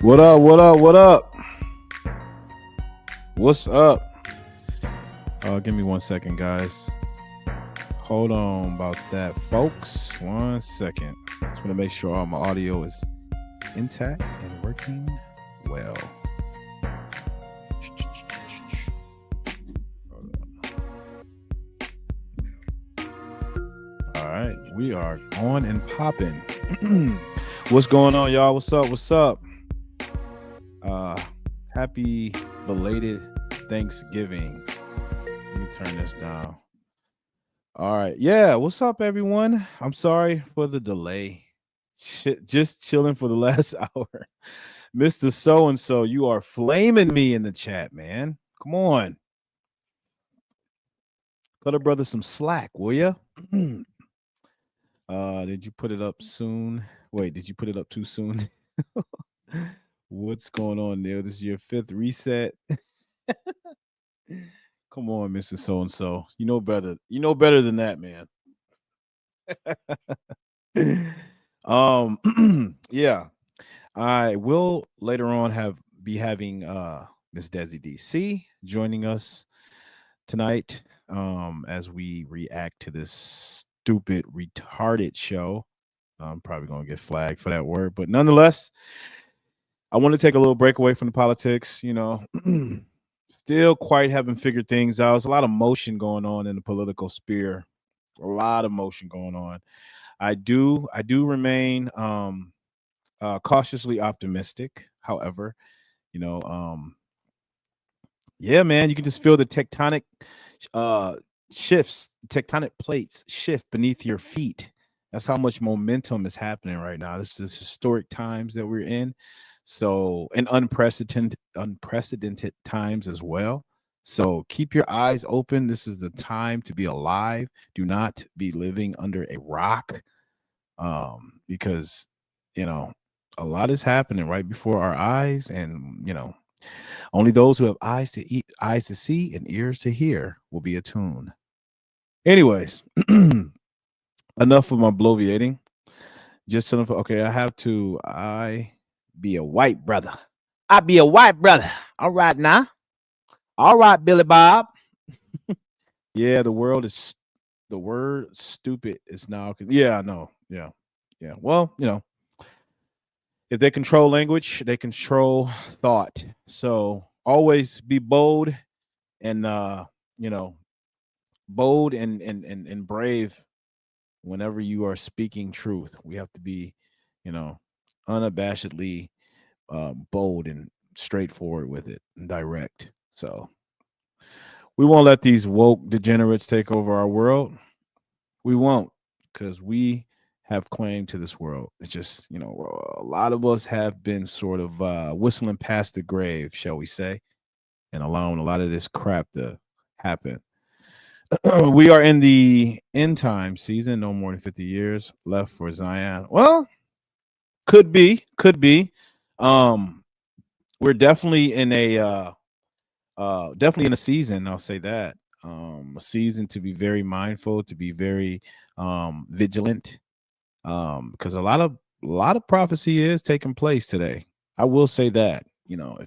What up? What up? What up? What's up? Give me 1 second, guys. Hold on about that, folks. 1 second. Just want to make sure all my audio is intact and working well. All right, we are on and popping. What's going on, y'all? What's up? What's up? Happy belated Thanksgiving. Let me turn this down. All right. Yeah. What's up, everyone? I'm sorry for the delay. Just chilling for the last hour. Mr. So and so, you are flaming me in the chat, man. Come on. Cut a brother some slack, will ya? Did you put it up soon? Wait, did you put it up too soon? What's going on, Neil? This is your fifth reset. Come on, Mr. So and so. You know better. You know better than that, man. Yeah. I will later on be having Miss Desi DC joining us tonight as we react to this stupid retarded show. I'm probably gonna get flagged for that word, but nonetheless, I want to take a little break away from the politics, still quite haven't figured things out. There's a lot of motion going on in the political sphere. A lot of motion going on. I do remain cautiously optimistic. However, you know, yeah, man, you can just feel the tectonic tectonic plates shift beneath your feet. That's how much momentum is happening right now. This is historic times that we're in. So, and unprecedented times as well. So keep your eyes open. This is the time to be alive. Do not be living under a rock. Because a lot is happening right before our eyes, and only those who have eyes to see and ears to hear will be attuned. Anyways, enough of my bloviating. Just okay, I be a white brother. I be a white brother. All right now. All right, Billy Bob. Yeah, the word stupid is now. Yeah, I know. Yeah. Yeah. Well, if they control language, they control thought. So always be bold and bold and brave whenever you are speaking truth. We have to be, unabashedly bold and straightforward with it and direct. So we won't let these woke degenerates take over our world. We won't, because we have claim to this world. It's just, a lot of us have been sort of whistling past the grave, shall we say, and allowing a lot of this crap to happen. We are in the end time season. No more than 50 years left for Zion. Well, could be. Um, we're definitely in a season. I'll say that. A season to be very mindful, to be very vigilant, because a lot of prophecy is taking place today. I will say that.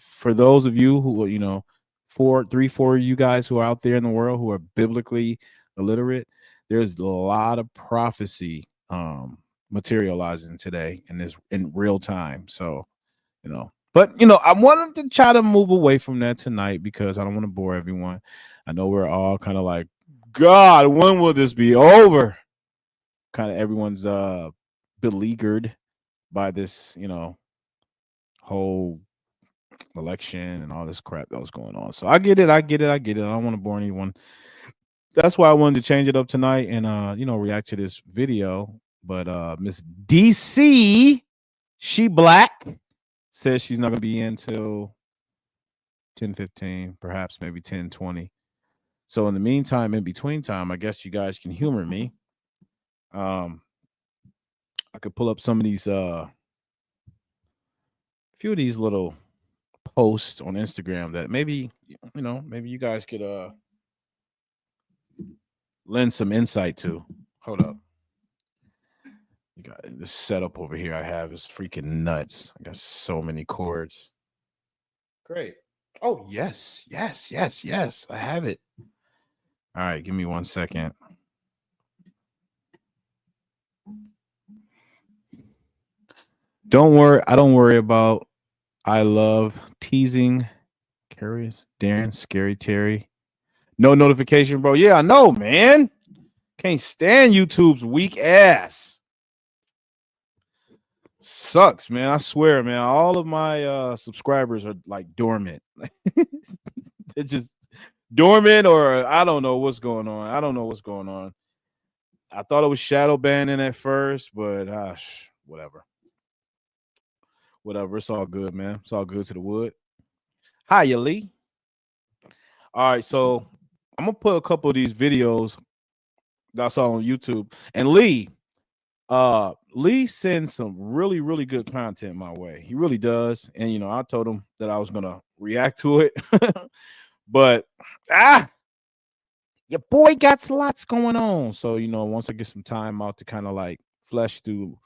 For those of you who four of you guys who are out there in the world who are biblically illiterate, there's a lot of prophecy materializing today in real time. So, but I wanted to try to move away from that tonight because I don't want to bore everyone. I know we're all kind of like, God, when will this be over? Kind of everyone's beleaguered by this, whole election and all this crap that was going on. So I get it. I don't want to bore anyone. That's why I wanted to change it up tonight and react to this video. But Miss DC, she black, says she's not gonna be in till 10:15, perhaps maybe 10:20. So in the meantime, in between time, I guess you guys can humor me. I could pull up some of these few of these little posts on Instagram that maybe maybe you guys could lend some insight to. Hold up. You got this setup over here I have is freaking nuts. I got so many cords. Great. Oh, yes. Yes, yes, yes. I have it. All right, give me 1 second. Don't worry. I don't worry about. I love teasing. Curious, Darren, Scary Terry. No notification, bro. Yeah, I know, man. Can't stand YouTube's weak ass. Sucks, man. I swear, man. All of my subscribers are like dormant. They're just dormant, or I don't know what's going on. I don't know what's going on. I thought it was shadow banning at first, but whatever. Whatever. It's all good, man. It's all good to the wood. Hiya, Lee. All right, so I'm gonna put a couple of these videos that I saw on YouTube. And Lee sends some really, really good content my way. He really does. And I told him that I was gonna react to it. But your boy got lots going on. So, once I get some time out to kind of like flesh through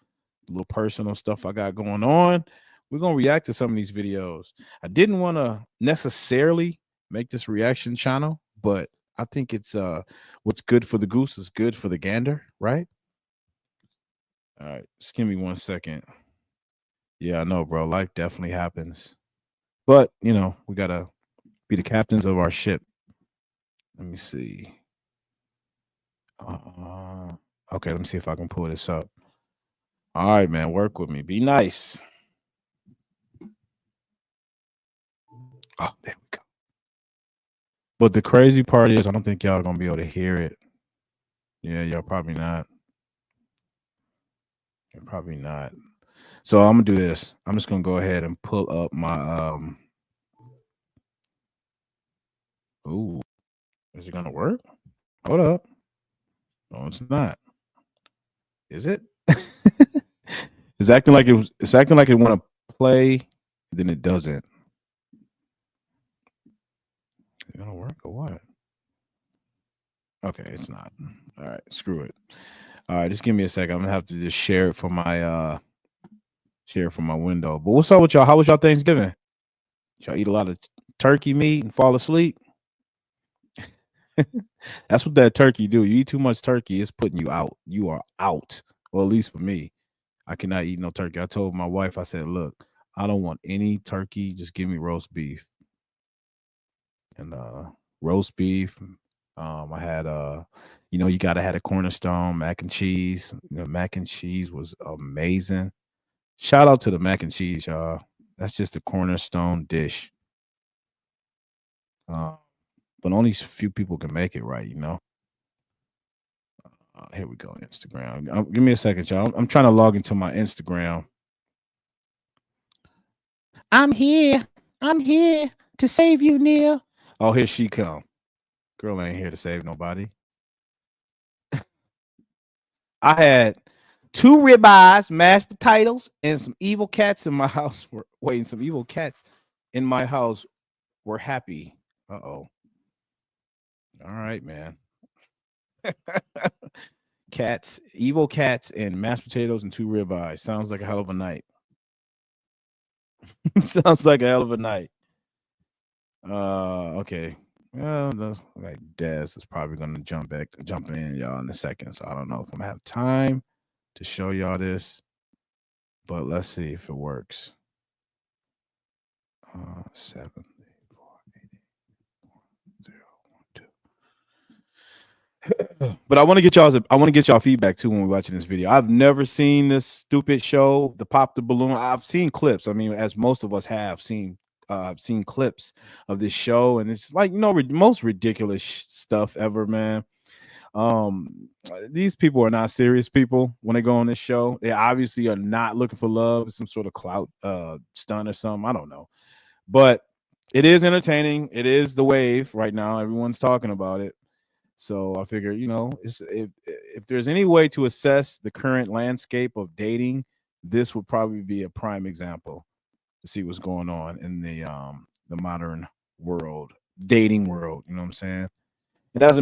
the little personal stuff I got going on, we're gonna react to some of these videos. I didn't want to necessarily make this reaction channel, but I think it's what's good for the goose is good for the gander, right? All right, just give me 1 second. Yeah, I know, bro. Life definitely happens. But, we gotta be the captains of our ship. Let me see. Okay, let me see if I can pull this up. All right, man. Work with me. Be nice. Oh, there we go. But the crazy part is I don't think y'all are gonna be able to hear it. Yeah, y'all probably not. You're probably not. So I'm gonna do this. I'm just gonna go ahead and pull up my Ooh, is it gonna work? Hold up. No, it's not. Is it? It's acting like it's acting like it want to play, then it doesn't. Is it gonna work or what? Okay, it's not. All right, screw it. All right, just give me a second. I'm gonna have to just share it from my window. But what's up with y'all? How was y'all Thanksgiving? Y'all eat a lot of turkey meat and fall asleep? That's what that turkey do. You eat too much turkey, it's putting you out. You are out. Well, at least for me. I cannot eat no turkey. I told my wife, I said, look, I don't want any turkey. Just give me roast beef. And roast beef. I had you gotta have a cornerstone mac and cheese. Mac and cheese was amazing. Shout out to the mac and cheese, y'all. That's just a cornerstone dish. But only few people can make it right. Here we go, Instagram. Give me a second, y'all. I'm trying to log into my Instagram. I'm here. I'm here to save you, Neil. Oh, here she come. Girl ain't here to save nobody. I had 2 ribeyes, mashed potatoes, and some evil cats in my house. Some evil cats in my house were happy. Uh-oh. All right, man. Cats, evil cats, and mashed potatoes and 2 ribeyes. Sounds like a hell of a night. Sounds like a hell of a night. Okay. Well, like Des is probably gonna jump in, y'all, in a second. So I don't know if I'm gonna have time to show y'all this, but let's see if it works. 7, 8, 4, 8, 0, 1, 2. But I want to get y'all feedback too when we're watching this video. I've never seen this stupid show, the Pop the Balloon. I've seen clips. I mean, as most of us have seen clips of this show, and it's like most ridiculous stuff ever, man. These people are not serious people when they go on this show. They obviously are not looking for love, some sort of clout stunt or something. I don't know, but it is entertaining. It is the wave right now. Everyone's talking about it. So I figure, if there's any way to assess the current landscape of dating, this would probably be a prime example to see what's going on in the modern world, dating world. You know what I'm saying? And as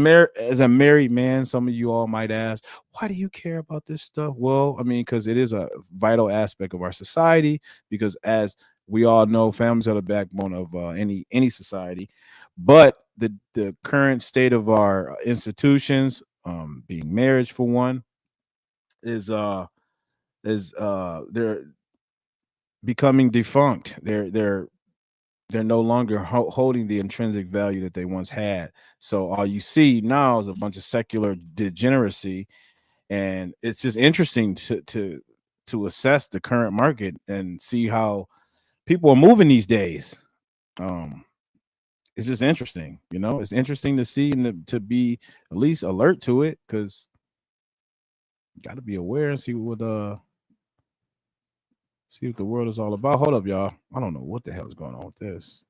a married man, some of you all might ask, why do you care about this stuff? Well, I mean, because it is a vital aspect of our society. Because as we all know, families are the backbone of any society. But the current state of our institutions, being marriage for one, is they're becoming defunct. They're no longer holding the intrinsic value that they once had. So all you see now is a bunch of secular degeneracy, and it's just interesting to assess the current market and see how people are moving these days. Um, it's just interesting, you know. It's interesting to see and to be at least alert to it because you got to be aware and see what the world is all about. Hold up, y'all. I don't know what the hell is going on with this.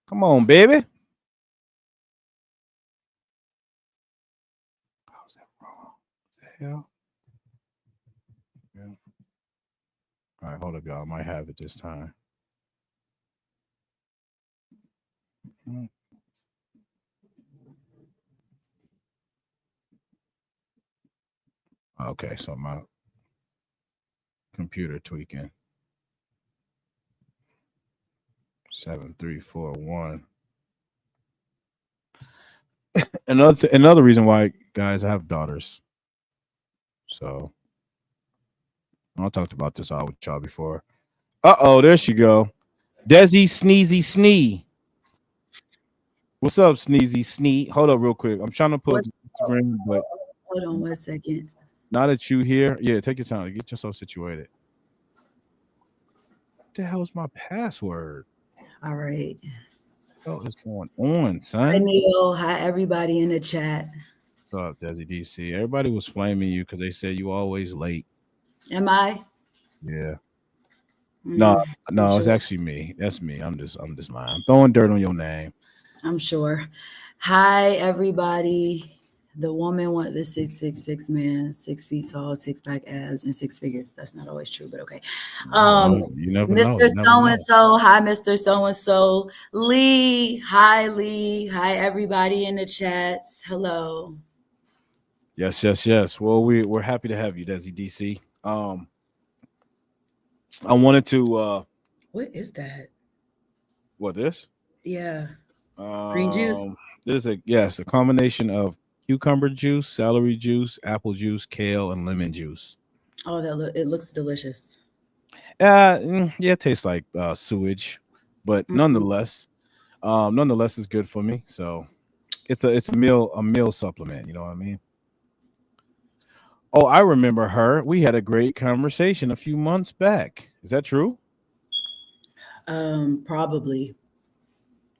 Come on, baby. How's that wrong? What the hell? Yeah. All right, hold up, y'all. I might have it this time. Mm. Okay, so my computer tweaking. 7341. Another reason why, guys, I have daughters. So I talked about this all with y'all before. Uh-oh, there she go. Desi Sneezy Snee. What's up, Sneezy Snee? Hold up real quick. I'm trying to What? post Instagram, but Hold on 1 second. now that you here, yeah, take your time. Get yourself situated. What the hell is my password? All right. What is going on, Hi, son? Neil. Hi, everybody in the chat. What's up, Desi DC? Everybody was flaming you because they said you always late. Am I? Yeah. No, Mm, I'm no, it's sure. actually me. That's me. I'm just lying. I'm throwing dirt on your name. I'm sure. Hi, everybody. The woman want the 666 man, 6 feet tall, six pack abs, and six figures. That's not always true, but okay. Um, You never know. Mr. You never So and know. so. Hi, Mr. So and so. Lee. Hi, Lee. Hi, everybody in the chats. Hello. Yes, yes, yes. Well, we're happy to have you, Desi DC. I wanted to What is that? what this? Yeah. Green juice. Um this is a combination of cucumber juice, celery juice, apple juice, kale, and lemon juice. Oh, it looks delicious. Yeah, it tastes like sewage, but Mm-mm. nonetheless it's good for me. So it's a meal supplement, you know what I mean? Oh, I remember her. We had a great conversation a few months back. Is that true? Probably.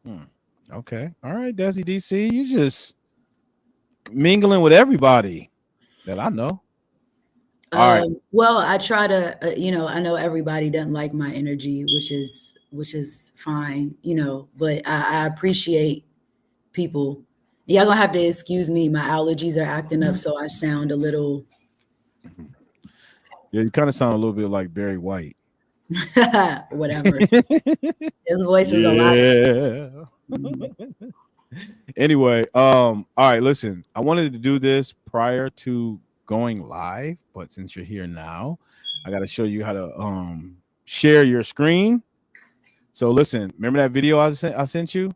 Hmm. Okay. All right, Desi DC. You just mingling with everybody that I know. All right. Well, I try to, I know everybody doesn't like my energy, which is fine, but I appreciate people. Y'all gonna have to excuse me. My allergies are acting up, so I sound a little, Yeah, you kind of sound a little bit like Barry White. whatever. His voice is a lot. Yeah. Mm. Anyway, all right, listen. I wanted to do this prior to going live, but since you're here now, I got to show you how to share your screen. So listen, remember that video I sent you?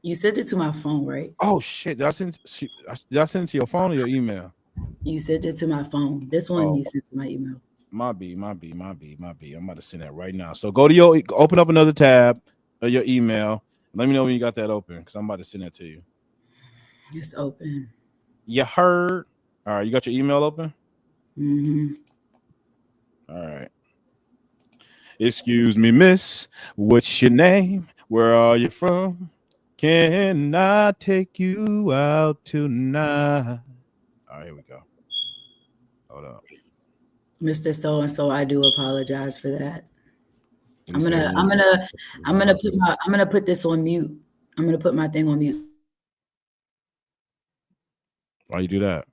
You sent it to my phone, right? Oh shit! Did I send it to your phone or your email? You sent it to my phone. This one Oh, you sent to my email. my B. I'm about to send that right now. So go to open up another tab of your email. Let me know when you got that open because I'm about to send that to you. It's open. You heard? All right, you got your email open? Hmm. All right. Excuse me, miss. What's your name? Where are you from? Can I take you out tonight? All right, here we go. Hold up. Mr. So and so, I do apologize for that. What do you I'm say? gonna I'm gonna I'm gonna put this on mute. I'm gonna put my thing on mute Why you do that?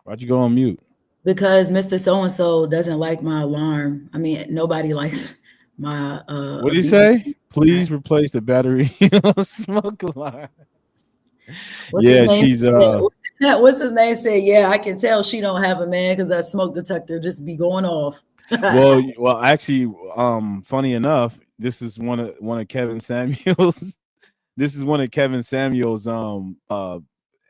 Why'd you go on mute? because Mr. So and so doesn't like my alarm. I mean, nobody likes my What do you say? obesity. Please replace the battery smoke alarm. What's his Yeah, name? she's What's his name? Said, yeah, I can tell she don't have a man because that smoke detector just be going off. well actually funny enough, this is one of Kevin Samuels this is one of Kevin Samuels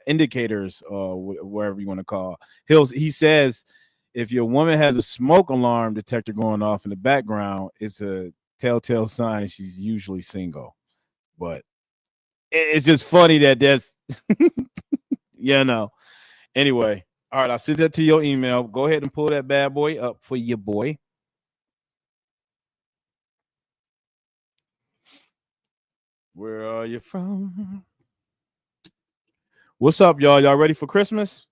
indicators wherever you want to call. He says if your woman has a smoke alarm detector going off in the background, it's a telltale sign she's usually single. But it's just funny that that's yeah, no. Anyway, all right, I'll send that to your email. Go ahead and pull that bad boy up for your boy. Where are you from? What's up, y'all? Y'all ready for Christmas?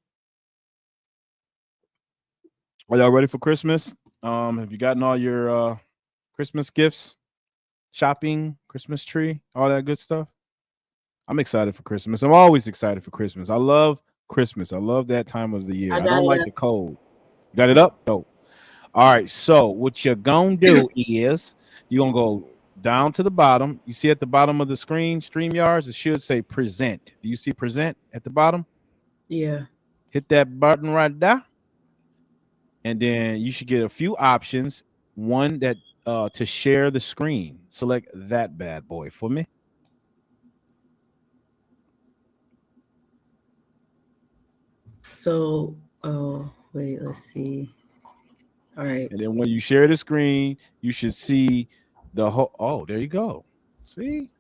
Are y'all ready for Christmas? Have you gotten all your Christmas gifts, shopping, Christmas tree, all that good stuff? I'm excited for Christmas. I'm always excited for Christmas. I love Christmas. I love that time of the year. I I got don't like it. the cold. Got it up? No. All right. So what you're gonna do is you're gonna go down to the bottom. You see at the bottom of the screen, StreamYards, it should say present. Do you see present at the bottom? Yeah. Hit that button right there. And then you should get a few options. One that to share the screen. Select that bad boy for me. So, oh wait, let's see. All right. And then when you share the screen, you should see the whole. Oh, there you go. See,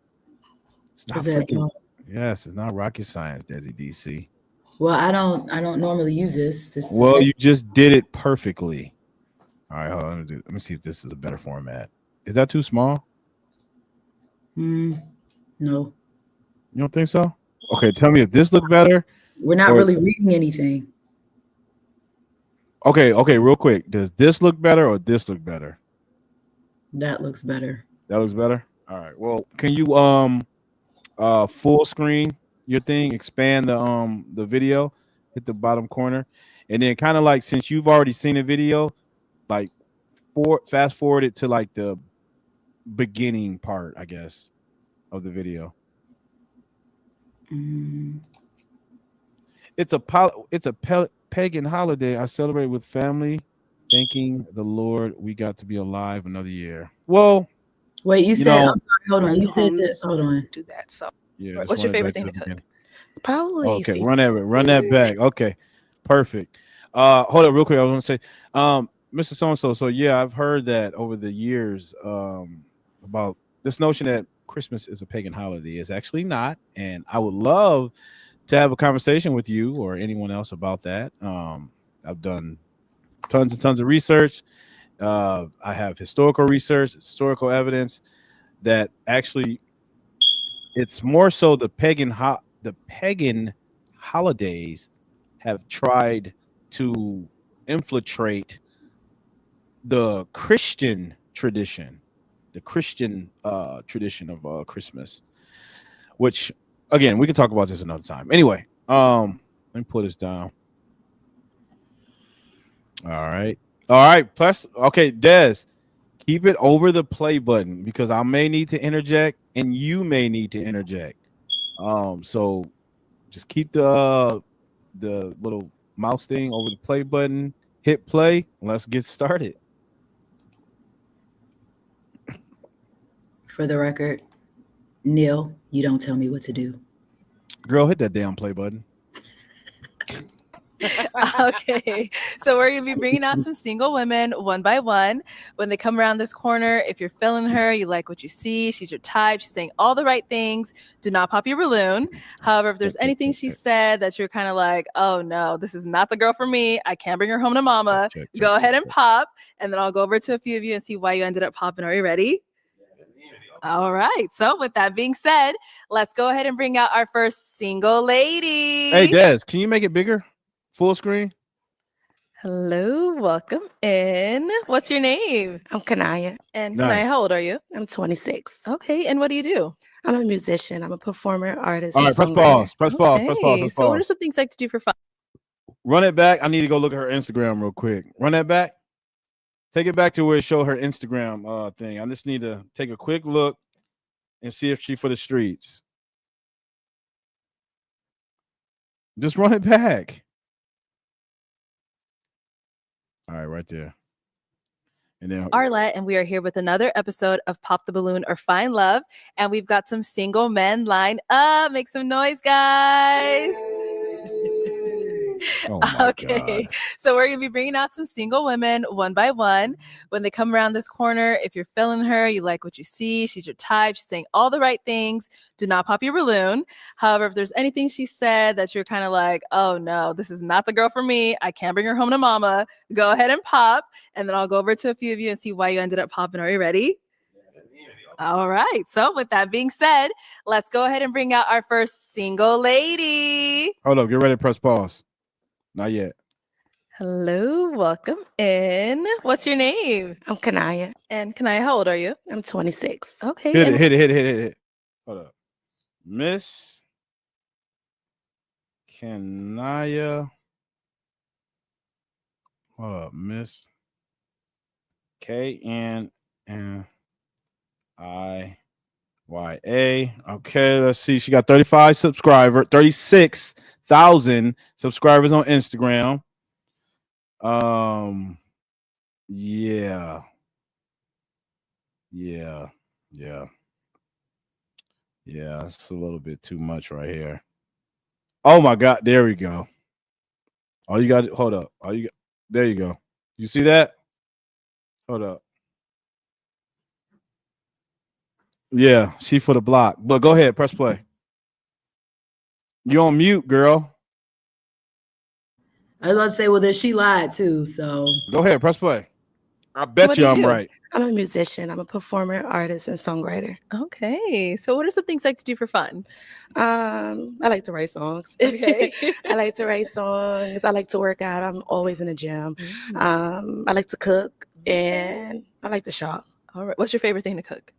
it's not Is that freaking. Yes, it's not rocket science, Desi DC. well? I don't normally use this. This is the Well, second. you just did it perfectly. All right, hold on. Let me see if this is a better format. Is that too small? No, You don't think so? Okay, tell me if this look better we're not or really reading anything. okay, real quick. Does this look better or this look better? That looks better. That looks better. All right. Well, can you full screen your thing, expand the video, hit the bottom corner, and then kind of like since you've already seen a video, like fast forward it to like the beginning part, I guess, of the video. It's a pagan holiday. I celebrate with family, thanking the Lord we got to be alive another year. Well, Wait, you you said, I'm know, sorry, hold on. You said to, Homes hold on. do that. So, yeah, just what's run your it favorite back to thing the to cook? beginning. Probably Okay, see. run that back. Okay, perfect. Hold up, real quick. I was gonna say, Mr. So and so. So yeah, I've heard that over the years, about this notion that Christmas is a pagan holiday. Is actually not, and I would love to have a conversation with you or anyone else about that. I've done tons and tons of research. I have historical research, historical evidence that actually it's more so the pagan holidays have tried to infiltrate the Christian tradition, the Christian tradition of Christmas, which again we can talk about this another time. Anyway, let me put this down. All right, all right. Plus, okay, Des, keep it over the play button because I may need to interject and you may need to interject. So just keep the little mouse thing over the play button, hit play, and let's get started. For the record, Neil, you don't tell me what to do. Girl, hit that damn play button. Okay, so we're gonna be bringing out some single women one by one. When they come around this corner, if you're feeling her, you like what you see, she's your type, she's saying all the right things, do not pop your balloon. However, if there's anything she said that you're kind of like, oh no, this is not the girl for me, I can't bring her home to mama, go ahead and pop, and then I'll go over to a few of you and see why you ended up popping. Are you ready? All right. So with that being said, let's go ahead and bring out our first single lady. Hey, Des, can you make it bigger? Full screen? Hello, welcome in. What's your name? I'm Kanaya. And Nice. Kanaya, how old are you? I'm 26. Okay, and what do you do? I'm a musician. I'm a performer, artist, All and right, press songwriter. pause. Press pause. Press pause. Okay, Press so what are pause. some things you like to do for fun? Run it back. I need to go look at her Instagram real quick. Run that back. Take it back to where it showed her Instagram thing. I just need to take a quick look and see if she for the streets. Just run it back. All right, right there. And then Arlette, and we are here with another episode of Pop the Balloon or Find Love. And we've got some single men lined up. Make some noise, guys. oh my Okay, God. so we're gonna be bringing out some single women one by one. When they come around this corner, if you're feeling her, you like what you see, she's your type, she's saying all the right things, do not pop your balloon. However, if there's anything she said that you're kind of like, oh no, this is not the girl for me, I can't bring her home to mama, go ahead and pop, and then I'll go over to a few of you and see why you ended up popping. Are you ready? All right. So with that being said, let's go ahead and bring out our first single lady. Hold up, get ready to press pause. Not yet. Hello, welcome in. What's your name? I'm Kanaya. And Kanaya, how old are you? I'm 26. Okay. Hit and- it. Hold up. Miss Kanaya. Hold up, Miss KNNIYA. Okay, let's see. She got 36,000 subscribers on Instagram. Yeah. It's a little bit too much right here. Oh my God, there we go. Oh, you got it. Hold up. There you go. You see that? Hold up. Yeah, she for the block. But go ahead, press play. You on mute, girl. I was about to say, well, then she lied too. So Go ahead, press play. I bet What you do you I'm do? right. I'm a musician. I'm a performer, artist, and songwriter. Okay. So what are some things you like to do for fun? I like to write songs. Okay. I like to write songs. I like to work out. I'm always in the gym. I like to cook and I like to shop. All right. What's your favorite thing to cook?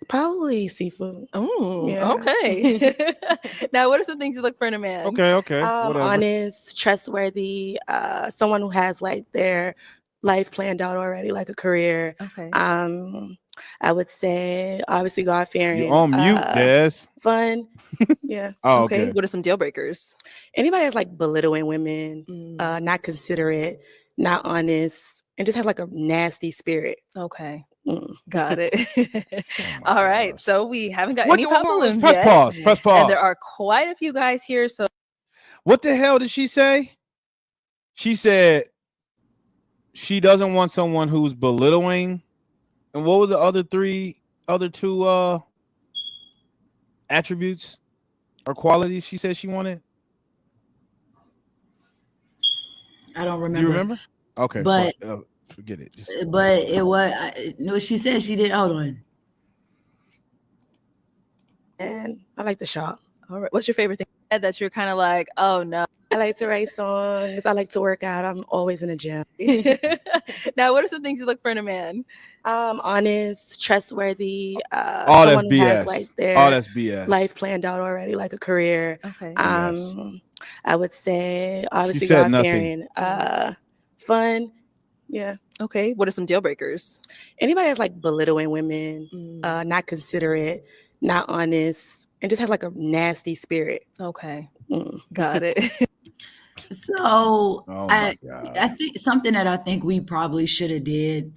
Probably seafood. Oh, Yeah. okay. Now, what are some things you look for in a man? Okay. Whatever. Honest, trustworthy, someone who has like their life planned out already, like a career. Okay. I would say obviously God fearing. You on mute, Des. Fun. Yeah. Oh, okay. okay. What are some deal breakers? Anybody that's like belittling women, not considerate, not honest, and just has like a nasty spirit. Okay. Mm. Got it. my All right. gosh. So we haven't got any pop balloons Press yet. pause. Press pause. And there are quite a few guys here. So What the hell did she say? She said she doesn't want someone who's belittling. And what were the other two attributes or qualities she said she wanted? I don't remember. Do you remember? Okay, But forget it. but it was no. She said she did. Hold on. And I like to shop. all right. What's your favorite thing that you're kind of like, oh no? I like to write songs. I like to work out. I'm always in the gym. Now, what are some things you look for in a man? Honest, trustworthy. All that's someone who has BS. like their All that's BS. life planned out already, like a career. Okay. Yes. I would say obviously said God nothing. fearing. Fun. Yeah. Okay. What are some deal breakers? Anybody that's like belittling women, not considerate, not honest, and just has like a nasty spirit. Okay. Mm. Got it. So Oh my God. I think something that I think we probably should have did.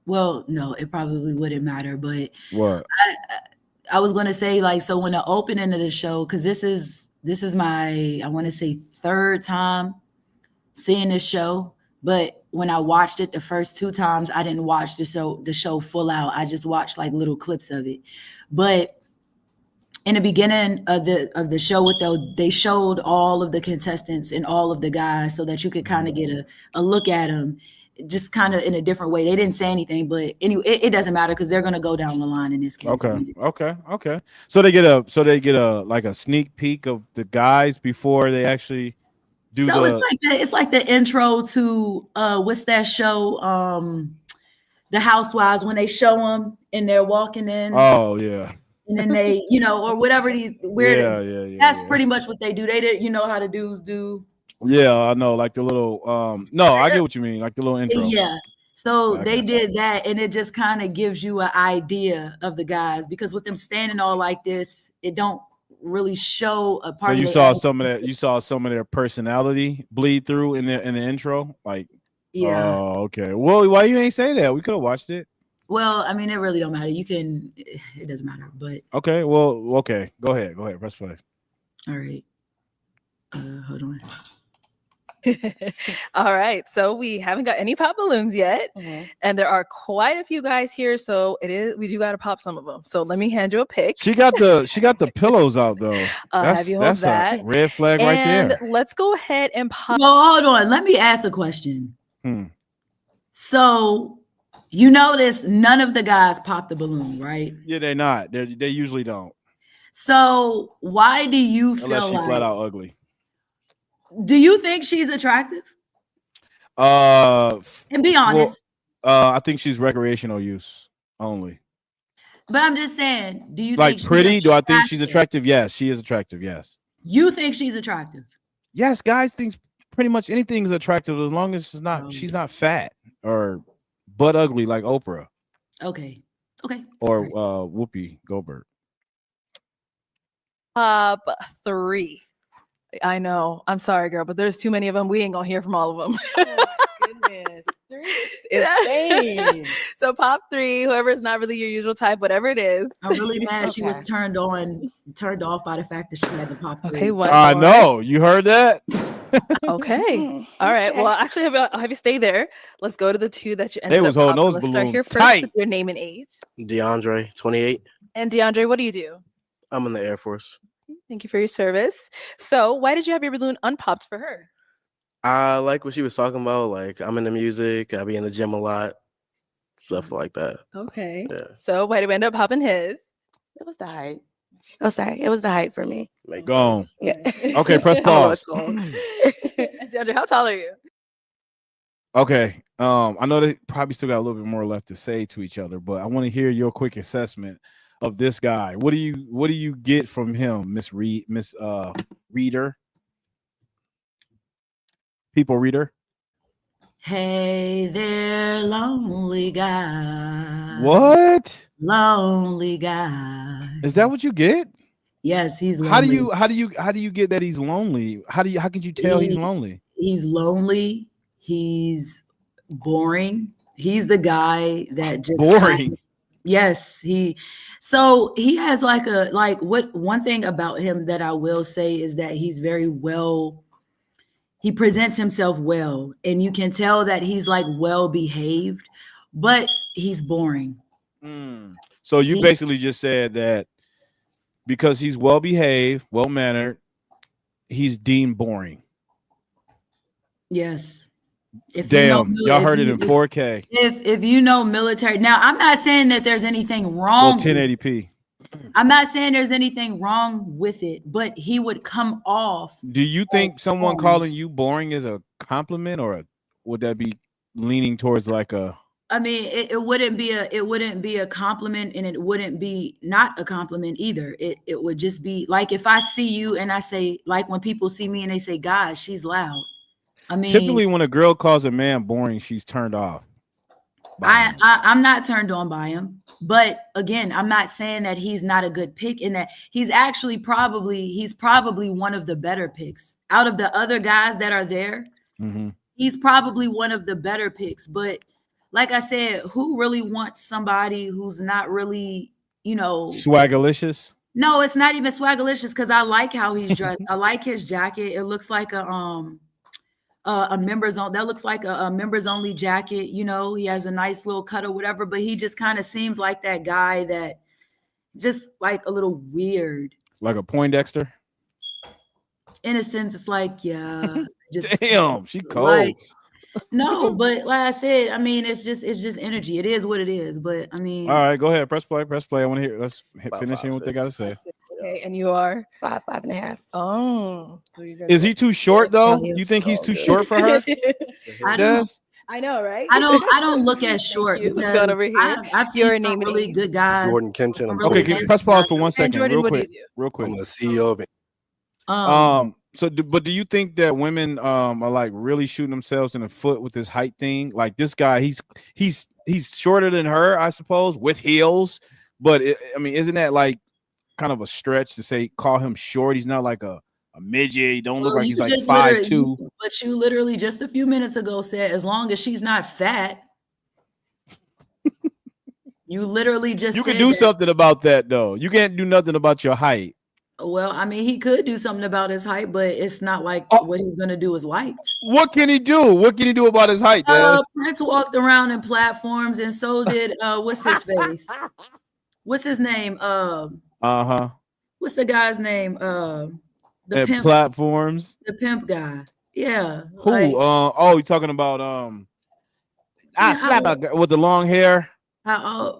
Well, no, it probably wouldn't matter, but What? I was gonna say, like, so when the opening of the show, because this is my, I want to say, third time seeing this show. But when I watched it the first two times, I didn't watch the show full out. I just watched like little clips of it. But in the beginning of the show, they showed all of the contestants and all of the guys so that you could kind of get a look at them, just kind of in a different way. They didn't say anything, but anyway, it doesn't matter because they're gonna go down the line in this case. Okay. So they get a like a sneak peek of the guys before they actually do So the. it's like the intro to what's that show? The Housewives, when they show them and they're walking in. Oh yeah. And then they, or whatever these weird. Yeah. That's pretty much what they do. They did, how the dudes do. Yeah, I know, like the little no, I get what you mean, like the little intro. Yeah. So I they got you. did that, and it just kind of gives you an idea of the guys, because with them standing all like this, it don't really show a So part you of saw their some of that. You saw some of their personality bleed through in the intro. Like, yeah. oh, okay. Well, why you ain't say that? We could have watched it. Well, I mean, it really don't matter. You can, it doesn't matter. But Okay. Well, okay. Go ahead. Go ahead. Press play. all right. Hold on. All right. So we haven't got any pop balloons yet. And there are quite a few guys here. So we do got to pop some of them. So let me hand you a pic. She got the pillows out though. Have you hold That's that. a red flag right And there. let's go ahead and pop. Well, hold on. Let me ask a question. Hmm. So you notice none of the guys pop the balloon, right? Yeah, they're not. They usually don't. So why do you feel Unless she like? flat out ugly. Do you think she's attractive? And be honest. I think she's recreational use only. But I'm just saying, do you Like think pretty? she's Do I think she's attractive? Yes, she is attractive. Yes. You think she's attractive? Yes, guys think pretty much anything is attractive as long as she's not fat or butt ugly like Oprah. Okay. Or Whoopi Goldberg. Top 3. I know. I'm sorry, girl, but there's too many of them. We ain't gonna hear from all of them. Oh my goodness. 3 is insane. So pop 3, whoever is not really your usual type, whatever it is. I'm really mad she was turned off by the fact that she had to pop 3. Okay, what? I know. You heard that? Okay. All right. Well, actually, I'll have you stay there. Let's go to the 2 that you ended They was up holding popping. those Let's start balloons here first tight. with your name and age. DeAndre, 28. And DeAndre, what do you do? I'm in the Air Force. Thank you for your service. So why did you have your balloon unpopped for her? I like what she was talking about. Like, I'm into music. I be in the gym a lot. Stuff like that. Okay. Yeah. So why did we end up popping his? It was the height. Oh, sorry. It was the height for me. Makes Go on. sense. Yeah. Okay, press pause. DeAndre, how tall are you? Okay. I know they probably still got a little bit more left to say to each other, but I want to hear your quick assessment of this guy. What do you get from him, Miss Reader? People reader? Hey there, lonely guy. What? Lonely guy. Is that what you get? Yes, he's lonely. How do you get that he's lonely? How could you tell he's lonely? He's lonely. He's boring. He's the guy that just boring. Yes, he has one thing about him that I will say is that he's very well. He presents himself well, and you can tell that he's like well behaved, but he's boring. So you basically just said that because he's well behaved, well mannered, he's deemed boring. Yes. Damn, y'all heard it in 4K. If you know military, now I'm not saying that there's anything wrong. 1080p. I'm not saying there's anything wrong with it, but he would come off. Do you think someone calling you boring is a compliment, or would that be leaning towards like a? I mean, it wouldn't be a compliment, and it wouldn't be not a compliment either. It would just be like if I see you and I say, like when people see me and they say, "God, she's loud." I mean, typically when a girl calls a man boring, she's turned off. I'm not turned on by him, but again, I'm not saying that he's not a good pick, and that he's actually probably one of the better picks out of the other guys that are there. Mm-hmm. He's probably one of the better picks, but like I said, who really wants somebody who's not really, swagalicious? No, it's not even swagalicious, because I like how he's dressed. I like his jacket. It looks like a members on that looks like a members only jacket. He has a nice little cut or whatever, but he just kind of seems like that guy that just like a little weird, like a Poindexter. In a sense, it's like, yeah, just damn, she cold. No, but like I said, I mean, it's just energy. It is what it is. But I mean, all right, go ahead, press play. I want to hear. Let's finish what they got to say. Okay, and you are 5.5. Oh, is he too short though? You think he's too short for her? I know, right? I don't look at short. Let's go over here. I've seen some really good guys. Jordan Kenton. Okay, can you press pause for 1 second, Jordan, real quick. I'm the CEO of it. But do you think that women are like really shooting themselves in the foot with this height thing? Like this guy, he's shorter than her, I suppose, with heels. But I mean, isn't that like kind of a stretch to say call him short? He's not like a midget. He don't look Well, like you he's like just 5'2". but you literally just a few minutes ago said as long as she's not fat. You literally just You can said do that. something about that though. You can't do nothing about your height. Well, I mean, he could do something about his height, but it's not like Oh, what he's gonna do is liked. what can he do? What can he do about his height, Des? Prince walked around in platforms, and so did what's his face? What's his name? Uh-huh. What's the guy's name? The At pimp, platforms. the pimp guy. Yeah. Who? Like, Oh, you talking about yeah, slap a girl with the long hair. I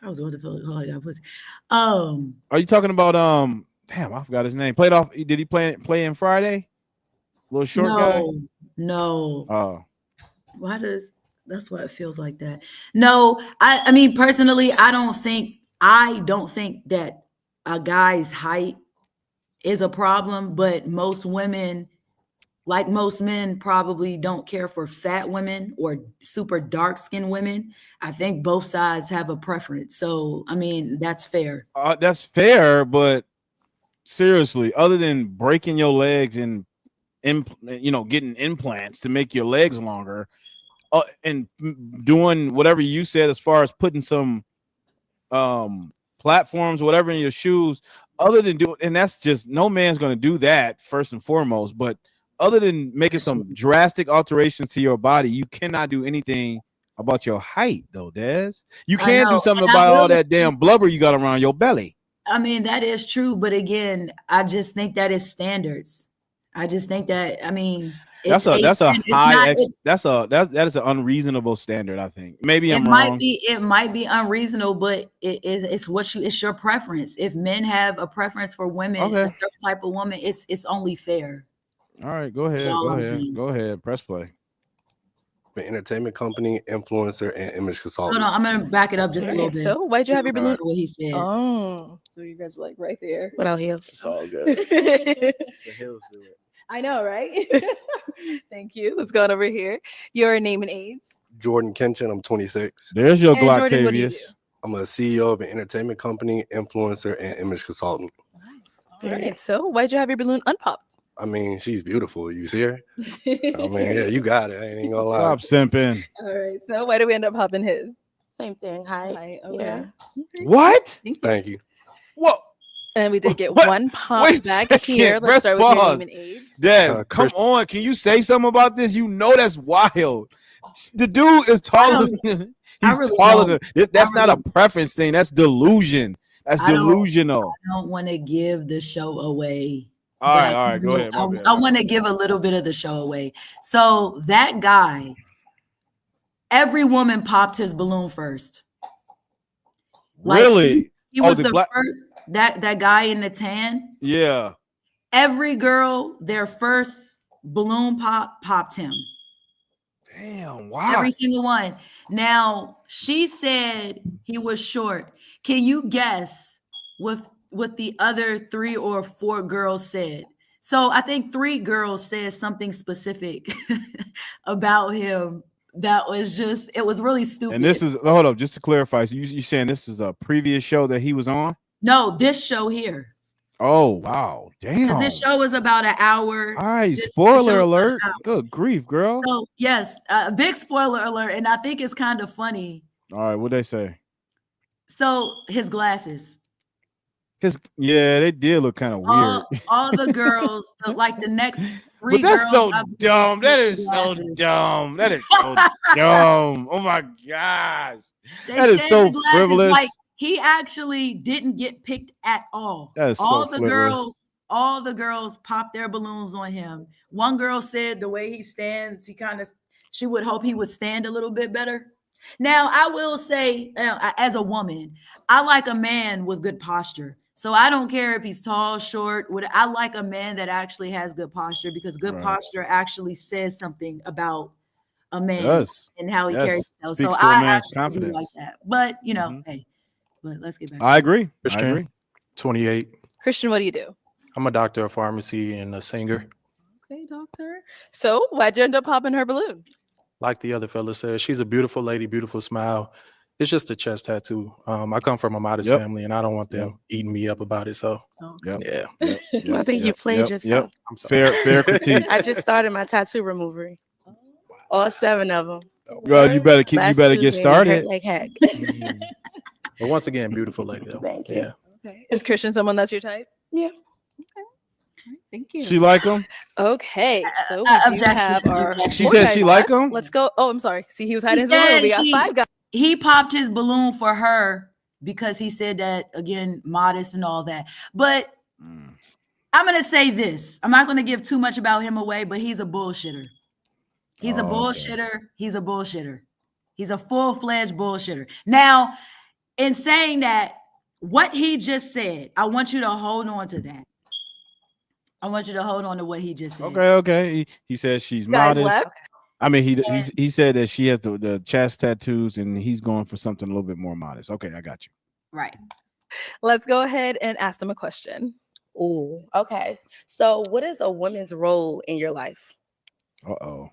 I was wonderful. Oh, I got pussy. Are you talking about damn, I forgot his name. Played off, did he play in Friday? Little short guy? No. Oh. Why that's why it feels like that. No, I mean personally, I don't think that a guy's height is a problem, but most women, like most men, probably don't care for fat women or super dark-skinned women. I think both sides have a preference. So, I mean, that's fair. That's fair, but seriously, other than breaking your legs and getting implants to make your legs longer, and doing whatever you said as far as putting some platforms, whatever in your shoes, other than and that's just no man's going to do that first and foremost. But other than making some drastic alterations to your body, you cannot do anything about your height, though, Des. You can do something about all that damn blubber you got around your belly. I mean, that is true, but again, I just think that is standards. I just think that, I mean, that is an unreasonable standard. I think maybe I'm wrong. It might be unreasonable, but it's your preference. If men have a preference for women, a certain type of woman, it's only fair. All right, go ahead. Go ahead. Press play. An entertainment company, influencer, and image consultant. Hold on, I'm gonna back it up just a little bit. So why'd you have your balloon? What he said. Oh, so you guys were like right there without heels. It's all good. The heels do it. I know, right? Thank you. Let's go on over here. Your name and age. Jordan Kenshin. I'm 26. There's your And Jordan, what do you do? Gloctavius. I'm a CEO of an entertainment company, influencer, and image consultant. Nice. All right. So why'd you have your balloon unpopped? I mean, she's beautiful. You see her? I mean, yeah, you got it. I ain't gonna lie. Stop simping. All right. So why do we end up popping his? Same thing. Hi. Okay. Yeah. What? Thank you. What? And we did get one pop back here. Let's start with your name and age. Des, come on. Can you say something about this? You know that's wild. The dude is taller than he's taller than that's not a preference thing. That's delusion. That's delusional. I don't want to give the show away. All right, go ahead. I want to give a little bit of the show away. So that guy, every woman popped his balloon first. Really? He was the first. That guy in the tan. Yeah. Every girl, their first balloon popped him. Damn, wow. Every single one. Now, she said he was short. Can you guess what the other 3 or 4 girls said? So I think 3 girls said something specific about him that was it was really stupid. And this is, hold up, just to clarify, so you saying this is a previous show that he was on? No, this show here. Oh, wow. Damn. This show is about an hour. All right, spoiler alert. Good grief, girl. So, yes, big spoiler alert. And I think it's kind of funny. All right, what'd they say? So, his glasses. Yeah, they did look kind of weird. All the girls, the next 3 but that's girls. So dumb. That is so dumb. That is so dumb. Oh, my gosh. That is so frivolous. Like, he actually didn't get picked at all. That is all so the frivolous. All the girls popped their balloons on him. One girl said the way he stands, she would hope he would stand a little bit better. Now, I will say, as a woman, I like a man with good posture. So I don't care if he's tall, short. I like a man that actually has good posture, because good posture actually says something about a man and how he carries himself. So I actually really like that. But hey, but let's get back. I agree. Christian, 28. Christian, what do you do? I'm a doctor of pharmacy and a singer. Okay, doctor. So why'd you end up popping her balloon? Like the other fella said, she's a beautiful lady, beautiful smile. It's just a chest tattoo. I come from a modest Yep. family, and I don't want them eating me up about it. So, Yep. yeah, Yep. Yep. I think you Yep. played Yep. yourself. I'm sorry. Fair critique. I just started my tattoo remover. All 7 of them. Well, you better keep. You Last better 2 get made me started. hurt like heck. But once again, beautiful lady. Though. Thank you. Yeah. Okay. Is Christian someone that's your type? Yeah. Okay. All right, thank you. She like him. Okay, so we do Objection, have our. objection. She four said guys she like left. him. Let's go. Oh, I'm sorry. See, he was hiding his He balloon. said We got she- 5 guys. He popped his balloon for her because he said that, again, modest and all that. But I'm going to say this. I'm not going to give too much about him away, but he's a bullshitter. He's a Oh, okay. bullshitter. He's a bullshitter. He's a full-fledged bullshitter. Now, in saying that, what he just said, I want you to hold on to that. I want you to hold on to what he just said. Okay. He said she's Guys modest. left. I mean, he said that she has the chest tattoos, and he's going for something a little bit more modest. Okay, I got you. Right. Let's go ahead and ask them a question. Ooh, okay. So, what is a woman's role in your life? Uh-oh.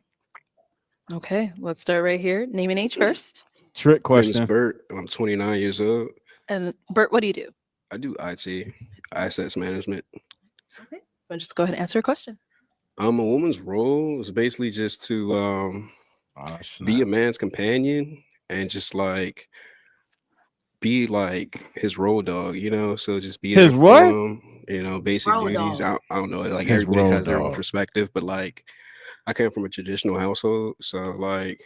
Okay, let's start right here. Name and age first. Trick My name is question. Bert, and I'm 29 years old. And Bert, what do you do? I do IT, assets management. Okay, well, just go ahead and answer a question. A woman's role is basically just to Oh, be a snap. man's companion and just like be like his road dog, you know. So just be His there for what? him, you know, basic Road duties. dog. I don't know, like His everybody road has their own dog. perspective, but like I came from a traditional household, so like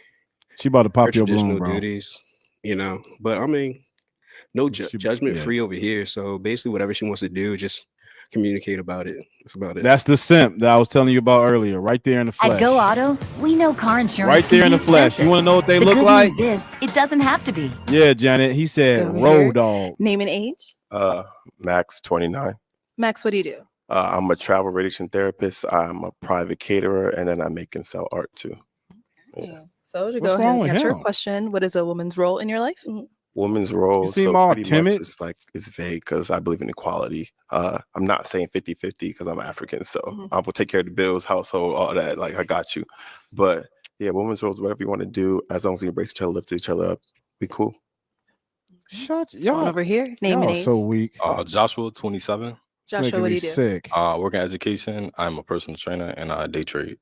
She about to her pop your traditional balloon, bro. duties, you know. But I mean, no She- judgment yeah. free over here. So basically, whatever she wants to do, just communicate about it. That's about it. That's the simp that I was telling you about earlier, right there in the flesh. At Go Auto, we know car insurance Right there can in be the flesh. expensive. You want to know what they The look good like? news is, it doesn't have to be. Yeah, Janet. He said over road here. dog. Name and age. Max 29. Max, what do you do? I'm a travel radiation therapist. I'm a private caterer, and then I make and sell art too. Yeah. So to What's go ahead wrong and with answer a him? question, what is a woman's role in your life? Woman's role. You seem so all pretty timid. much it's like it's vague because I believe in equality. I'm not saying 50-50 because I'm African, so I will take care of the bills, household, all that. Like I got you. But yeah, women's roles, whatever you want to do, as long as we embrace each other, lift each other up, we cool. Shut On y'all. over here. Name and Y'all age. so weak. Joshua, 27. Joshua, Making what do me you do? sick. Work in education. I'm a personal trainer and I day trade.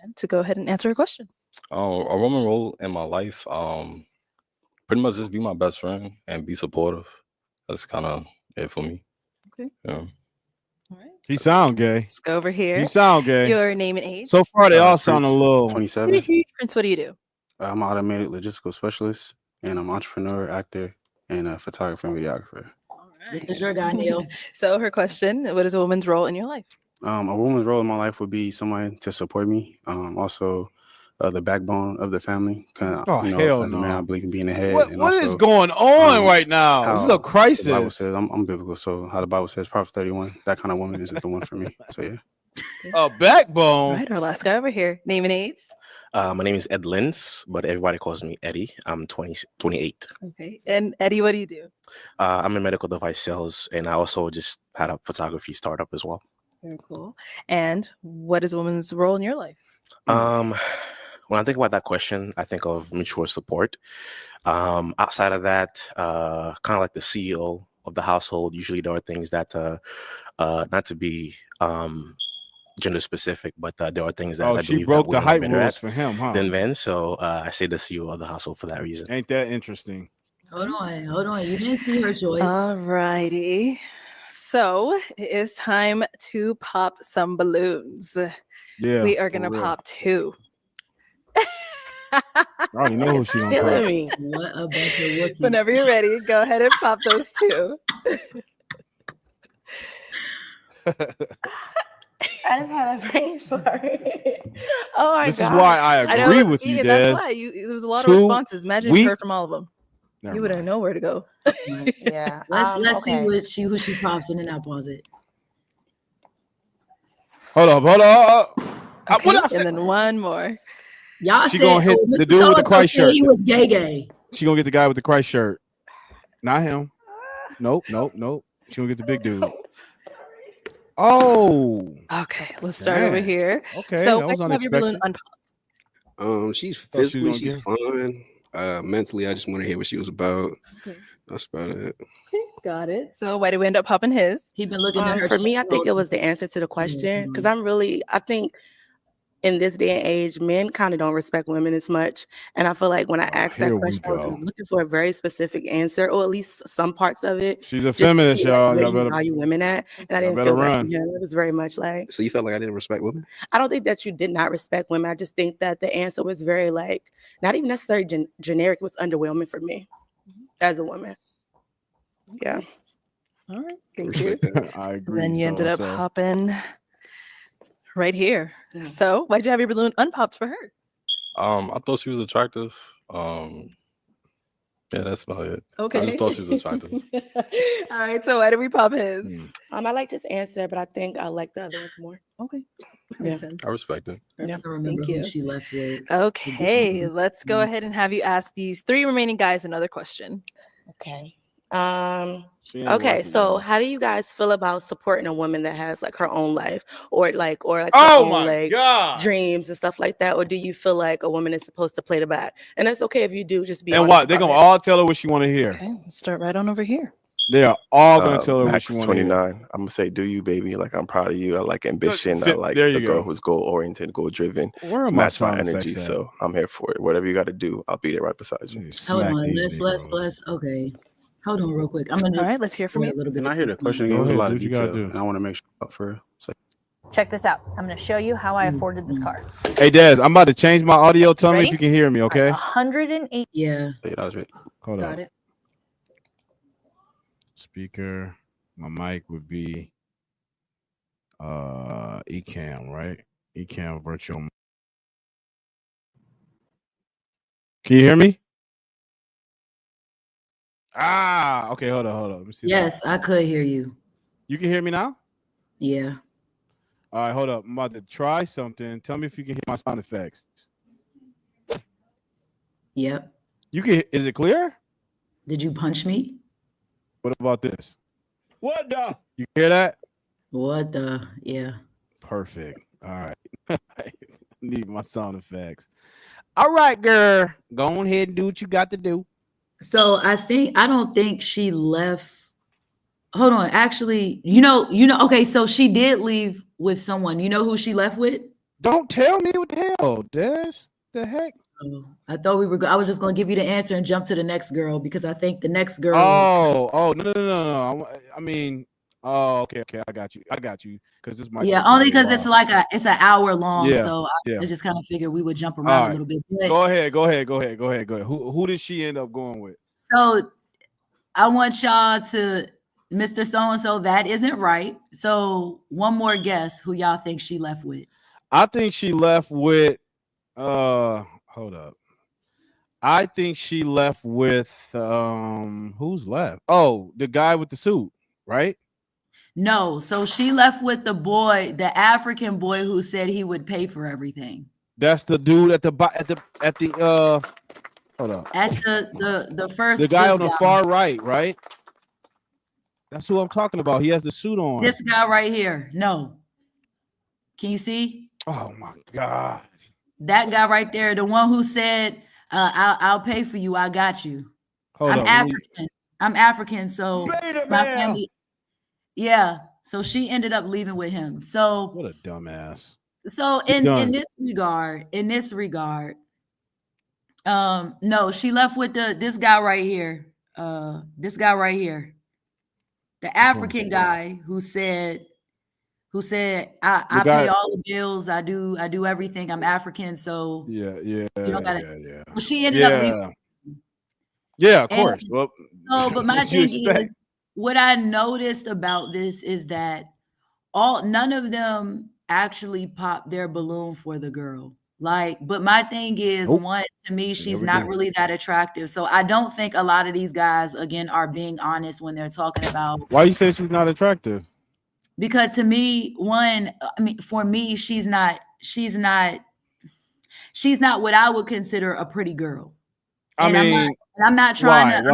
And to go ahead and answer a question. A woman role in my life, pretty much just be my best friend and be supportive. That's kind of it for me. Okay. Yeah. All right. He sound gay. Let's go over here. He sound gay. Your name and age. So far, they all sound a Prince, little. 27. Prince, what do you do? I'm an automated logistical specialist, and I'm an entrepreneur, actor, and a photographer and videographer. This is your guy, Neil. So her question, what is a woman's role in your life? A woman's role in my life would be someone to support me. Also, the backbone of the family. Oh, You know, hell as a man, no. I believe in being the head. What and is also, going on right now? how This is a The Bible crisis. says I'm biblical, so how the Bible says, Proverbs 31. That kind of woman is the one for me. So yeah. A All backbone. right, our last guy over here. Name and age. My name is Ed Lins, but everybody calls me Eddie. I'm 28. Okay. And Eddie, what do you do? I'm in medical device sales, and I also just had a photography startup as well. Very cool. And what is a woman's role in your life? When I think about that question, I think of mutual support. Outside of that, kind of like the CEO of the household, usually there are things that, not to be gender specific, but there are things that Oh, I she believe broke that the women are height better rules at for him, huh? than men. So I say the CEO of the household for that reason. Ain't that interesting? Hold on. You didn't see her choice. All righty. So it is time to pop some balloons. Yeah. We are for going to real. pop 2. I already know who she gonna Killing pop. me. What about the wussy? Whenever you're ready, go ahead and pop those 2. I just had a brain fart. Oh my This god. is why I I agree know, with see, you, and Des. that's why there was a lot of 2 responses. Imagine if you week- heard from all of them. Never You wouldn't mind. know where to go. Yeah. Let's okay. see who she pops and then I'll pause it. Hold up. Okay, What I and said? then one more. Y'all She said gonna hit Mr. the dude with the So-and-so Christ said shirt. He was gay. She gonna get the guy with the Christ shirt. Not him. Nope. She gonna get the big dude. Oh, Okay, let's start over damn. here. Okay, So that why was do you have your balloon unexpected. unpopped? She's Thought she was physically, gonna she's fun. Mentally, I just want to hear what she was about. Okay. That's about it. Okay, got it. So why did we end up popping his? He been looking at her. For me, I think it was the answer to the question because I think in this day and age, men kind of don't respect women as much. And I feel like when I asked that Here we question, I was go. looking for a very specific answer, or at least some parts of it. She's a just to feminist, see, like, y'all. where Y'all you better, value women at. And I y'all didn't better feel that from run. him. It was very much like, So you felt like I didn't respect women? I don't think that you did not respect women. I just think that the answer was very like, not even necessarily generic. It was underwhelming for me as a woman. Yeah. All right, I thank you. respect that. I And agree. then you ended up So. popping right here. So why'd you have your balloon unpopped for her? I thought she was attractive. Yeah, that's about it. Okay. I just thought she was attractive. All right, so why did we pop his? I like this answer, but I think I like the other ones more. Okay. Yeah. Makes sense. I respect it. I remember Thank who you. she left with. Okay, let's go ahead and have you ask these 3 remaining guys another question. Okay. She ain't Okay, working, so y'all. how do you guys feel about supporting a woman that has like her own life or like her Oh own my like God. dreams and stuff like that? Or do you feel like a woman is supposed to play the back? And that's okay if you do, just be And honest what? They're about gonna it. all tell her what she want to hear. Okay, let's start right on over here. They are all gonna tell her what Max she want to hear. 29. I'm gonna say, do you, baby? Like, I'm proud of you. I like ambition. I like There the you girl go. who's goal oriented, goal driven. Where are To my match my sound energy. effects at? So I'm here for it. Whatever you got to do, I'll be there right beside you. Hold Smack on, these Negroes. let's. Okay, hold on, real quick. I'm gonna All just right, let's hear from wait you. a little bit. Can I hear the question again? Go It was a ahead, lot do of what you gotta detail, do. and I want to make sure for real. So, Check this out. I'm going to show you how I afforded this car. Hey, Dez, I'm about to change my audio. Tell me if Ready? you can hear me, okay? 108. Yeah. yeah, that was it. Hold Got up. it. Speaker. My mic would be Ecamm, right? Ecamm virtual. Can you hear me? Okay, hold on. Let me see. Yes, I could hear you. You can hear me now? Yeah. All right, hold up. I'm about to try something. Tell me if you can hear my sound effects. Yep. You can. Is it clear? Did you punch me? What about this? What the? You hear that? What the? Yeah. Perfect. All right. Need my sound effects. All right, girl. Go on ahead and do what you got to do. So I don't think she left. Hold on. Actually, okay, so she did leave with someone. You know who she left with? Don't tell me what the hell, Des. The heck? Oh, I thought I was just gonna give you the answer and jump to the next girl because I think the next girl. Oh, no. I mean, okay. I got you. Because this might. Yeah, take a only little because it's while. like it's an hour long. Yeah, So yeah. I just kind of figured we would jump All around right. a little bit. Go ahead. Who did she end up going with? So I want y'all to, Mr. So-and-so, that isn't right. So one more guess who y'all think she left with. I think she left with hold up. I think she left with who's left? Oh, the guy with the suit, right? No, so she left with the boy, the African boy who said he would pay for everything. That's the dude at the hold up. At the first, The guy this on the far right? That's who I'm talking about. He has the suit on. This guy right here. No. Can you see? Oh my God. That guy right there, the one who said, I'll pay for you. I got you. Hold I'm up. African. I'm African. So my family. Yeah. So she ended up leaving with him. So what a dumbass. So in this regard, no, she left with this guy right here. The African guy who said I pay all the bills, I do everything. I'm African, so yeah. You don't gotta, Yeah. Well, she ended up leaving. Yeah, of course. Well, so, but my thing is, what I noticed about this is that none of them actually popped their balloon for the girl. But my thing is, one, to me, she's not really that attractive. So I don't think a lot of these guys, again, are being honest when they're talking about. Why you say she's not attractive? Because to me, for me, she's not what I would consider a pretty girl. I'm not trying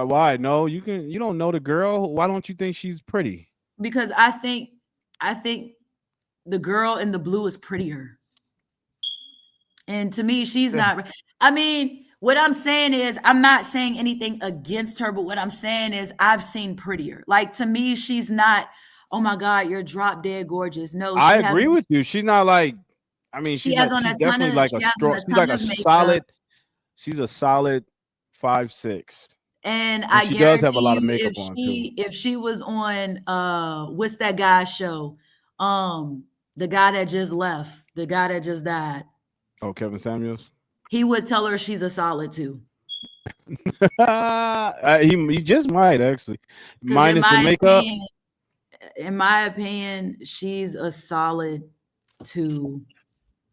Why? No, you don't know the girl. Why don't you think she's pretty? Because I think I think the girl in the blue is prettier. And to me, she's not. I mean, what I'm saying is, I'm not saying anything against her, but what I'm saying is, I've seen prettier. Like, to me, she's not, oh my God, you're drop dead gorgeous. No, I agree with you. She's not like, I mean, she has on she's a ton definitely of, like she a has on strong, a she's ton like a of makeup. she's a solid 5'6". And And I she does have a guarantee lot of you, makeup on too. if she was on what's that guy's show? The guy that just left, the guy that just died. Oh, Kevin Samuels. He would tell her she's a solid 2. He just might actually, Because minus the makeup. in my opinion, she's a solid 2.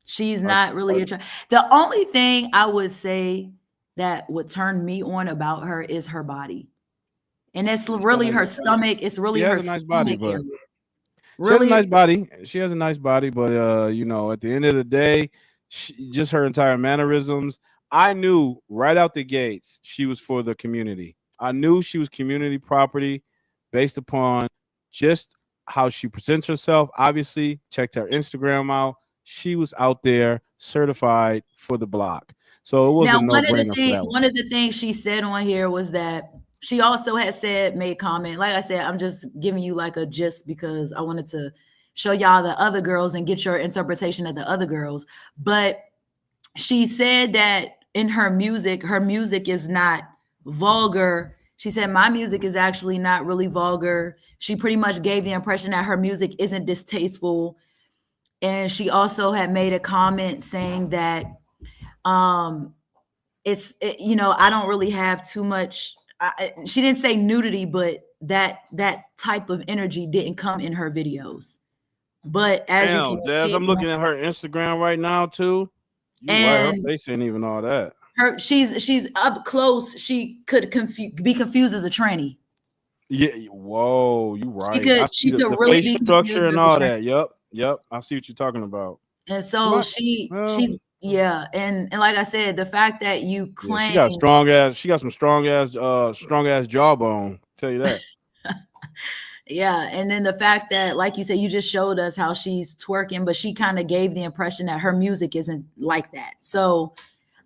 She's not really attractive. The only thing I would say that would turn me on about her is her body. And it's really her stomach. It's really She her has a nice body, stomach but area. she has a nice Really, body. She has a nice body, but you know, at the end of the day, just her entire mannerisms. I knew right out the gates she was for the community. I knew she was community property based upon just how she presents herself. Obviously, checked her Instagram out. She was out there certified for the block. So it was now a no-brainer for that one. one of the things she said on here was that she also had made comment. Like I said, I'm just giving you like a gist because I wanted to show y'all the other girls and get your interpretation of the other girls. But she said that in her music is not vulgar. She said, my music is actually not really vulgar. She pretty much gave the impression that her music isn't distasteful. And she also had made a comment saying that I don't really have too much. She didn't say nudity, but that type of energy didn't come in her videos. But as you Damn, can Des, see, I'm looking at her Instagram right now too. You right, her and face ain't even all that. she's up close. She could be confused as a tranny. Yeah, whoa, you right. I see She could the really face be structure confused and as a all tranny. that. Yep. I see what you're talking about. And so she's and like I said, the fact that you Yeah, claim she got strong ass. She got some strong ass jawbone. Tell you that. yeah, and then the fact that, like you said, you just showed us how she's twerking, but she kind of gave the impression that her music isn't like that. So,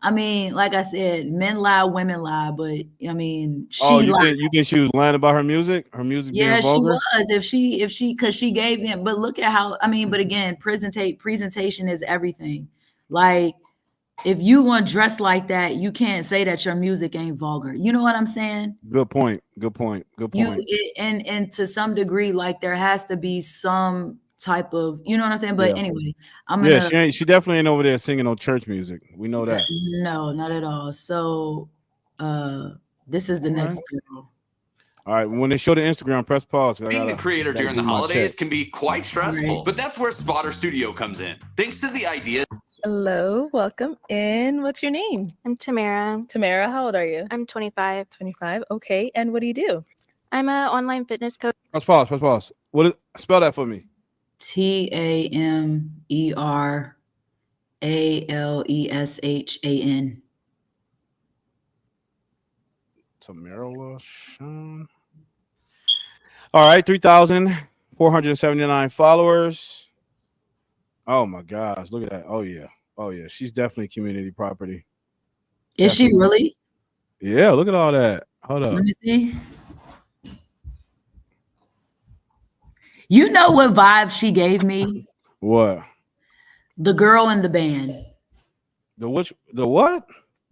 I mean, like I said, men lie, women lie, but I mean, Oh, she lied. you think she was lying about her music? Her music being Yeah, she vulgar? was. If she, because she gave him, but look at how, I mean, but again, presentation is everything. Like, if you want to dress like that, you can't say that your music ain't vulgar. You know what I'm saying? Good point. And to some degree, like there has to be some type of, you know what I'm saying? But Yeah. anyway, I'm gonna. She definitely ain't over there singing no church music. We know that. No, not at all. So, this is the next girl. All right, when they show the Instagram, press pause. Being a creator during the holidays can be quite stressful, but that's where Spotter Studio comes in. Thanks to the idea. Hello, welcome in. What's your name? I'm Tamara. Tamara, how old are you? I'm 25. 25. Okay, and what do you do? I'm an online fitness coach. Press pause. Spell that for me? TAMERALESHAN. Tamara Sean. All right, 3,479 followers. Oh my gosh, look at that. Oh yeah. She's definitely community property. Is she really? Yeah, look at all that. Hold up. Let me see. You know what vibe she gave me? What? The girl in the band. The what?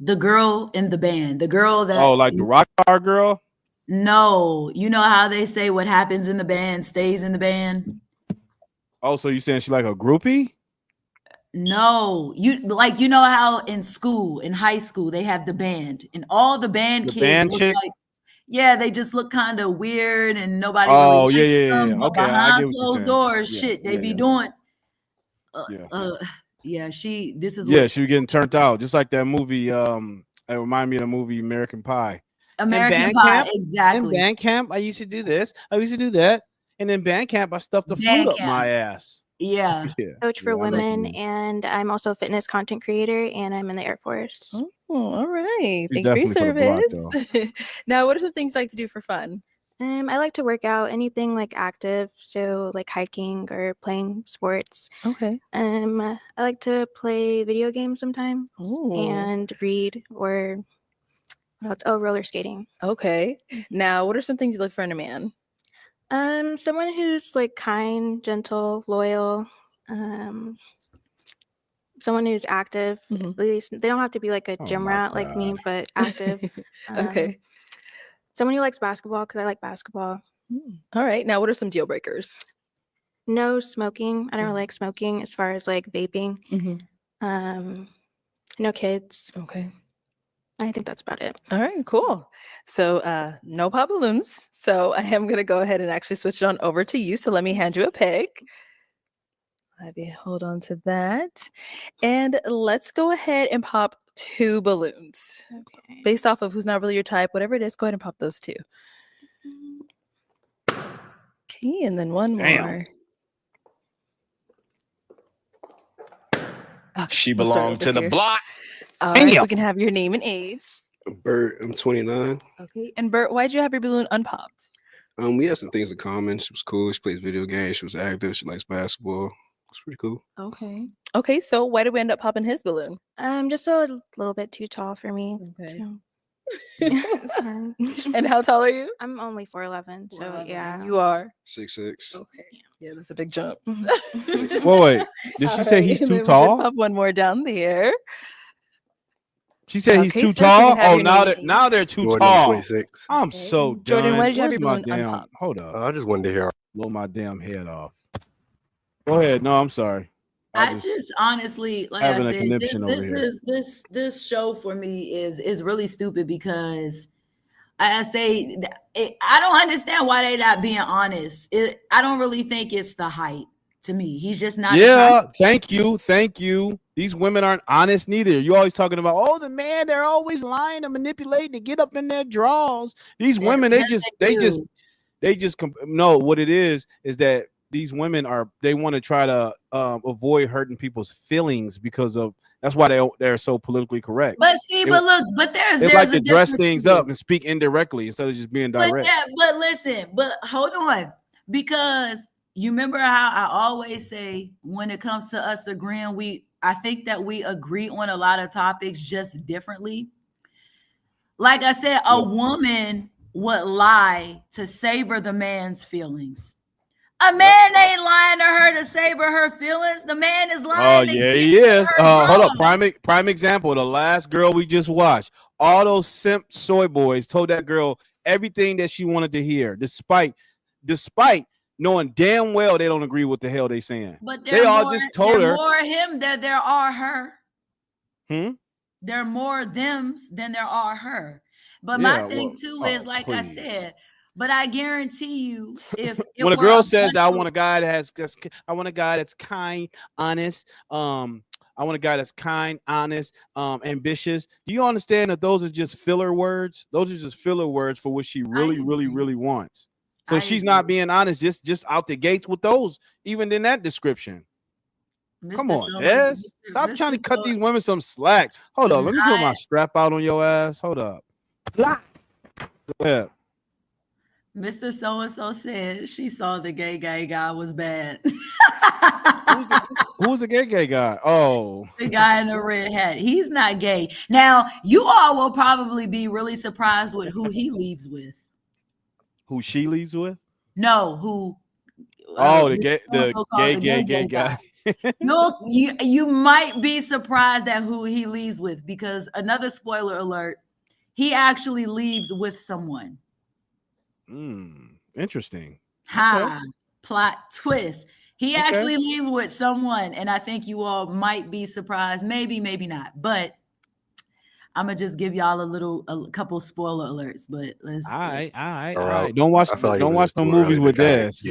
The girl in the band. The girl that. Oh, like the rock star girl? No, you know how they say what happens in the band stays in the band? Oh, so you saying she like a groupie? No, you know how in school, in high school, they have the band and all the band kids look like, yeah, they just look kind of weird and nobody really likes yeah. them, but Okay, I behind get what you're closed saying. doors, Yeah, shit, they be doing. This is she was getting turned out, just like that movie. It reminded me of the movie American Pie. American Pie, exactly. In band camp, I used to do this. I used to do that. And in band camp, I stuffed the flute up my ass. Yeah. Coach for women, and I'm also a fitness content creator, and I'm in the Air Force. Oh, all right. She's Thank you for your definitely for the block, service. Now, what are some things you like to do for fun? I like to work out, anything like active, so like hiking or playing sports. Okay. I like to play video games sometimes and read or what else? Oh, roller skating. Okay. Now, what are some things you look for in a man? Someone who's like kind, gentle, loyal. Someone who's active. At least they don't have to be like a gym rat like me, but active. Okay. Someone who likes basketball because I like basketball. All right. Now, what are some deal breakers? No smoking. I don't really like smoking as far as like vaping. No kids. Okay. I think that's about it. All right, cool. So no pop balloons. So I am going to go ahead and actually switch it on over to you. So let me hand you a pick. Let me hold on to that. And let's go ahead and pop 2 balloons. Okay. Based off of who's not really your type, whatever it is, go ahead and pop those 2. Okay, and then one more. Okay, She we'll start belonged over to the here. block. All right, we can have your name and age. Bert, I'm 29. Okay, and Bert, why'd you have your balloon unpopped? We had some things in common. She was cool. She plays video games. She was active. She likes basketball. It's pretty cool. Okay. Okay, so why did we end up popping his balloon? Just a little bit too tall for me. Okay. Sorry. And how tall are you? I'm only 4'11", so 4'11". yeah. You are 6'6". Okay. Yeah, that's a big jump. Wait, did she say he's and too then we tall? can pop one more down there. She said he's Okay, too sir, can we tall. have Oh, your now name now and they're too Jordan, tall. 26. I'm so done. Jordan, why did you have Where's your my balloon damn? unpopped? Hold up. I just wanted to hear. Blow my damn head off. Go ahead. No, I'm sorry. I just honestly, like I having a said, conniption over here. this show for me is really stupid because I say I don't understand why they not being honest. I don't really think it's the height to me. He's just not. Yeah, thank you. These women aren't honest neither. You always talking about, oh, the man, they're always lying and manipulating to get up in their draws. These women, they just no. What it is that these women they want to try to avoid hurting people's feelings because of that's why they're so politically correct. But see, but look, but there's like a to dress difference things too. up and speak indirectly instead of just being direct. But listen, but hold on, because you remember how I always say when it comes to us agreeing, I think that we agree on a lot of topics just differently. Like I said, a woman would lie to savor the man's feelings. A man ain't lying to her to savor her feelings. The man is lying. Oh yeah, he is. Hold up, prime example. The last girl we just watched. All those simp soy boys told that girl everything that she wanted to hear, despite knowing damn well they don't agree with what the hell they saying. But they all just told her more him than there are her. There are more thems than there are her. But my thing too is like I said. But I guarantee you, if when a girl says, "I want a guy that's kind, honest," I want a guy that's kind, honest, ambitious. Do you understand that those are just filler words? Those are just filler words for what she really, really, really wants. So she's not being honest, just out the gates with those, even in that description. Come on, Des. Stop trying to cut these women some slack. Hold up. Let me put my strap out on your ass. Hold up. Go ahead. Mr. So-and-so said she saw the gay guy was bad. Who's the gay guy? Oh. The guy in the red hat. He's not gay. Now, you all will probably be really surprised with who he leaves with. Who she leaves with? No, who the gay guy. No, you might be surprised at who he leaves with, because another spoiler alert, he actually leaves with someone. Interesting. Okay. Plot twist. He actually leaves with someone, and I think you all might be surprised. Maybe not. But I'm gonna just give y'all a couple spoiler alerts. But let's. All right. Don't watch no movies with this.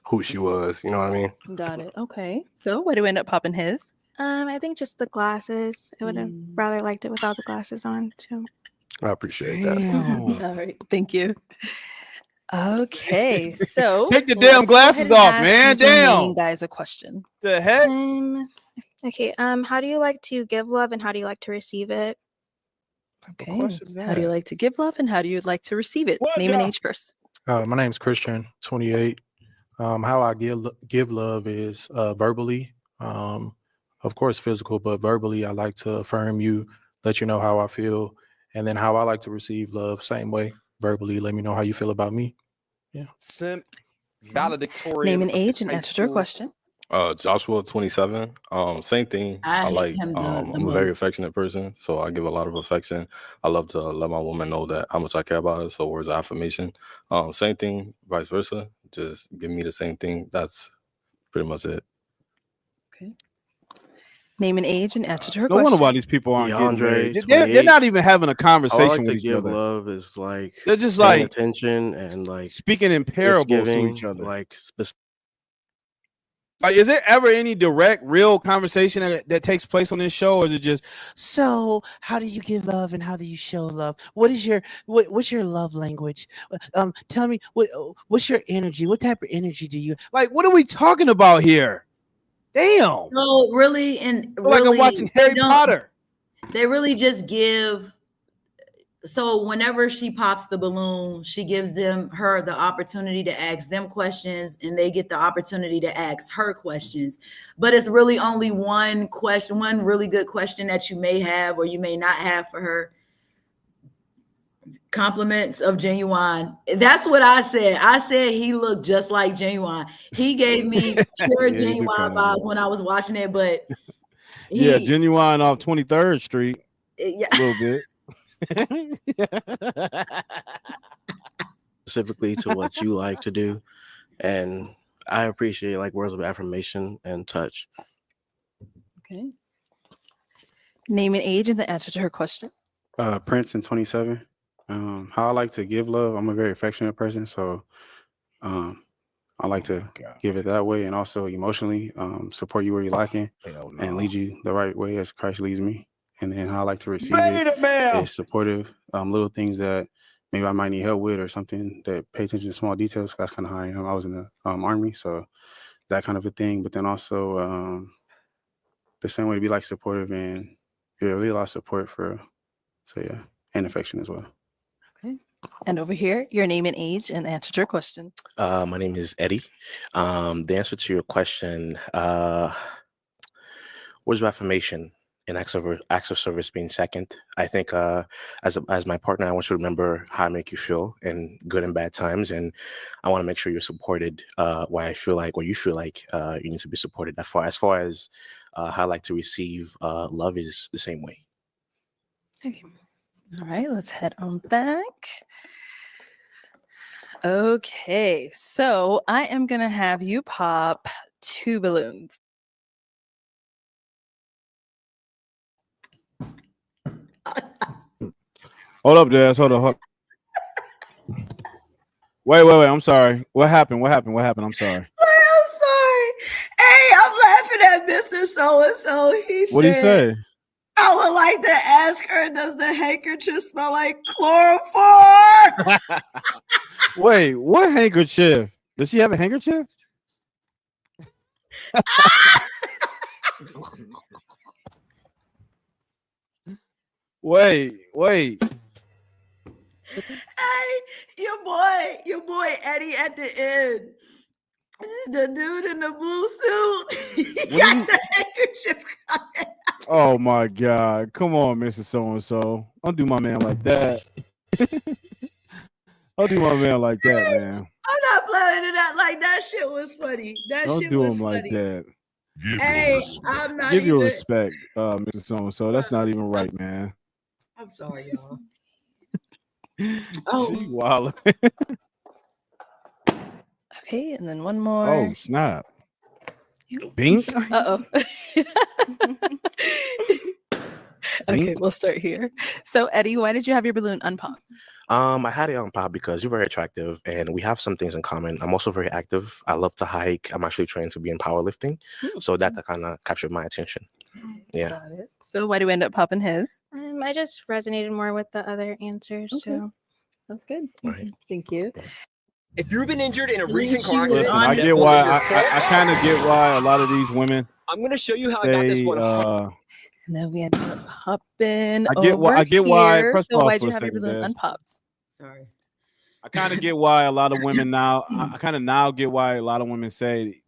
Who she was, you know what I mean? Got it. Okay. So why do we end up popping his? I think just the glasses. I would have rather liked it without the glasses on too. I appreciate that. All right. Thank you. Okay, so take the damn glasses off, man. Damn, guys, a question. The heck? Okay. How do you like to give love, and how do you like to receive it? Okay. How do you like to give love, and how do you like to receive it? Name and age first. My name's Christian, 28. How I give love is verbally, of course physical, but verbally I like to affirm you, let you know how I feel, and then how I like to receive love, same way, verbally, let me know how you feel about me. Yeah. Name and age and answer to her question. Joshua, 27. Same thing. I hate like him the I'm a very most. affectionate person, so I give a lot of affection. I love to let my woman know that how much I care about her. So words of affirmation. Same thing, vice versa. Just give me the same thing. That's pretty much it. Name and age and answer to her No wonder question. why these people aren't getting married. DeAndre, They're not even having a How I conversation like with to each give other. love is like They're just paying like attention and like speaking in gift parables to giving, each other. like Like, is there ever any direct, real conversation that takes place on this show, or is it just, so how do you give love and how do you show love? What's your love language? Tell me what's your energy? What type of energy do you like? What are we talking about here? Damn. No, really, and I feel like I'm really, watching Harry Potter. They really just give. So whenever she pops the balloon, she gives her the opportunity to ask them questions, and they get the opportunity to ask her questions. But it's really only one question, one really good question that you may have or you may not have for her. Compliments of Genuine. That's what I said. I said he looked just like Genuine. He gave me pure Yeah, he do Genuine kinda vibes look. when I was watching it, but Yeah, Genuine off 23rd Street. Yeah. A little bit. specifically to what you like to do, and I appreciate like words of affirmation and touch. Okay. Name and age and the answer to her question. Prince and 27. How I like to give love. I'm a very affectionate person, so I like to give it that way, and also emotionally support you where you're lacking and lead you the right way as Christ leads me. And then how I like to receive it is supportive, little things that maybe I might need help with or something that pay attention to small details. That's kind of how I am. I was in the army, so that kind of a thing. But then also the same way to be like supportive and really a lot of support for, so yeah, and affection as well. Okay. And over here, your name and age and answer to her question. My name is Eddie. The answer to your question, words of affirmation and acts of service being second. I think as my partner, I want you to remember how I make you feel in good and bad times, and I want to make sure you're supported where you feel like you need to be supported. As far as how I like to receive love is the same way. Okay. All right, let's head on back. Okay, so I am going to have you pop 2 balloons. Hold up, Daz. Hold up. Wait. I'm sorry. What happened? I'm sorry. I'm sorry. Hey, I'm laughing at Mr. So-and-so. What did he say? I would like to ask her, does the handkerchief smell like chloroform? Wait, what handkerchief? Does she have a handkerchief? Wait. Hey, your boy Eddie at the end. The dude in the blue suit. He got the handkerchief coming. Oh my God. Come on, Mr. So-and-so. Don't do my man like that. Don't do my man like that, man. I'm not playing it out like that shit was funny. Don't Shit do was him funny. like that. Hey, I'm not Give even. your respect, Mr. So-and-so. That's not even right, man. I'm sorry, y'all. She wild. Okay, and then one more. Oh, snap. Bink? Uh-oh. Okay, we'll start here. So, Eddie, why did you have your balloon unpopped? I had it on pop because you're very attractive and we have some things in common. I'm also very active. I love to hike. I'm actually trained to be in powerlifting. So that kind of captured my attention. Yeah. Got it. So why do we end up popping his? I just resonated more with the other answers. Okay. So That's good. Right. Thank you. If you've been injured in a recent car accident, Listen, I get why. I kind of get why a lot of these women. I'm going to show you how I got this one. And then we end up popping. I get why. Here. Press So pause why'd for you a have your second, balloon Daz. unpopped? Sorry. I kind of get why a lot of women now. I kind of now get why a lot of women say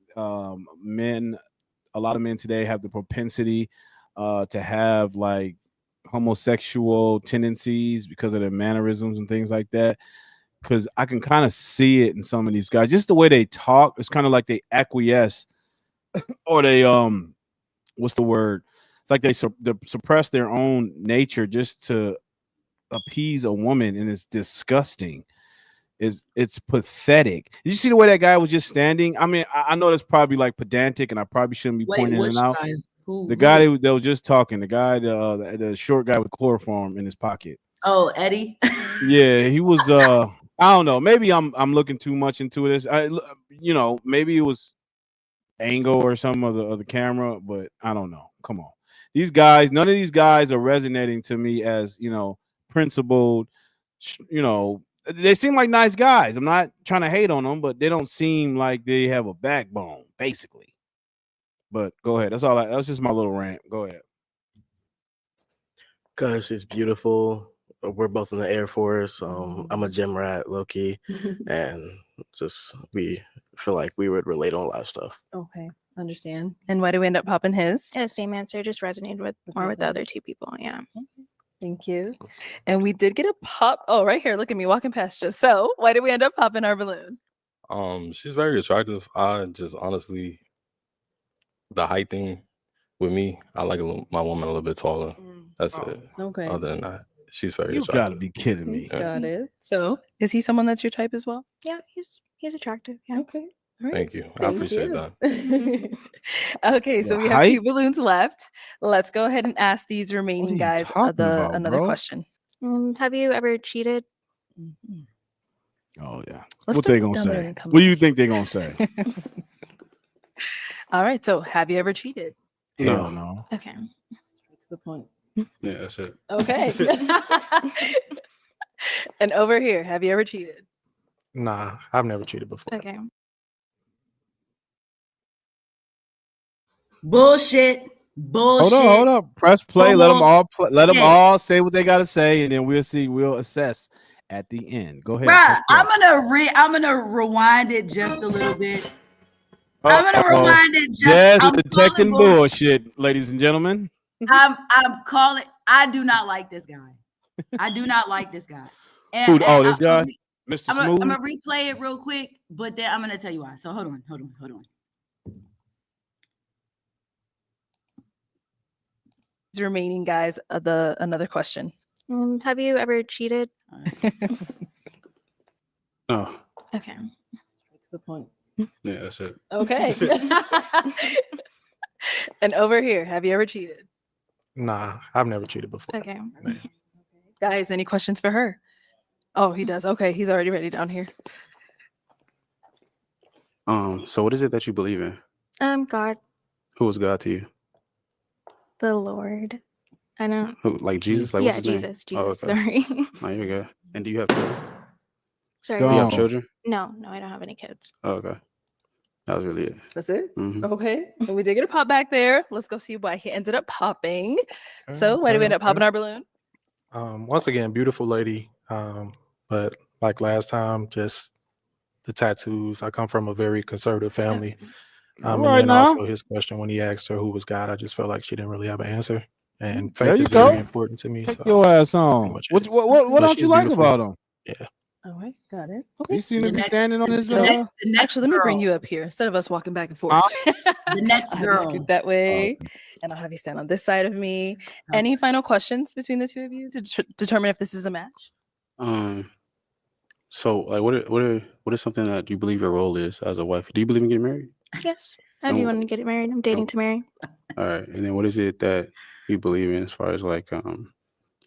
men. A lot of men today have the propensity to have like homosexual tendencies because of their mannerisms and things like that. Because I can kind of see it in some of these guys, just the way they talk. It's kind of like they acquiesce, or they what's the word? It's like they suppress their own nature just to appease a woman, and it's disgusting. It's pathetic. Did you see the way that guy was just standing? I mean, I know that's probably like pedantic, and I probably shouldn't be Wait, pointing which it out. guy? The guy that was just talking, the short guy with chloroform in his pocket. Oh, Eddie. Yeah, he was. I don't know. Maybe I'm looking too much into this. Maybe it was angle or some of the camera, but I don't know. Come on, these guys. None of these guys are resonating to me as principled. They seem like nice guys. I'm not trying to hate on them, but they don't seem like they have a backbone, basically. But go ahead. That's just my little rant. Go ahead. Gosh, it's beautiful. We're both in the Air Force. I'm a gym rat, low key, and just we feel like we would relate on a lot of stuff. Okay, understand. And why do we end up popping his? Yeah, same answer. Just resonated with more with the other two people. Yeah. Thank you. And we did get a pop. Oh, right here. Look at me walking past you. So why did we end up popping our balloon? She's very attractive. I just honestly, the height thing with me, I like my woman a little bit taller. That's it. Okay. Other than that, she's very You attractive. gotta be kidding me. Got it. So is he someone that's your type as well? Yeah, he's attractive. Yeah. Okay. All right. Thank you. I appreciate that. Okay, so The we have two height? balloons left. Let's go ahead and ask these remaining guys talking about, another bro? question. Have you ever cheated? Oh yeah. Let's What start they gonna down there say? and come What do you back. think they gonna say? All right. So have you ever cheated? Hell no. Okay. To the point. Yeah, that's it. Okay. And over here, have you ever cheated? Nah, I've never cheated before. Okay. Bullshit. Hold up. Press play. Let them all let them Bullshit. all say what they gotta say, and then we'll assess at the end. Go ahead. Bruh, press play. I'm gonna rewind it just a little bit. I'm gonna Uh-oh. rewind it just. Jazz is I'm detecting calling bullshit, ladies and gentlemen. I'm calling. I do not like this guy. I do not like this guy. Who? And Oh, this guy, Mr. I'm Smooth. gonna replay it real quick, but then I'm gonna tell you why. So hold on. These remaining guys, another question. Have you ever cheated? No. Okay. To the point. Yeah, that's it. Okay. And over here, have you ever cheated? Nah, I've never cheated before. Okay. Guys, any questions for her? Oh, he does. Okay, he's already ready down here. So what is it that you believe in? God, Who is God to you? the Lord. I don't. Who, like Jesus? Like Yeah, what's his name? Jesus. Oh, Jesus. okay. Sorry. No, you're good. And do you have children? Sorry. Do you have Don't. children? No, I don't have any kids. Oh, okay. That was really it. That's it? Mhm. Okay. And we did get a pop back there. Let's go see why he ended up popping. So why did we end up popping our balloon? Once again, beautiful lady. But like last time, just the tattoos. I come from a very conservative family. All And right then now. also his question when he asked her who was God, I just felt like she didn't really have an answer. And There faith you is very go. important to me. Take So your ass that's pretty on. much What it. what But don't she's you like beautiful. about him? Yeah. All right, got it. He seemed to be standing on his. So the next actually, let me bring girl. you up here instead of us walking back and forth. The next I'll have you girl. scoot that way, and I'll have you stand on this side of me. Any final questions between the two of you to determine if this is a match? So like what is something that you believe your role is as a wife? Do you believe in getting married? Yes. I do want to get married. I'm dating to marry. All right. And then what is it that you believe in as far as like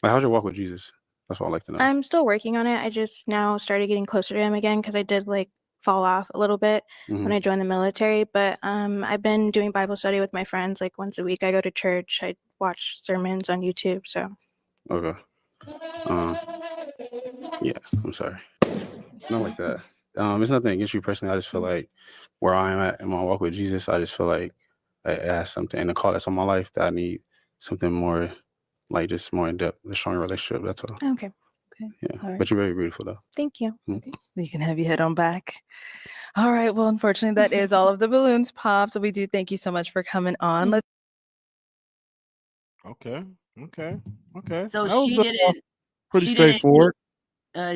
how's your walk with Jesus? That's what I'd like to know. I'm still working on it. I just now started getting closer to him again because I did like fall off a little bit when I joined the military. But I've been doing Bible study with my friends like once a week. I go to church. I watch sermons on YouTube. So Okay. Yeah, I'm sorry. Not like that. It's nothing against you personally. I just feel like where I'm at in my walk with Jesus, I just feel like I have something in the call that's on my life that I need something more like just more in depth, a stronger relationship. That's all. okay. Okay. Yeah, All right. but you're very beautiful though. Thank you. Okay. We can have you head on back. All right. Well, unfortunately, that is all of the balloons popped. So we do thank you so much for coming on. Let's. Okay. Okay. So That was she didn't. pretty She didn't. straightforward.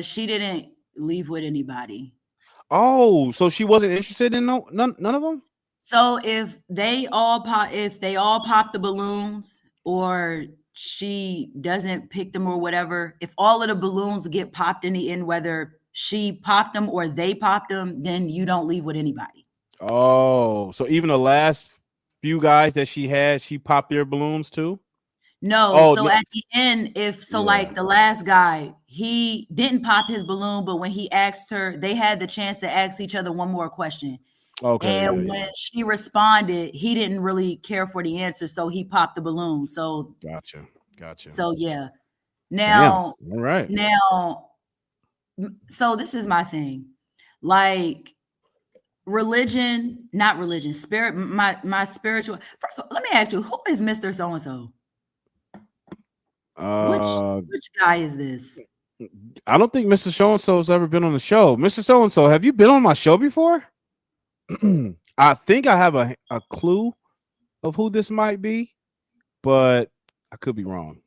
She didn't leave with anybody. Oh, so she wasn't interested in none of them? So if they all pop the balloons, or she doesn't pick them or whatever, if all of the balloons get popped in the end, whether she popped them or they popped them, then you don't leave with anybody. Oh, so even the last few guys that she had, she popped their balloons too? No, Oh, so no. at the end, like the last guy, he didn't pop his balloon, but when he asked her, they had the chance to ask each other one more question. Okay, And when she responded, he didn't really care for the answer, so he popped the balloon. So Gotcha. So yeah. Damn. Now, All right. so this is my thing. Like not religion, spirit, my spiritual. First of all, let me ask you, who is Mr. So-and-so? Which guy is this? I don't think Mr. So-and-so's ever been on the show. Mr. So-and-so, have you been on my show before? I think I have a clue of who this might be, but I could be wrong.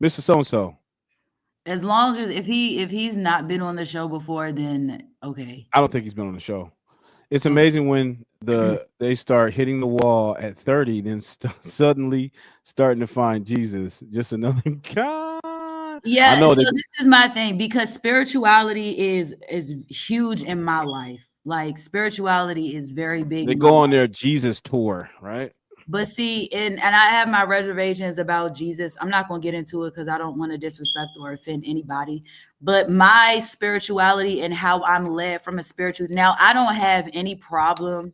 Mr. So-and-so. As long as if he's not been on the show before, then okay. I don't think he's been on the show. It's amazing when they start hitting the wall at 30, then suddenly starting to find Jesus. Just another God. Yeah, I know so this is my thing, because spirituality is huge in my life. Like spirituality is very big. They go on their Jesus tour, right? But see, and I have my reservations about Jesus. I'm not going to get into it because I don't want to disrespect or offend anybody. But my spirituality and how I'm led from a spiritual. Now, I don't have any problem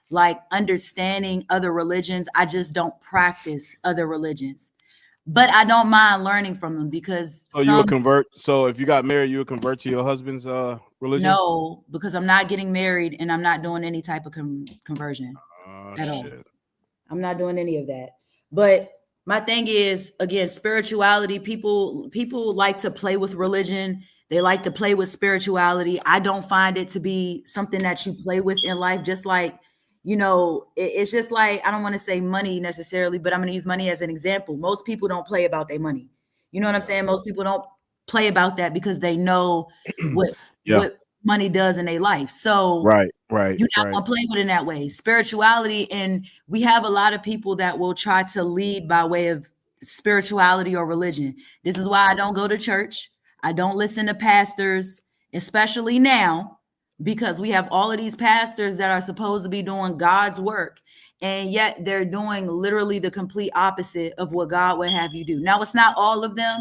like understanding other religions. I just don't practice other religions. But I don't mind learning from them, because you would convert. So if you got married, you would convert to your husband's religion? No, because I'm not getting married and I'm not doing any type of conversion at all. I'm not doing any of that. But my thing is, again, spirituality. People like to play with religion. They like to play with spirituality. I don't find it to be something that you play with in life. Just like, it's just like, I don't want to say money necessarily, but I'm going to use money as an example. Most people don't play about their money. You know what I'm saying? Most people don't play about that because they know what money does in their life. So right. You're not going to play with it in that way. Spirituality, and we have a lot of people that will try to lead by way of spirituality or religion. This is why I don't go to church. I don't listen to pastors, especially now, because we have all of these pastors that are supposed to be doing God's work, and yet they're doing literally the complete opposite of what God would have you do. Now, it's not all of them,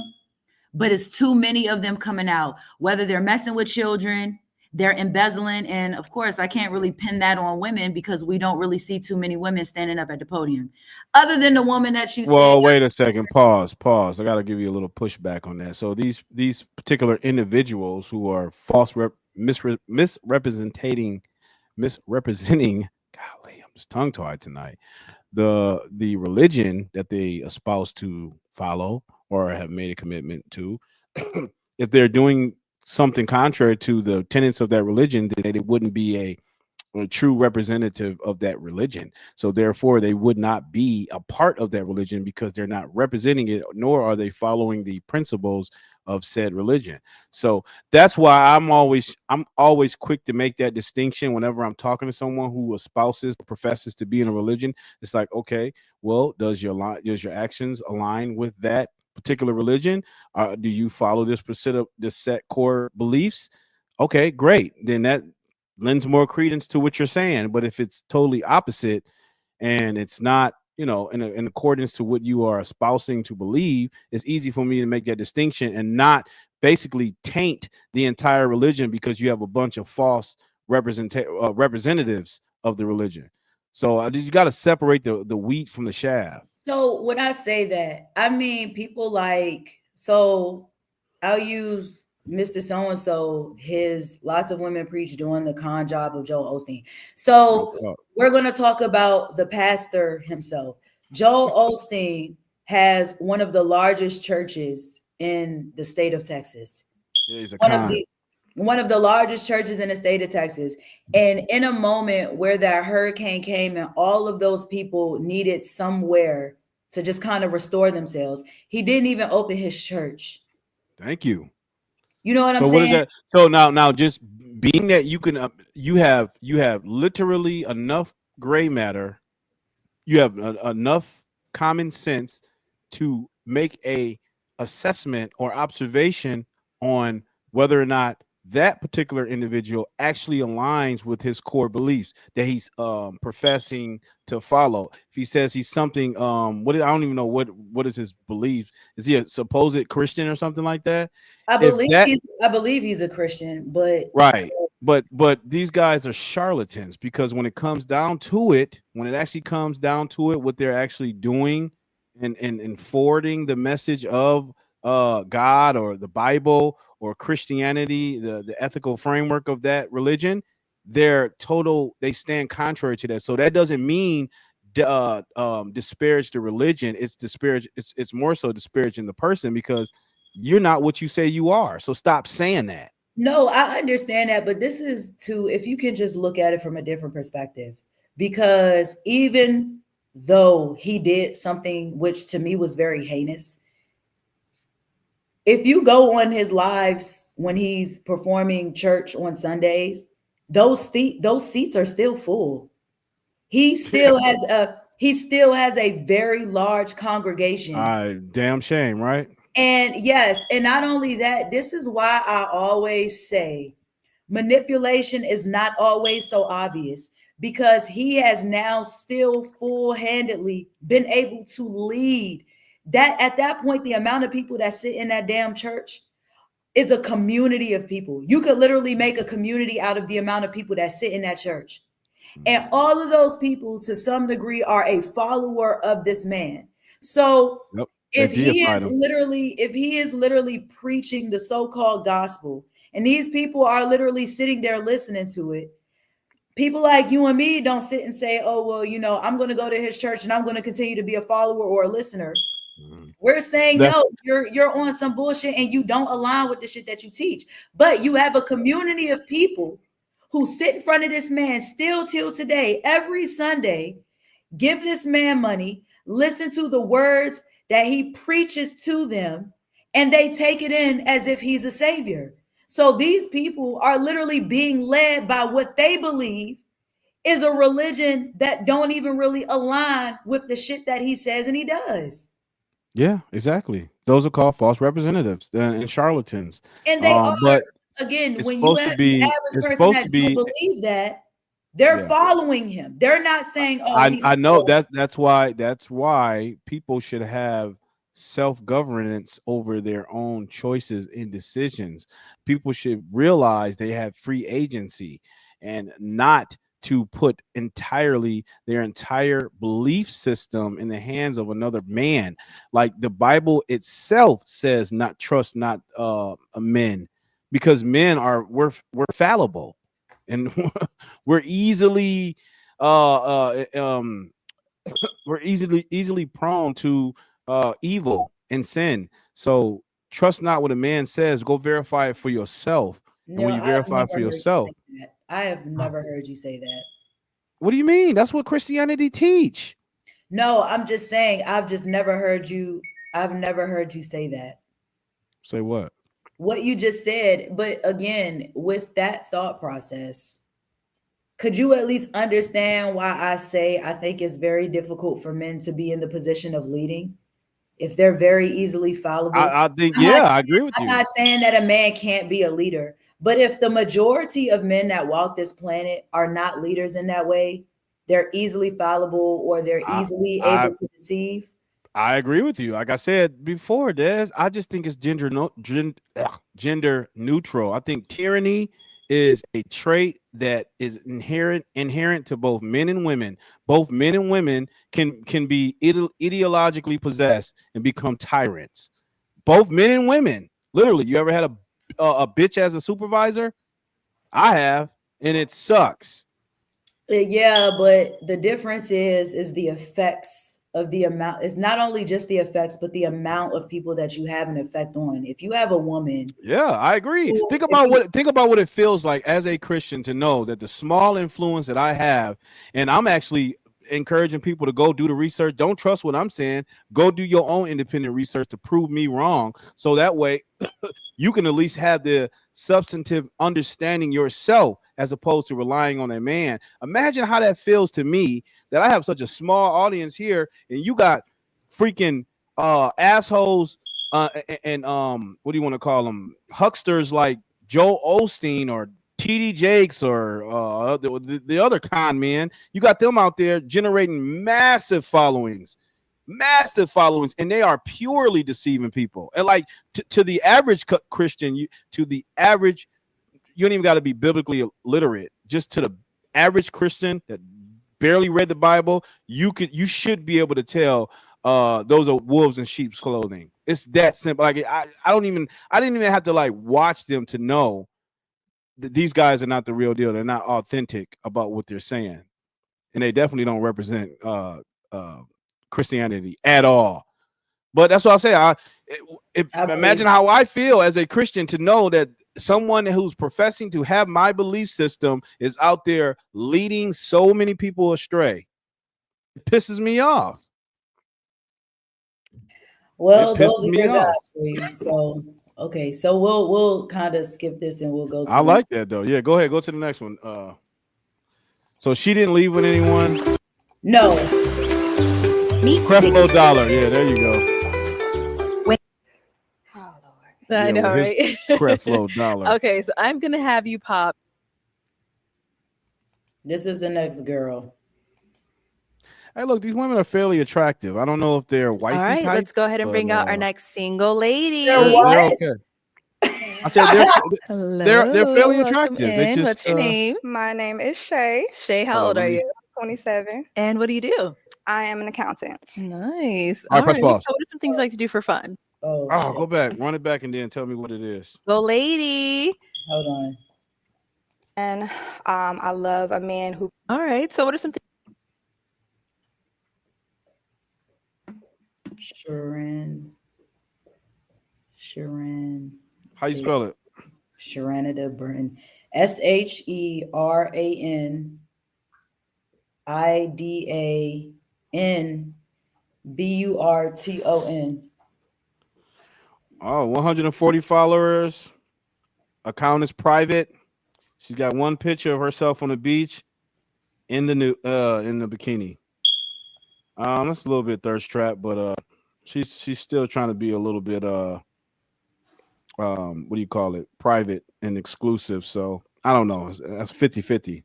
but it's too many of them coming out, whether they're messing with children, they're embezzling. And of course, I can't really pin that on women because we don't really see too many women standing up at the podium, other than the woman that you said. Well, wait a second. Pause. I got to give you a little pushback on that. So these particular individuals who are misrepresenting, golly, I'm just tongue tied tonight. The religion that they espouse to follow or have made a commitment to, if they're doing something contrary to the tenets of that religion, then it wouldn't be a true representative of that religion. So therefore, they would not be a part of that religion because they're not representing it, nor are they following the principles of said religion. So that's why I'm always quick to make that distinction whenever I'm talking to someone who espouses, professes to be in a religion. It's like, okay, well, does your actions align with that particular religion? Do you follow this set core beliefs? Okay, great. Then that lends more credence to what you're saying. But if it's totally opposite and it's not, in accordance to what you are espousing to believe, it's easy for me to make that distinction and not basically taint the entire religion because you have a bunch of false representatives of the religion. So you got to separate the wheat from the chaff. So when I say that, I mean people like, so I'll use Mr. So-and-so, his lots of women preach doing the con job of Joel Osteen. So we're going to talk about the pastor himself. Joel Osteen has one of the largest churches in the state of Texas. He's a one of con. the largest churches in the state of Texas. And in a moment where that hurricane came and all of those people needed somewhere to just kind of restore themselves, he didn't even open his church. Thank you. You know what I'm So what is saying? that? So now just being that you can you have literally enough gray matter, you have enough common sense to make a assessment or observation on whether or not that particular individual actually aligns with his core beliefs that he's professing to follow. If he says he's something I don't even know what is his belief. Is he a supposed Christian or something like that? I If believe that he's a Christian, but Right. But these guys are charlatans because when it comes down to it, when it actually comes down to it, what they're actually doing and forwarding the message of God or the Bible or Christianity, the ethical framework of that religion, they stand contrary to that. So that doesn't mean disparage the religion. It's more so disparaging the person because you're not what you say you are. So stop saying that. no, I understand that, but this is if you can just look at it from a different perspective, because even though he did something which to me was very heinous, if you go on his lives when he's performing church on Sundays, those seats are still full. He still has a very large congregation. Damn shame, right? And yes, and not only that, this is why I always say manipulation is not always so obvious, because he has now still full-handedly been able to lead that. At that point, the amount of people that sit in that damn church is a community of people. You could literally make a community out of the amount of people that sit in that church. And all of those people to some degree are a follower of this man. So Yep. if he is literally preaching the so-called gospel, and these people are literally sitting there listening to it, people like you and me don't sit and say, oh, well, I'm going to go to his church and I'm going to continue to be a follower or a listener. We're saying, no, you're on some bullshit and you don't align with the shit that you teach. But you have a community of people who sit in front of this man still till today, every Sunday, give this man money, listen to the words that he preaches to them, and they take it in as if he's a savior. So these people are literally being led by what they believe is a religion that don't even really align with the shit that he says and he does. Yeah, exactly. Those are called false representatives and charlatans. And they are, But again, it's when you supposed to have the be. average It's person supposed that to don't be. believe that, they're following him. They're not saying, "Oh, he's." I know that's why people should have self-governance over their own choices and decisions. People should realize they have free agency and not to put entirely their entire belief system in the hands of another man. Like the Bible itself says, not trust not men, because men we're fallible and we're easily we're easily prone to evil and sin. So trust not what a man says, go verify it for yourself. And No, when you verify it for yourself, I have never heard you say that. what do you mean? That's what Christianity teach. No, I'm just saying I've never heard you say that. Say what? What you just said, but again, with that thought process, could you at least understand why I say I think it's very difficult for men to be in the position of leading if they're very easily fallible? I think, I agree with I'm you. not saying that a man can't be a leader, but if the majority of men that walk this planet are not leaders in that way, they're easily fallible or they're easily able to deceive. I agree with you. Like I said before, Des, I just think it's gender neutral. I think tyranny is a trait that is inherent to both men and women. Both men and women can be ideologically possessed and become tyrants. Both men and women. Literally, you ever had a bitch as a supervisor? I have, and it sucks. Yeah, but the difference is the effects of the amount. It's not only just the effects, but the amount of people that you have an effect on. If you have a woman, Yeah, I agree. Think about what it feels like as a Christian to know that the small influence that I have, and I'm actually encouraging people to go do the research. Don't trust what I'm saying. Go do your own independent research to prove me wrong. So that way you can at least have the substantive understanding yourself as opposed to relying on a man. Imagine how that feels to me that I have such a small audience here and you got freaking assholes and what do you want to call them, hucksters like Joel Osteen or TD Jakes or the other con men. You got them out there generating massive followings, and they are purely deceiving people. And like to the average Christian, you don't even got to be biblically literate. Just to the average Christian that barely read the Bible, you should be able to tell those are wolves in sheep's clothing. It's that simple. Like I didn't even have to like watch them to know that these guys are not the real deal. They're not authentic about what they're saying, and they definitely don't represent Christianity at all. But that's what I say. Imagine how I feel as a Christian to know that someone who's professing to have my belief system is out there leading so many people astray. It pisses me off. well, those are your guys for you. So okay, so we'll kind of skip this and we'll go to I like that though. Yeah, go ahead, go to the next one. So she didn't leave with anyone. No. Creflo Dollar. Yeah, there you go. I know, right? Creflo Dollar. Okay, so I'm gonna have you pop. This is the next girl. Hey, look, these women are fairly attractive. I don't know if they're wifey All right, type, let's go ahead and bring out our next single lady. They're okay. I said they're fairly attractive. They just, what's your name? My name is Shay. Shay, how old are you? 27. And what do you do? I am an accountant. Nice. All right, press pause. So what are some things you like to do for fun? Oh, go back, run it back, and then tell me what it is. Go, lady. Hold on. And I love a man who. All right. So what are some things? Sharon. How you spell it? Sharanida Burton. SHERANIDANBURTON. Oh, 140 followers. Account is private. She's got one picture of herself on the beach in the bikini. That's a little bit thirst trap, but she's still trying to be a little bit what do you call it? Private and exclusive. So I don't know. That's 50-50.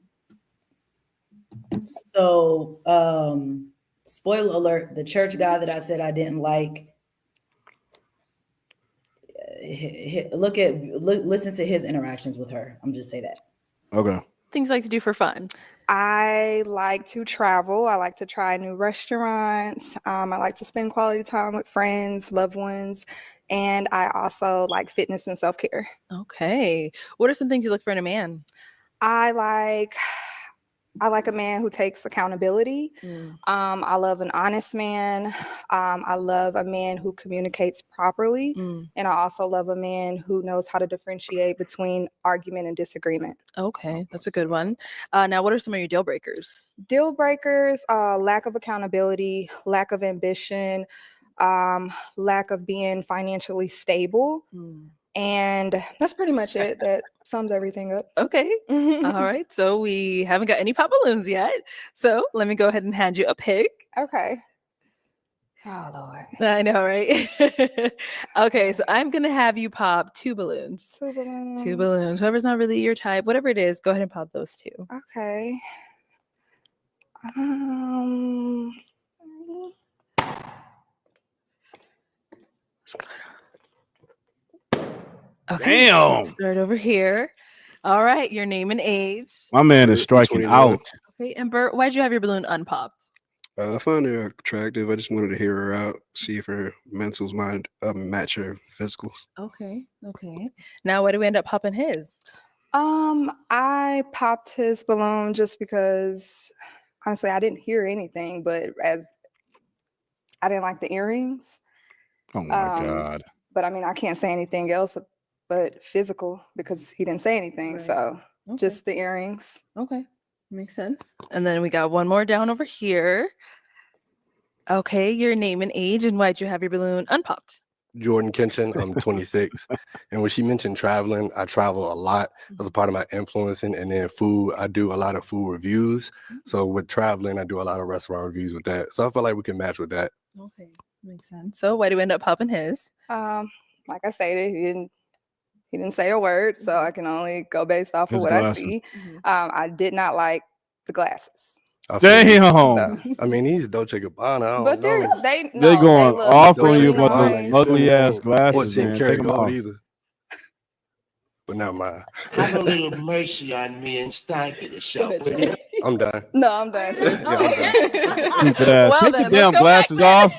So spoiler alert, the church guy that I said I didn't like, listen to his interactions with her. I'm just say that. Okay. Things you like to do for fun. I like to travel. I like to try new restaurants. I like to spend quality time with friends, loved ones, and I also like fitness and self-care. Okay. What are some things you look for in a man? I like a man who takes accountability. I love an honest man. I love a man who communicates properly. And I also love a man who knows how to differentiate between argument and disagreement. Okay, that's a good one. Now, what are some of your deal breakers? Deal breakers, lack of accountability, lack of ambition, lack of being financially stable. And that's pretty much it. That sums everything up. Okay. All right. So we haven't got any pop balloons yet. So let me go ahead and hand you a pick. Okay. Oh, Lord. I know, right? Okay. So I'm going to have you pop 2 balloons. 2 balloons. 2 balloons. Whoever's not really your type, whatever it is, go ahead and pop those 2. Okay. What's going on? Okay, Damn. let's start over here. All right, your name and age. My man is striking out. Okay, and Bert, why'd you have your balloon unpopped? I found her attractive. I just wanted to hear her out, see if her mentals might match her physicals. Okay. Now, why do we end up popping his? I popped his balloon just because, honestly, I didn't hear anything, but as I didn't like the earrings. Oh my God. But I mean, I can't say anything else but physical because he didn't say anything. Right. So Okay. just the earrings. Okay. Makes sense. And then we got one more down over here. Okay, your name and age, and why'd you have your balloon unpopped? Jordan Kenshin, I'm 26. And when she mentioned traveling, I travel a lot as a part of my influencing. And then food, I do a lot of food reviews. So with traveling, I do a lot of restaurant reviews with that. So I feel like we can match with that. Okay, makes sense. So why do we end up popping his? Like I stated, he didn't say a word, so I can only go based off of His what glasses. I see. I did not like the glasses. Damn. So, I mean, these Dolce Gabbana. I but don't know. they going look off on really you about nice. those ugly ass glasses, 14 man. karat Take them gold off. either. But not mine. Have a little mercy on me and stank it yourself. I'm done. No, I'm done too. Yeah, I'm done. Stupid ass. Well, Take then, the damn let's go back glasses then. off.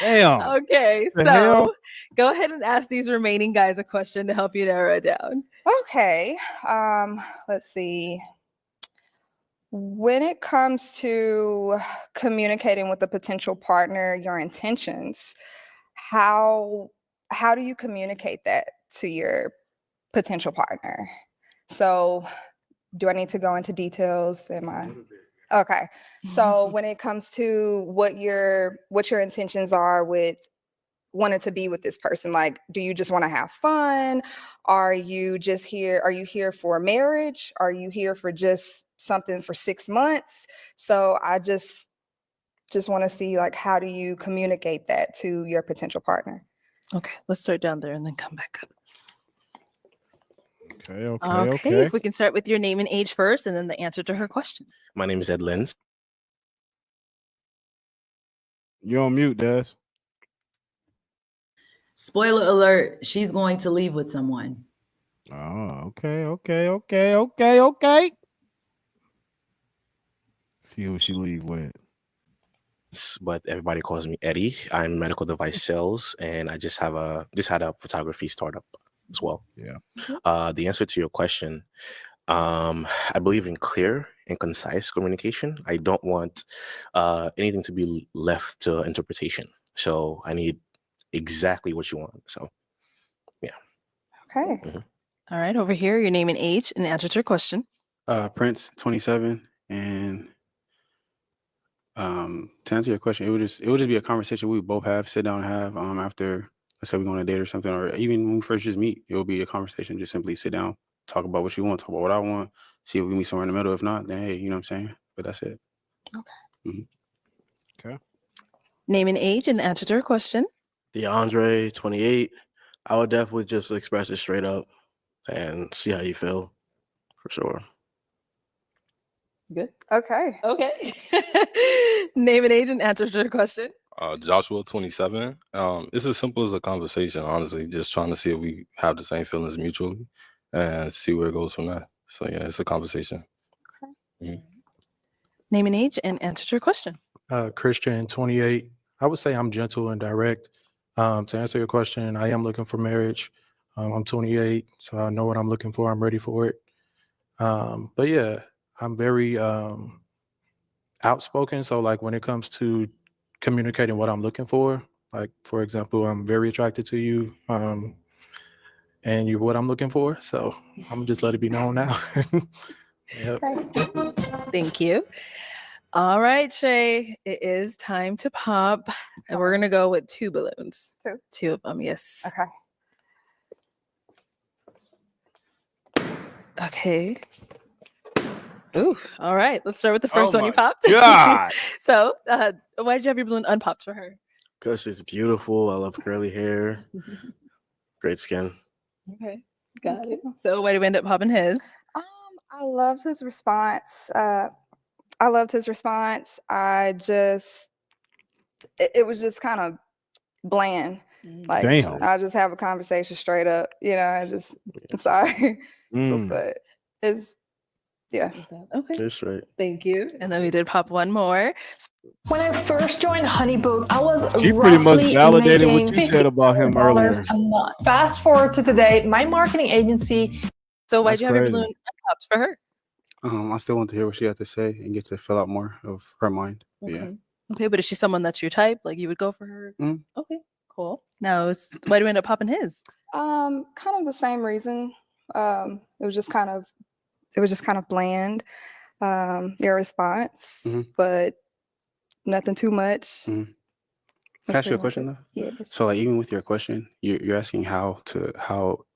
Damn. Okay, The so hell? go ahead and ask these remaining guys a question to help you narrow it down. Okay. Let's see. When it comes to communicating with a potential partner, your intentions, how do you communicate that to your potential partner? So, do I need to go into details? Okay. So, when it comes to what your intentions are with wanted to be with this person, like, do you just want to have fun? Are you here for marriage? Are you here for just something for 6 months? So I just want to see, like, how do you communicate that to your potential partner? Okay, let's start down there and then come back up. Okay. If we can start with your name and age first, and then the answer to her question. My name is Ed Lins. You're on mute, Des. Spoiler alert, she's going to leave with someone. Oh, okay. See who she leave with. But everybody calls me Eddie. I'm medical device sales, and I just had a photography startup as well. Yeah. The answer to your question, I believe in clear and concise communication. I don't want anything to be left to interpretation. So I need exactly what you want. So, yeah. Okay. All right, over here, your name and age, and answer to your question. Prince, 27, and to answer your question, it would just be a conversation we would both sit down and have after, let's say we go on a date or something, or even when we first just meet, it will be a conversation. Just simply sit down, talk about what you want, talk about what I want, see if we can meet somewhere in the middle. If not, then hey, you know what I'm saying? But that's it. Okay. Okay. Name and age, and answer to her question. DeAndre, 28. I would definitely just express it straight up and see how you feel, for sure. Good. Okay. Name and age, and answer to her question. Joshua, 27. It's as simple as a conversation, honestly, just trying to see if we have the same feelings mutually and see where it goes from there. So yeah, it's a conversation. Okay. Name and age, and answer to her question. Christian, 28. I would say I'm gentle and direct. To answer your question, I am looking for marriage. I'm 28, so I know what I'm looking for. I'm ready for it. But yeah, I'm very outspoken. So like when it comes to communicating what I'm looking for, like for example, I'm very attracted to you, and you're what I'm looking for. So I'm gonna just let it be known now. Yep. Thank you. All right, Shay, it is time to pop. And we're going to go with 2 balloons. 2 of them, yes. Okay. Ooh, all right. Let's start with the first one you popped. God. So, why did you have your balloon unpopped for her? Because she's beautiful. I love curly hair. Great skin. Okay, got it. So, why did we end up popping his? I loved his response. It was just kind of bland. Like, Damn. I'll just have a conversation straight up, I'm sorry. But it's, yeah. Okay. That's right. Thank you. And then we did pop one more. When I first joined Honeybook, I was She pretty much roughly validated what making you said about him earlier. $50 a month. Fast forward to today, my marketing agency. So why'd That's you have your crazy. balloon unpopped for her? I still want to hear what she had to say and get to fill out more of her mind. But yeah. Okay, but is she someone that's your type? Like you would go for her? Mhm. Okay, cool. Now, why do we end up popping his? Kind of the same reason. It was just kind of bland. Your response, Mhm. but nothing too much. Mhm. Can I That's ask you a pretty much question it. though? Yes. So like even with your question, you're asking how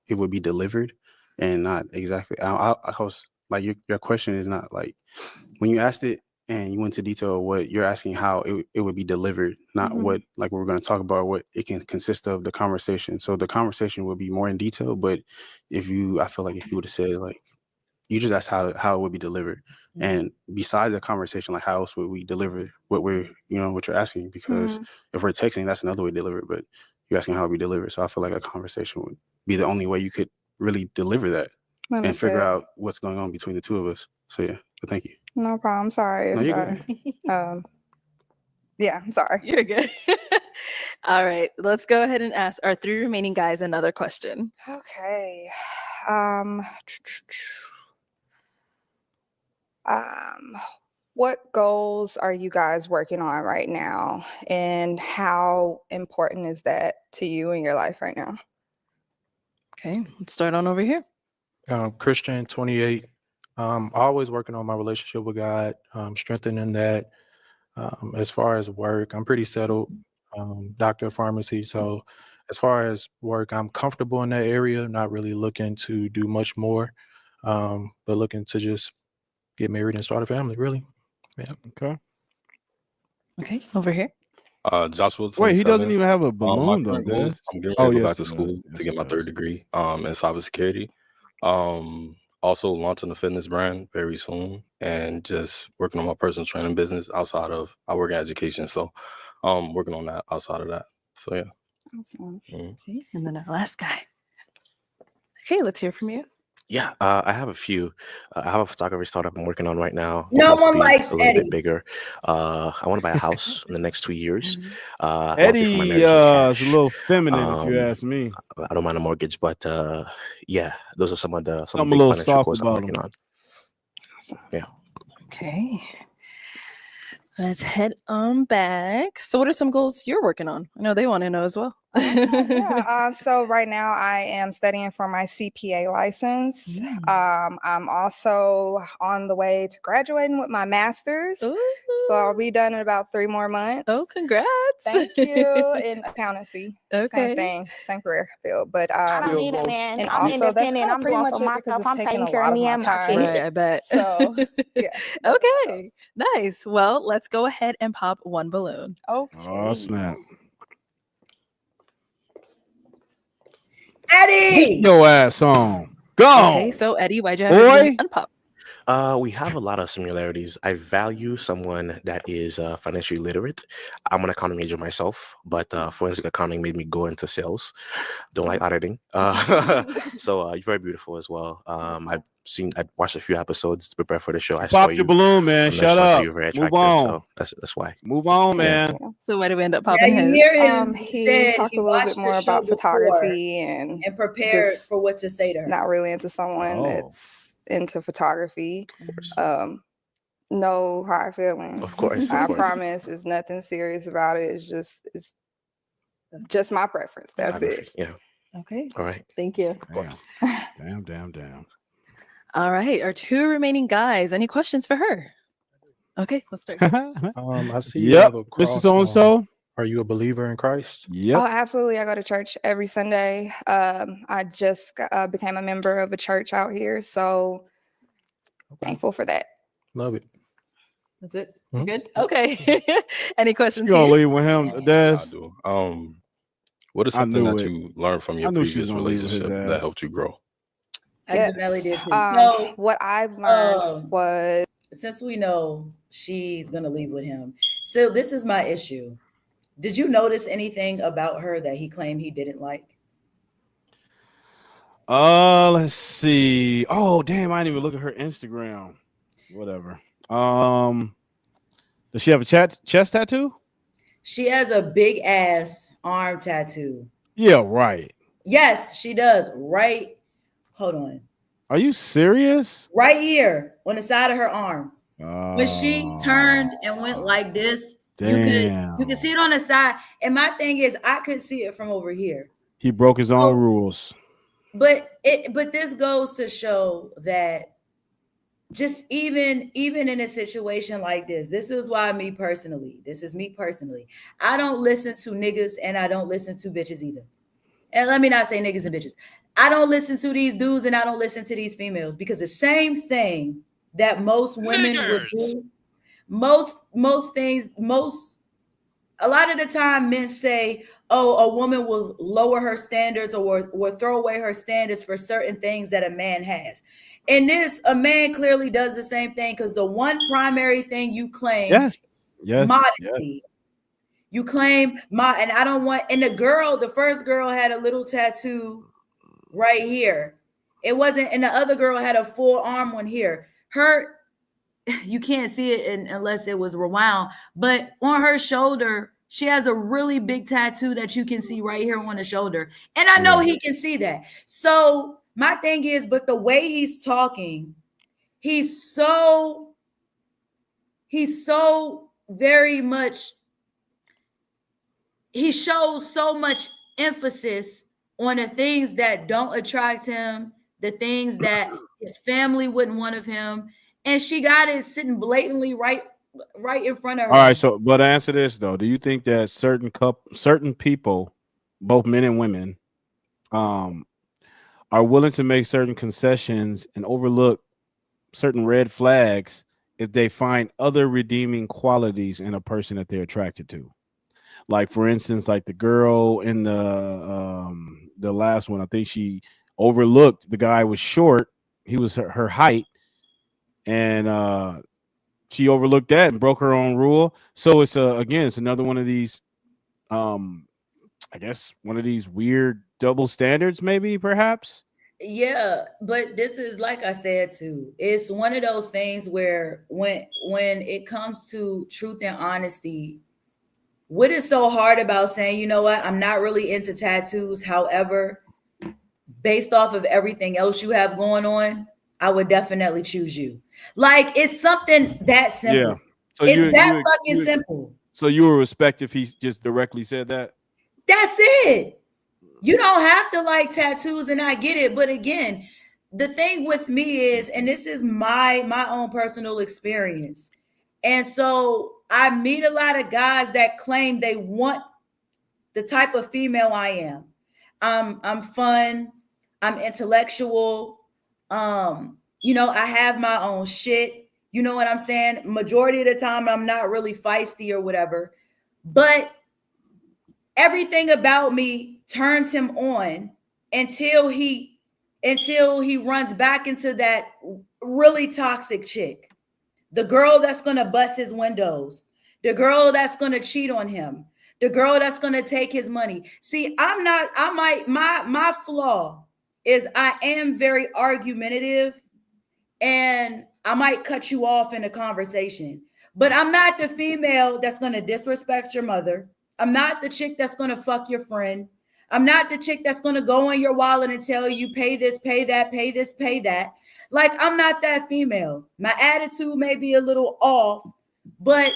it would be delivered, and not exactly. I was like your question is not like when you asked it and you went into detail of what you're asking how it would be delivered, not Mhm. what like we're going to talk about what it can consist of the conversation. So the conversation would be more in detail, but I feel like if you would have said like you just asked how it would be delivered, and besides the conversation, like how else would we deliver what what you're asking? Because Mhm. if we're texting, that's another way to deliver it, but you're asking how it would be delivered. So I feel like a conversation would be the only way you could really deliver that and figure Understood. out what's going on between the two of us. So yeah, but thank you. No problem. Sorry No, if you're good. yeah, I'm sorry. You're good. All right, let's go ahead and ask our 3 remaining guys another question. Okay. What goals are you guys working on right now, and how important is that to you in your life right now? Okay, let's start on over here. Christian, 28. Always working on my relationship with God, strengthening that. As far as work, I'm pretty settled, doctor of pharmacy. So as far as work, I'm comfortable in that area, not really looking to do much more, but looking to just get married and start a family, really. Yeah. Okay. Okay, over here. Joshua, Wait, he doesn't 27. even have a My balloon though, current goals, Des. I'm getting Oh ready to go yes, back to he does. school Yes, to he get my does. third degree in cybersecurity. Also launching a fitness brand very soon, and just working on my personal training business outside of I work in education, so working on that outside of that. So yeah. Awesome. Okay, and then our last guy. Okay, let's hear from you. Yeah, I have a few. I have a photography startup I'm working on right now. No Hoping to one be likes a little bit Eddie. bigger. I want to buy a house in the next 2 years. I want to pay for my Eddie marriage in is a cash. little feminine, if you ask me. I don't mind a mortgage, but yeah, those are some I'm a big little financial soft goals I'm about working him. on. Yeah. Okay. Let's head on back. So what are some goals you're working on? I know they want to know as well. Yeah. So right now I am studying for my CPA license. I'm also on the way to graduating with my master's. So I'll be done in about 3 more months. Oh, congrats. Thank you. In accountancy. Okay. Same thing, same career field. But I don't need a man. and I'm also that's independent. kind of I'm pretty doing much for it because myself. it's I'm taking taking a care of lot of me my and my time. kids. Right, I bet. So yeah. Okay. Nice. Well, let's go ahead and pop one balloon. Okay. Oh snap. Eddie! Get your ass on. Go. Okay, so Eddie, why'd you have your balloon Boy. unpopped? We have a lot of similarities. I value someone that is financially literate. I'm an accounting major myself, but forensic accounting made me go into sales. Don't like auditing. So you're very beautiful as well. I watched a few episodes to prepare for the show. I saw Pop your you balloon, man. on the Shut show. I thought up. you were very Move attractive. on. So that's why. Move on, Yeah. man. So why did we end up Now popping you his? hear him. He said talked he a little watched bit the more show about before photography and prepared just for what to say to her. not really into someone Oh. that's into photography. Of course. No hard feelings. Of course. I Of course. promise it's nothing serious about it. It's just my preference. That's it. Yeah. Okay. All right. Thank you. Of course. Damn. All right, our 2 remaining guys. Any questions for her? Okay, let's start. I see you Yep. have a Mr. cross So-and-so. on. Are you a believer in Christ? Yep. Oh, absolutely. I go to church every Sunday. I just became a member of a church out here, so thankful for that. Love it. That's it. You good? Okay. Any questions You gonna here? leave with him, Des? I do. What is I something knew that it. you learned from I your knew she was previous gonna leave with his relationship that ass. helped you grow? I definitely did too. So what I've learned was, since we know she's gonna leave with him, so this is my issue. Did you notice anything about her that he claimed he didn't like? Let's see. Oh, damn, I didn't even look at her Instagram. Whatever. Does she have a chest tattoo? She has a big ass arm tattoo. Yeah, right. Yes, she does. Right. Hold on. Are you serious? Right here on the side of her arm. When she turned and went like this, You Damn. can see it on the side. And my thing is, I could see it from over here. He broke his own rules. But this goes to show that just even in a situation like this is why this is me personally, I don't listen to niggas and I don't listen to bitches either. And let me not say niggas and bitches. I don't listen to these dudes and I don't listen to these females, because the same thing that most women would do, a lot of the time men say, oh, a woman will lower her standards or throw away her standards for certain things that a man has. And a man clearly does the same thing, because the one primary thing you claim, modesty. You claim and I don't want, and the first girl had a little tattoo right here. It wasn't, and the other girl had a full arm one here. You can't see it unless it was rewound, but on her shoulder, she has a really big tattoo that you can see right here on the shoulder. And I know he can see that. So my thing is, but the way he's talking, he's so very much, he shows so much emphasis on the things that don't attract him, the things that his family wouldn't want of him. And she got it sitting blatantly right in front of her. All right, so but answer this though. Do you think that certain people, both men and women, are willing to make certain concessions and overlook certain red flags if they find other redeeming qualities in a person that they're attracted to? Like, for instance, like the girl in the last one, I think she overlooked the guy was short. He was her height, and she overlooked that and broke her own rule. So it's again, it's another one of these, I guess, one of these weird double standards, maybe, perhaps. Yeah, but this is, like I said too, it's one of those things where when it comes to truth and honesty, what is so hard about saying, you know what, I'm not really into tattoos. However, based off of everything else you have going on, I would definitely choose you. Like, it's something that simple. Yeah. So it's fucking simple. So you would respect if he just directly said that? That's it. You don't have to like tattoos, and I get it. But again, the thing with me is, and this is my own personal experience, and so I meet a lot of guys that claim they want the type of female I am. I'm fun. I'm intellectual. I have my own shit. You know what I'm saying? Majority of the time, I'm not really feisty or whatever. But everything about me turns him on until he runs back into that really toxic chick. The girl that's going to bust his windows. The girl that's going to cheat on him. The girl that's going to take his money. See, my flaw is I am very argumentative, and I might cut you off in a conversation, but I'm not the female that's going to disrespect your mother. I'm not the chick that's going to fuck your friend. I'm not the chick that's going to go in your wallet and tell you, pay this, pay that, pay this, pay that. Like, I'm not that female. My attitude may be a little off, but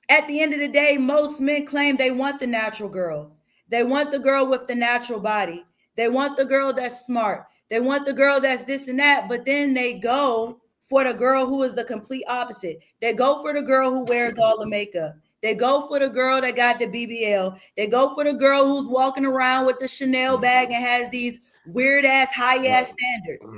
at the end of the day, most men claim they want the natural girl. They want the girl with the natural body. They want the girl that's smart. They want the girl that's this and that, but then they go for the girl who is the complete opposite. They go for the girl who wears all the makeup. They go for the girl that got the BBL. They go for the girl who's walking around with the Chanel bag and has these weird ass, high ass standards.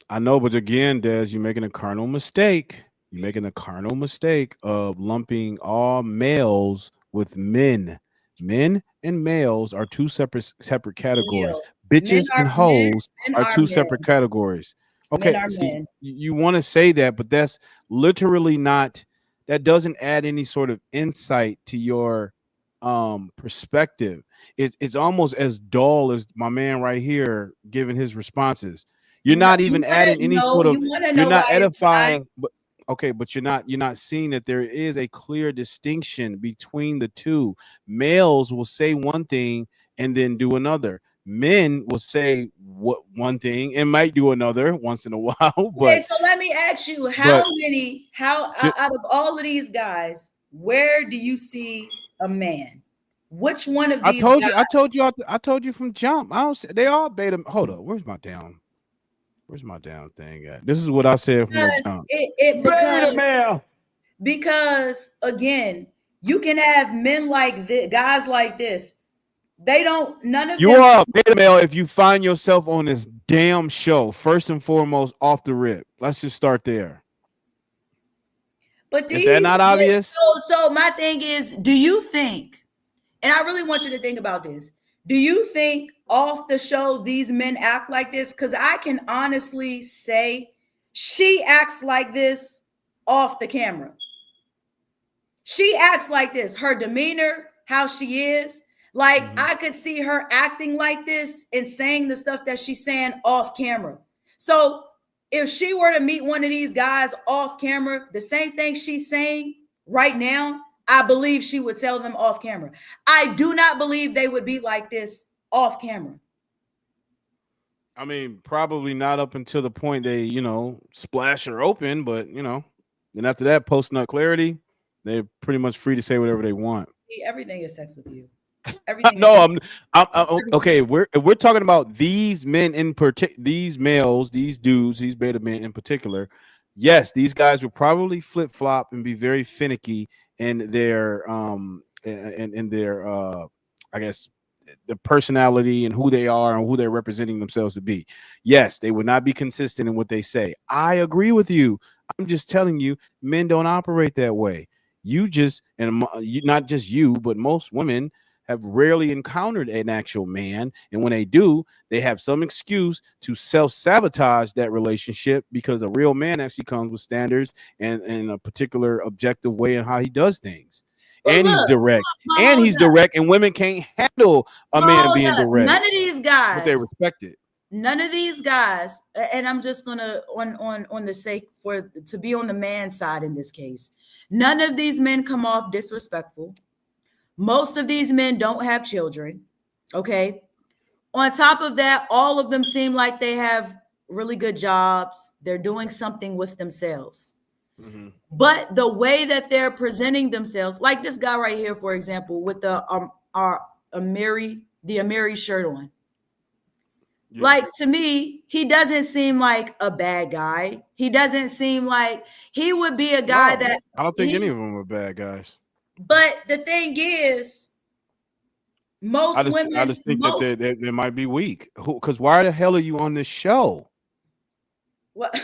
I know, but again, Des, you're making a cardinal mistake. You're making a cardinal mistake of lumping all males with men. Men and males are two separate categories. Bitches and hoes are two separate categories. Okay, see, you want to say that, but that's literally not. That doesn't add any sort of insight to your perspective. It's almost as dull as my man right here giving his responses. You're not even adding any sort of. You're not edifying. But okay, but you're not seeing that there is a clear distinction between the two. Males will say one thing and then do another. Men will say one thing and might do another once in a while. But okay, so let me ask you, out of all of these guys, where do you see a man? Which one of I these told guys? you. I told you from jump. I don't. They all beta. Hold up. Where's my damn thing at? This is what I said from the Because jump. because again, you can have men like this, guys like this. They don't. None of You them. are a beta male if you find yourself on this damn show. First and foremost, off the rip. Let's just start there. But Is that not obvious? So my thing is, do you think? And I really want you to think about this. Do you think off the show these men act like this? Because I can honestly say she acts like this off the camera. She acts like this. Her demeanor, how she is. Like I could see her acting like this and saying the stuff that she's saying off camera. So if she were to meet one of these guys off camera, the same thing she's saying right now, I believe she would tell them off camera. I do not believe they would be like this off camera. I mean, probably not up until the point they, splash her open, but then after that, post nut clarity, they're pretty much free to say whatever they want. See, everything is sex with you. Everything. No, I'm okay. We're talking about these men in particular, these males, these dudes, these beta men in particular. Yes, these guys will probably flip flop and be very finicky in their in their I guess the personality and who they are and who they're representing themselves to be. Yes, they would not be consistent in what they say. I agree with you. I'm just telling you, men don't operate that way. You just, and not just you, but most women have rarely encountered an actual man. And when they do, they have some excuse to self-sabotage that relationship because a real man actually comes with standards and a particular objective way in how he does things. Well, and look, he's direct. hold And he's up. direct, and women can't handle a man Hold being up. direct. None of these guys. But they respect it. None of these guys, and I'm just gonna on the sake for to be on the man side in this case. None of these men come off disrespectful. Most of these men don't have children. Okay. On top of that, all of them seem like they have really good jobs. They're doing something with themselves. Mm-hmm. But the way that they're presenting themselves, like this guy right here, for example, with the Amiri shirt on. Yeah. Like to me, he doesn't seem like a bad guy. He doesn't seem like he would be a guy that I don't think any of them are bad guys. But the thing is, most women. I just think that they might be weak. Because why the hell are you on this show? What?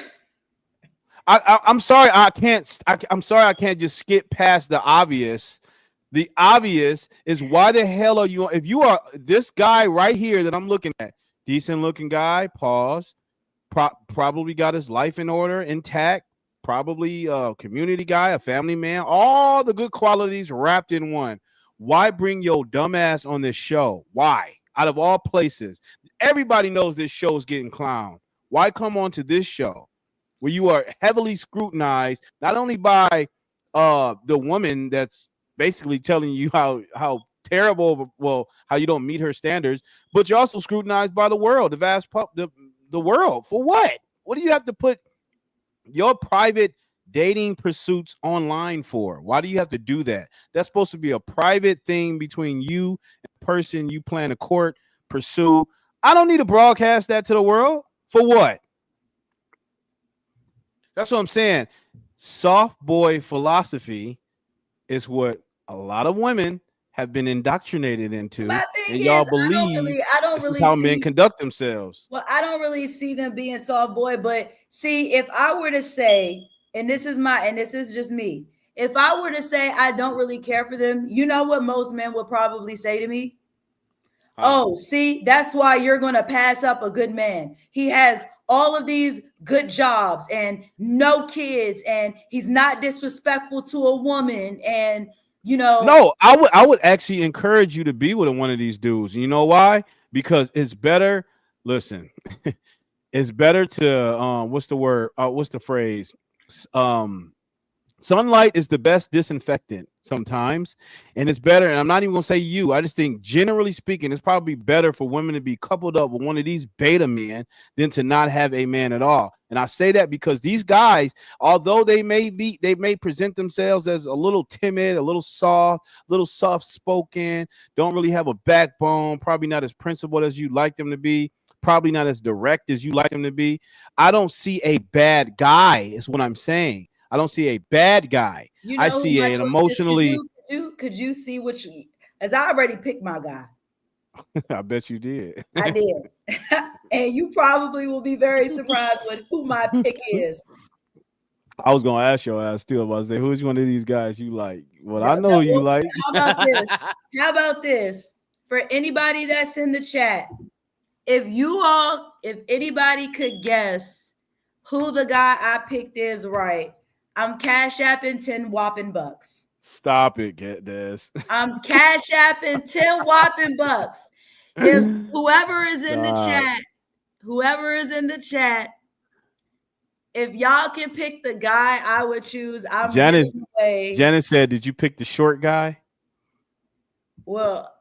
I'm sorry. I'm sorry. I can't just skip past the obvious. The obvious is why the hell are you? If you are this guy right here that I'm looking at, decent looking guy. Pause. Probably got his life in order, intact. Probably a community guy, a family man. All the good qualities wrapped in one. Why bring your dumb ass on this show? Why? Out of all places, everybody knows this show is getting clowned. Why come on to this show where you are heavily scrutinized, not only by the woman that's basically telling you how terrible, well, how you don't meet her standards, but you're also scrutinized by the world, the vast the world. For what? What do you have to put your private dating pursuits online for? Why do you have to do that? That's supposed to be a private thing between you and the person you plan to court, pursue. I don't need to broadcast that to the world. For what? That's what I'm saying. Soft boy philosophy is what a lot of women have been indoctrinated into, and y'all believe this is how men conduct themselves. Well, I don't really see them being soft boy, but see, if I were to say, and this is just me, if I were to say I don't really care for them, you know what most men would probably say to me? Oh, see, that's why you're going to pass up a good man. He has all of these good jobs and no kids, and he's not disrespectful to a woman, and No, I would actually encourage you to be with one of these dudes. You know why? Because it's better. Listen, it's better to what's the word? What's the phrase? Sunlight is the best disinfectant sometimes, and it's better. And I'm not even gonna say you. I just think, generally speaking, it's probably better for women to be coupled up with one of these beta men than to not have a man at all. And I say that because these guys, although they may present themselves as a little timid, a little soft spoken, don't really have a backbone, probably not as principled as you'd like them to be, probably not as direct as you like them to be. I don't see a bad guy, is what I'm saying. I don't see a bad guy. You know, I see an emotionally. Could you see which? As I already picked my guy. I bet you did. I did, and you probably will be very surprised with who my pick is. I was gonna ask your ass still. I say, who's one of these guys you like? Well, I know you like. How about this? How about this? For anybody that's in the chat, if anybody could guess who the guy I picked is, right? I'm cash apping 10 whopping bucks. Stop it, get this. I'm cash apping 10 whopping bucks. If whoever is in the chat, if y'all can pick the guy I would choose, I'm Janice said, "Did you pick the short guy?" Well,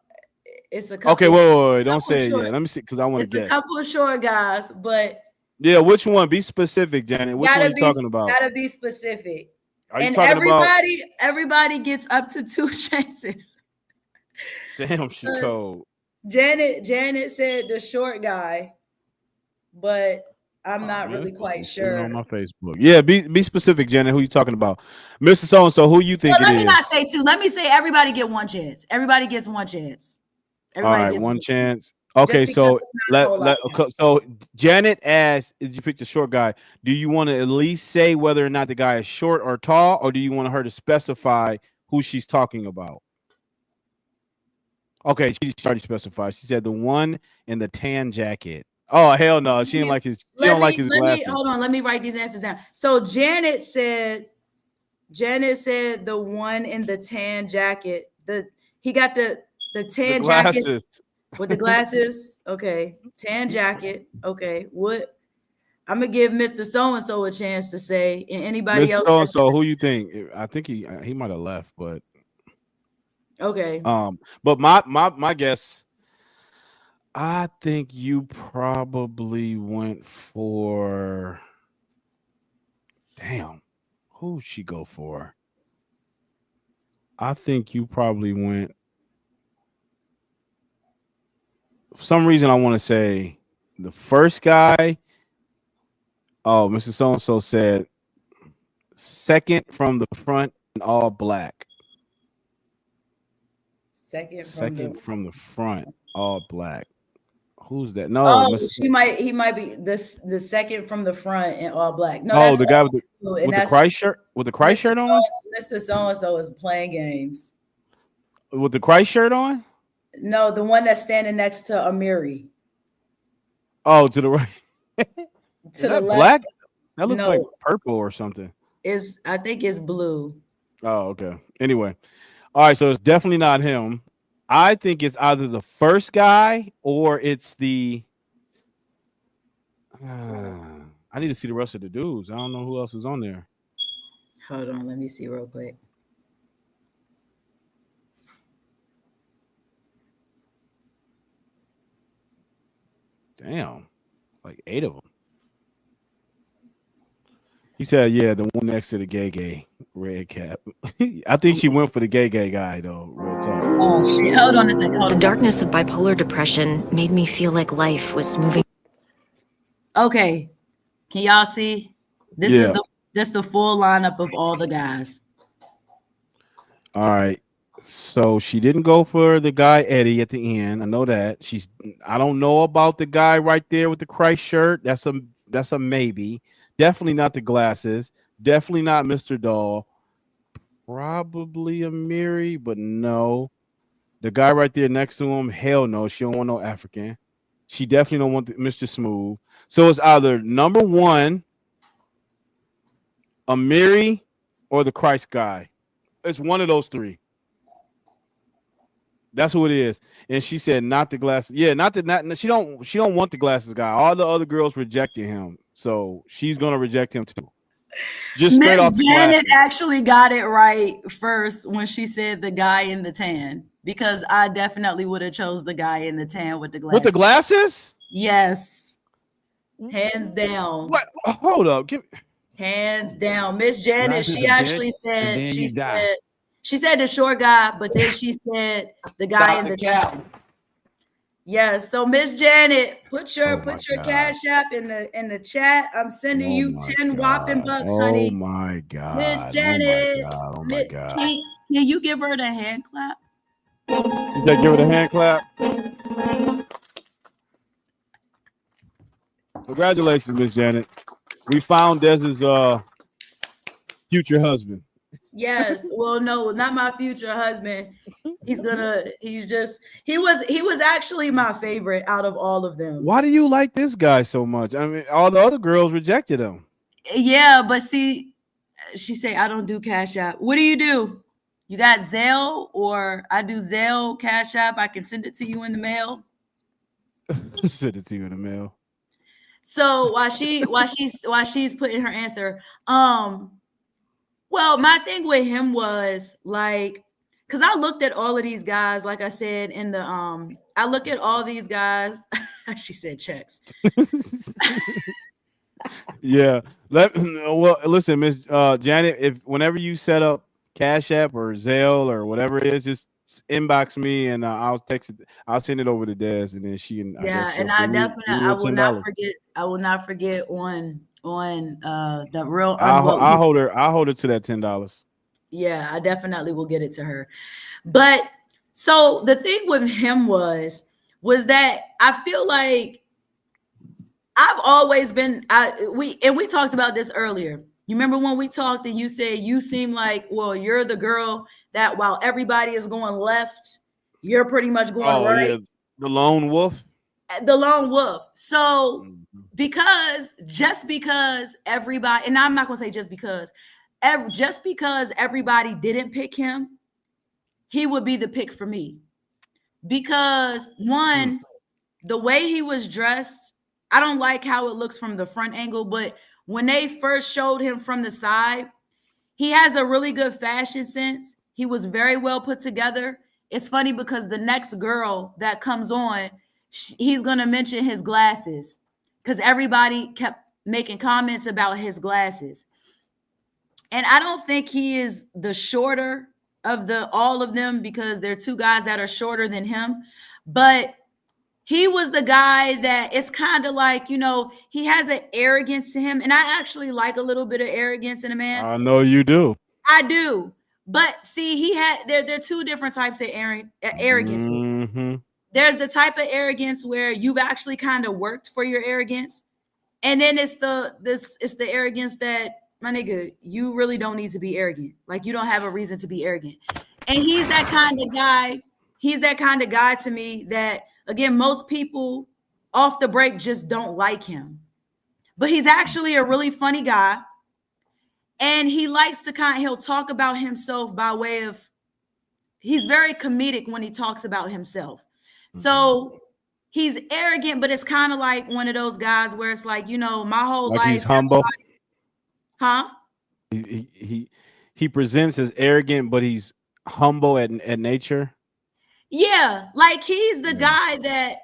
it's a couple. Okay, wait. Don't say it yet. Let me see, because I want to guess. It's a couple of short guys, but yeah, which one? Be specific, Janet. Which one are you talking about? Gotta be specific. Are you and talking everybody gets up to 2 chances. Damn, she cold. Janet said the short guy, but I'm not really quite sure. On my Facebook. Yeah, be specific, Janet. Who you talking about? Mr. So-and-so, who you think it is? Let me not say 2. Let me say everybody get 1 chance. Everybody gets 1 chance. Everybody All right, gets one chance. Okay, so so Janet asked, "Did you pick the short guy? Do you want to at least say whether or not the guy is short or tall, or do you want her to specify who she's talking about?" Okay, she already specified. She said the one in the tan jacket. Oh hell no, she didn't like his. She don't like his glasses. Hold on, let me write these answers down. So Janet said the one in the tan jacket. He got the tan jacket. With the glasses, okay. Tan jacket, okay. What? I'm gonna give Mr. So-and-so a chance to say, and anybody Mr. else. So-and-so, who you think? I think he might have left, but okay. But my guess, I think you probably went for. Damn, who'd she go for? I think you probably went. For some reason, I want to say the first guy. Oh, Mr. So-and-so said second from the front in all black. Second from the front, all black. Who's that? No, he might be the second from the front in all black. No, that's the guy with the Christ shirt. With the Christ shirt on? Mr. So-and-so is playing games. With the Christ shirt on? No, the one that's standing next to Amiri. Oh, to the right. To the left. Black? That looks like purple or something. I think it's blue. Oh, okay. Anyway. All right, so it's definitely not him. I think it's either the first guy or it's the I need to see the rest of the dudes. I don't know who else is on there. Hold on, let me see real quick. Damn, like 8 of them. He said, "Yeah, the one next to the gay red cap." I think she went for the gay guy though. Real talk. Oh shit! Hold on a second. The darkness of bipolar depression made me feel like life was moving. Okay, can y'all see? This is the full lineup of all the guys. All right. So she didn't go for the guy Eddie at the end. I know that. I don't know about the guy right there with the Christ shirt. That's a maybe. Definitely not the glasses. Definitely not Mr. Doll. Probably Amiri, but no. The guy right there next to him, hell no. She don't want no African. She definitely don't want Mr. Smooth. So it's either number 1, Amiri, or the Christ guy. It's one of those 3. That's who it is. And she said not the glasses. Yeah, she don't want the glasses guy. All the other girls rejected him. So she's gonna reject him too. Just straight Miss off the Janet glasses. actually got it right first when she said the guy in the tan, because I definitely would have chose the guy in the tan with the glasses. With the glasses? Yes. Hands down. What? Hold up. Hands down. Miss Janet, Glasses she a actually bitch, and said, then you die. she said the short guy, but then she said the guy in the tan. Yes. So Miss Janet, put your God. cash app in the chat. I'm sending you 10 whopping bucks, honey. Oh my God. Miss Janet. Oh my God. Can you give her the hand clap? You said give it a hand clap? Congratulations, Miss Janet. We found Dez's future husband. Yes. Well, no, not my future husband. He was actually my favorite out of all of them. Why do you like this guy so much? I mean, all the other girls rejected him. Yeah, but see, she say I don't do Cash App. What do? You got Zelle? Or I do Zelle, Cash App. I can send it to you in the mail. Send it to you in the mail. So while she's putting her answer, well, my thing with him was like, because I looked at all of these guys, like I said in the I look at all these guys. She said checks. Yeah. Well, listen, Miss Janet, if whenever you set up Cash App or Zelle or whatever it is, just inbox me and I'll text it. I'll send it over to Des, and then she and I will not forget. I will not forget on the real. I'll hold her to that $10. Yeah, I definitely will get it to her. But so the thing with him was that I feel like I've always been. We talked about this earlier. You remember when we talked and you said you seem like, well, you're the girl that while everybody is going left, you're pretty much going right. Yeah, the lone wolf. The lone wolf. So because everybody, and I'm not gonna say just because everybody didn't pick him, he would be the pick for me. Because one, the way he was dressed, I don't like how it looks from the front angle, but when they first showed him from the side, he has a really good fashion sense. He was very well put together. It's funny because the next girl that comes on, he's going to mention his glasses because everybody kept making comments about his glasses. And I don't think he is the shorter of all of them because there are two guys that are shorter than him. But he was the guy that it's kind of like, he has an arrogance to him. And I actually like a little bit of arrogance in a man. I know you do. I do. But see, there are two different types of arrogance. Mm-hmm. There's the type of arrogance where you've actually kind of worked for your arrogance. And then it's the arrogance that, my nigga, you really don't need to be arrogant. Like, you don't have a reason to be arrogant. And he's that kind of guy. He's that kind of guy to me that, again, most people off the break just don't like him. But he's actually a really funny guy. And he likes to he'll talk about himself by way of, he's very comedic when he talks about himself. So he's arrogant, but it's kind of like one of those guys where it's like, my whole life. He's humble. Huh? He presents as arrogant, but he's humble at nature. Yeah, like he's the guy that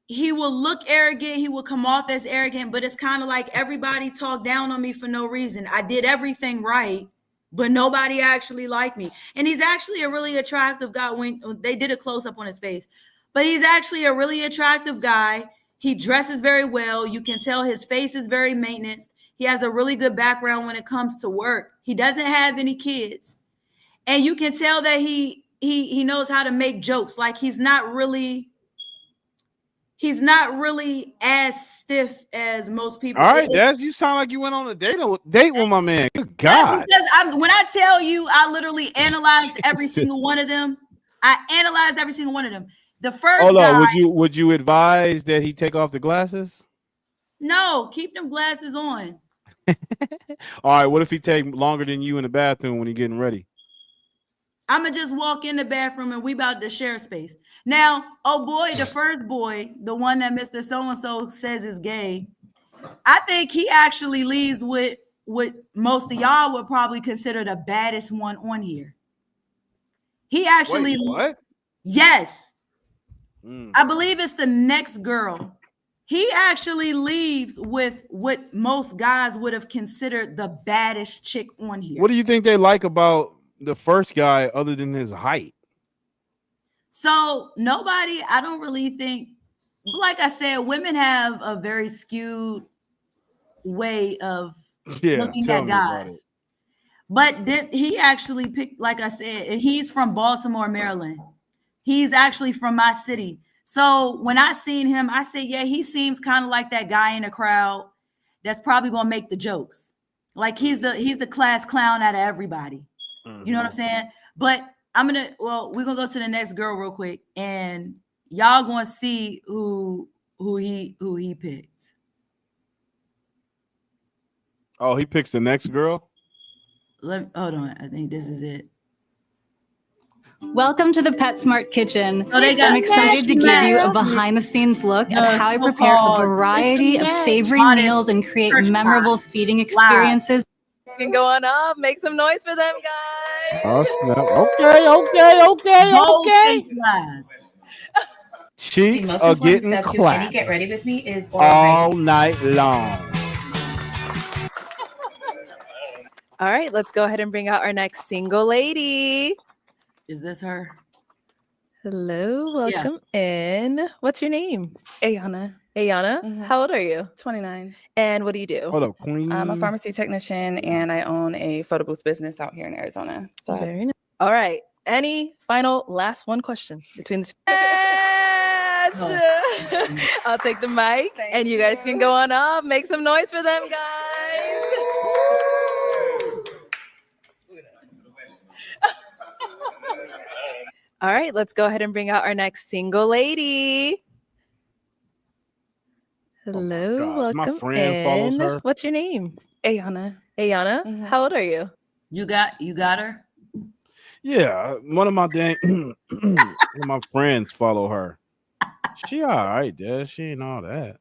he will look arrogant, he will come off as arrogant, but it's kind of like everybody talked down on me for no reason. I did everything right, but nobody actually liked me. And he's actually a really attractive guy. When they did a close-up on his face, but he's actually a really attractive guy. He dresses very well. You can tell his face is very maintenance. He has a really good background when it comes to work. He doesn't have any kids. And you can tell that he knows how to make jokes. Like he's not really as stiff as most people. All right, Des, you sound like you went on a date with my man. Good God. When I tell you, I literally analyzed every single one of them. The first guy. Would you advise that he take off the glasses? No, keep them glasses on. All right, what if he take longer than you in the bathroom when he getting ready? I'm going to just walk in the bathroom and we about to share space. Now, oh boy, the first boy, the one that Mr. So-and-so says is gay, I think he actually leaves with what most of y'all would probably consider the baddest one on here. He actually, Wait, what? Yes. I believe it's the next girl. He actually leaves with what most guys would have considered the baddest chick on here. What do you think they like about the first guy other than his height? So nobody, I don't really think, like I said, women have a very skewed way of looking tell at me about guys. it. But he actually picked, like I said, and he's from Baltimore, Maryland. He's actually from my city. So when I seen him, I said, yeah, he seems kind of like that guy in the crowd that's probably gonna make the jokes. Like he's the class clown out of everybody. You know what I'm saying? But we're gonna go to the next girl real quick, and y'all gonna see who he picked. Oh, he picks the next girl? Hold on. I think this is it. Welcome to the PetSmart kitchen. Oh, they got I'm excited to give you a Match. behind-the-scenes look at how I so-called prepare a variety of Match. savory Modest meals and create church memorable pie. feeding experiences. It's can go on up. Make some noise for them, guys. Oh, snap. Okay. Bold faced lies. Cheeks most are important getting step to clapped any get ready with me is oral all hygiene. night long. All right, let's go ahead and bring out our next single lady. Is this her? Hello, welcome in. What's your name? Ayana. Ayana, how old are you? 29. And what do you do? Hold up, queen. I'm a pharmacy technician and I own a photo booth business out here in Arizona. So Very nice. All right. Any final last one question between the two? I'll take the mic and you guys can go on up. Make some noise for them, guys. All right, let's go ahead and bring out our next single lady. Hello, gosh, my welcome friend follows in. her. What's your name? Ayana. Ayana, how old are you? You got her? Yeah, one of my friends follow her. She all right, there. She ain't all that.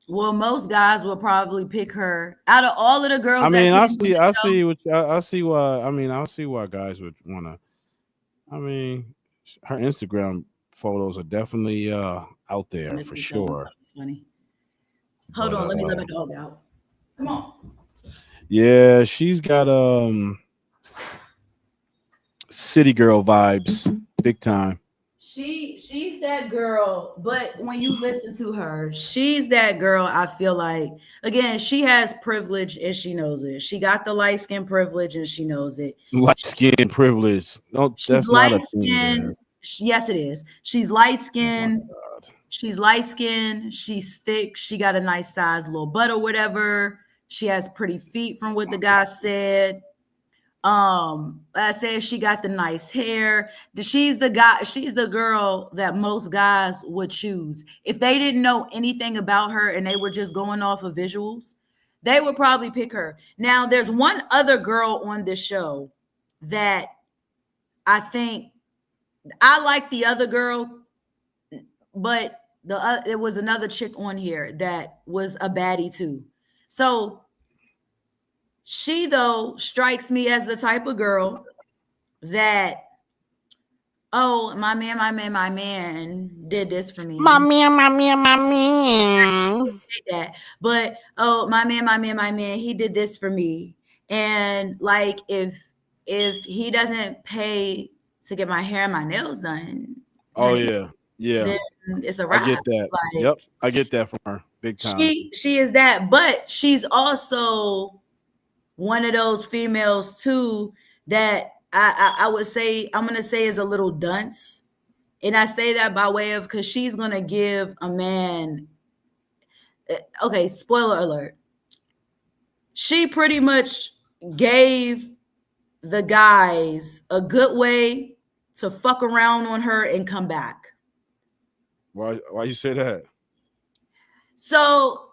Well, most guys will probably pick her out of all of the girls. I mean, I that see why guys would want to. I mean, her Instagram photos are definitely out there for sure. It's funny. Hold on, let me let my dog out. Come on. Yeah, she's got city girl vibes, big time. She's that girl, but when you listen to her, she's that girl. I feel like, again, she has privilege and she knows it. She got the light skin privilege and she knows it. Light skin privilege. No, that's not a thing. Yes, it is. She's light skinned. She's light skinned. She's thick. She got a nice size little butt or whatever. She has pretty feet, from what the guy said. I said she got the nice hair. She's the girl that most guys would choose. If they didn't know anything about her and they were just going off of visuals, they would probably pick her. Now, there's one other girl on this show that I think I like the other girl, but it was another chick on here that was a baddie too. So she, though, strikes me as the type of girl that, oh, my man did this for me. My man. That. But, oh, my man, he did this for me. And like, if he doesn't pay to get my hair and my nails done. Oh, like, yeah. Then it's a wrap. I get that. Like, Yep. I get that from her big time. She is that, but she's also one of those females too that I would say, I'm gonna say, is a little dunce. And I say that by way of, because she's gonna give a man, okay, spoiler alert, she pretty much gave the guys a good way to fuck around on her and come back. Why you say that? So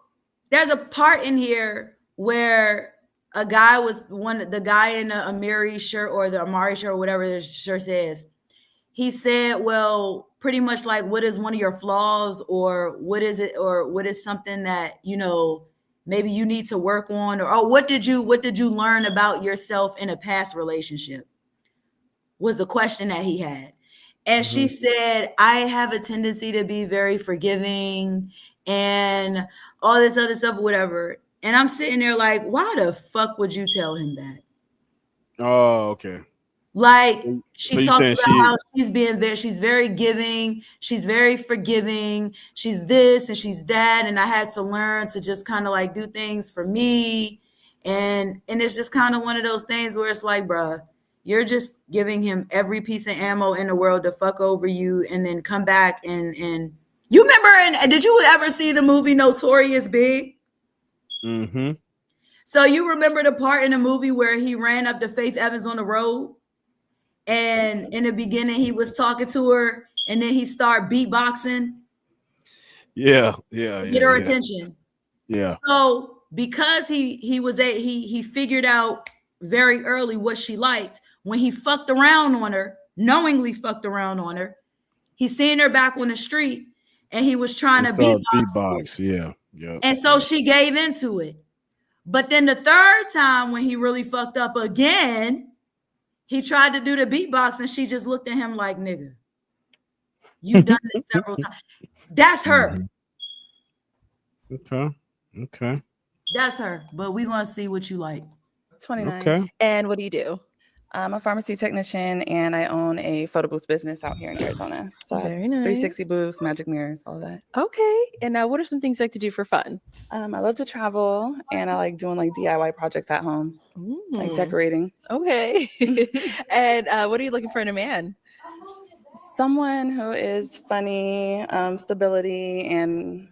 there's a part in here where a guy the guy in the Amiri shirt or the Amari shirt or whatever the shirt says, he said, well, pretty much like, what is one of your flaws, or what is it, or what is something that, maybe you need to work on, or what did you learn about yourself in a past relationship? Was the question that he had. And she said, I have a tendency to be very forgiving and all this other stuff, whatever. And I'm sitting there like, why the fuck would you tell him that? Oh, okay. Like, So she you talked saying about how she's very giving, she's very forgiving, she's this and she's that, and I had to learn to just kind of like do things for me, and it's just kind of one of those things where it's like, bruh, you're just giving him every piece of ammo in the world to fuck over you, and then come back and you remember? And did you ever see the movie Notorious Big? Mm-hmm. So you remember the part in the movie where he ran up to Faith Evans on the road? And in the beginning, he was talking to her, and then he started beatboxing. Yeah. To get her attention. Yeah. So because he figured out very early what she liked, when he fucked around on her, knowingly fucked around on her, he seen her back on the street, and he was trying to beatbox. Yeah. Yeah. And so she gave into it. But then the third time when he really fucked up again, he tried to do the beatbox, and she just looked at him like, nigga, you've done it several times. That's her. Okay. That's her. But we're going to see what you like. 29. Okay. And what do you do? I'm a pharmacy technician, and I own a photo booth business out here in Arizona. So I have Very nice. 360 booths, magic mirrors, all that. Okay. And now what are some things you like to do for fun? I love to travel, and I like doing like DIY projects at home, like decorating. Okay. And what are you looking for in a man? Someone who is funny, stability, and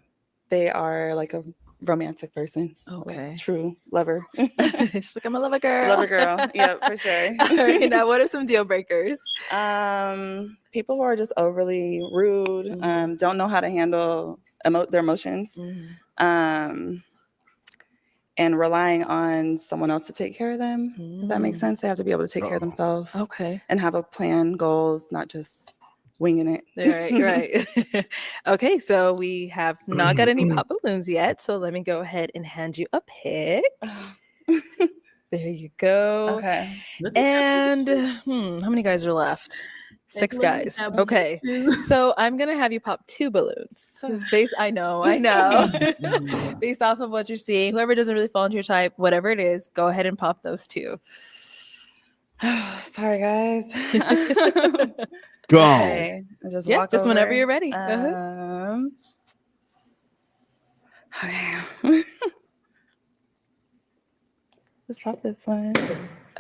they are like a romantic person. Okay. Like, true lover. She's like, I'm a lover girl. Lover girl. Yep, for sure. All right, now, what are some deal breakers? People who are just overly rude, don't know how to handle their emotions, and relying on someone else to take care of them. If that makes sense, they have to be able to take care of themselves. Okay. And have a plan, goals, not just winging it. Right. Okay, so we have not got any pop balloons yet. So let me go ahead and hand you a pick. There you go. Okay. And how many guys are left? 6 guys. Okay. So I'm gonna have you pop 2 balloons. I know. Based off of what you're seeing, whoever doesn't really fall into your type, whatever it is, go ahead and pop those 2. Sorry, guys. Go okay. Just walk just over. whenever you're ready. Okay. Let's pop this one.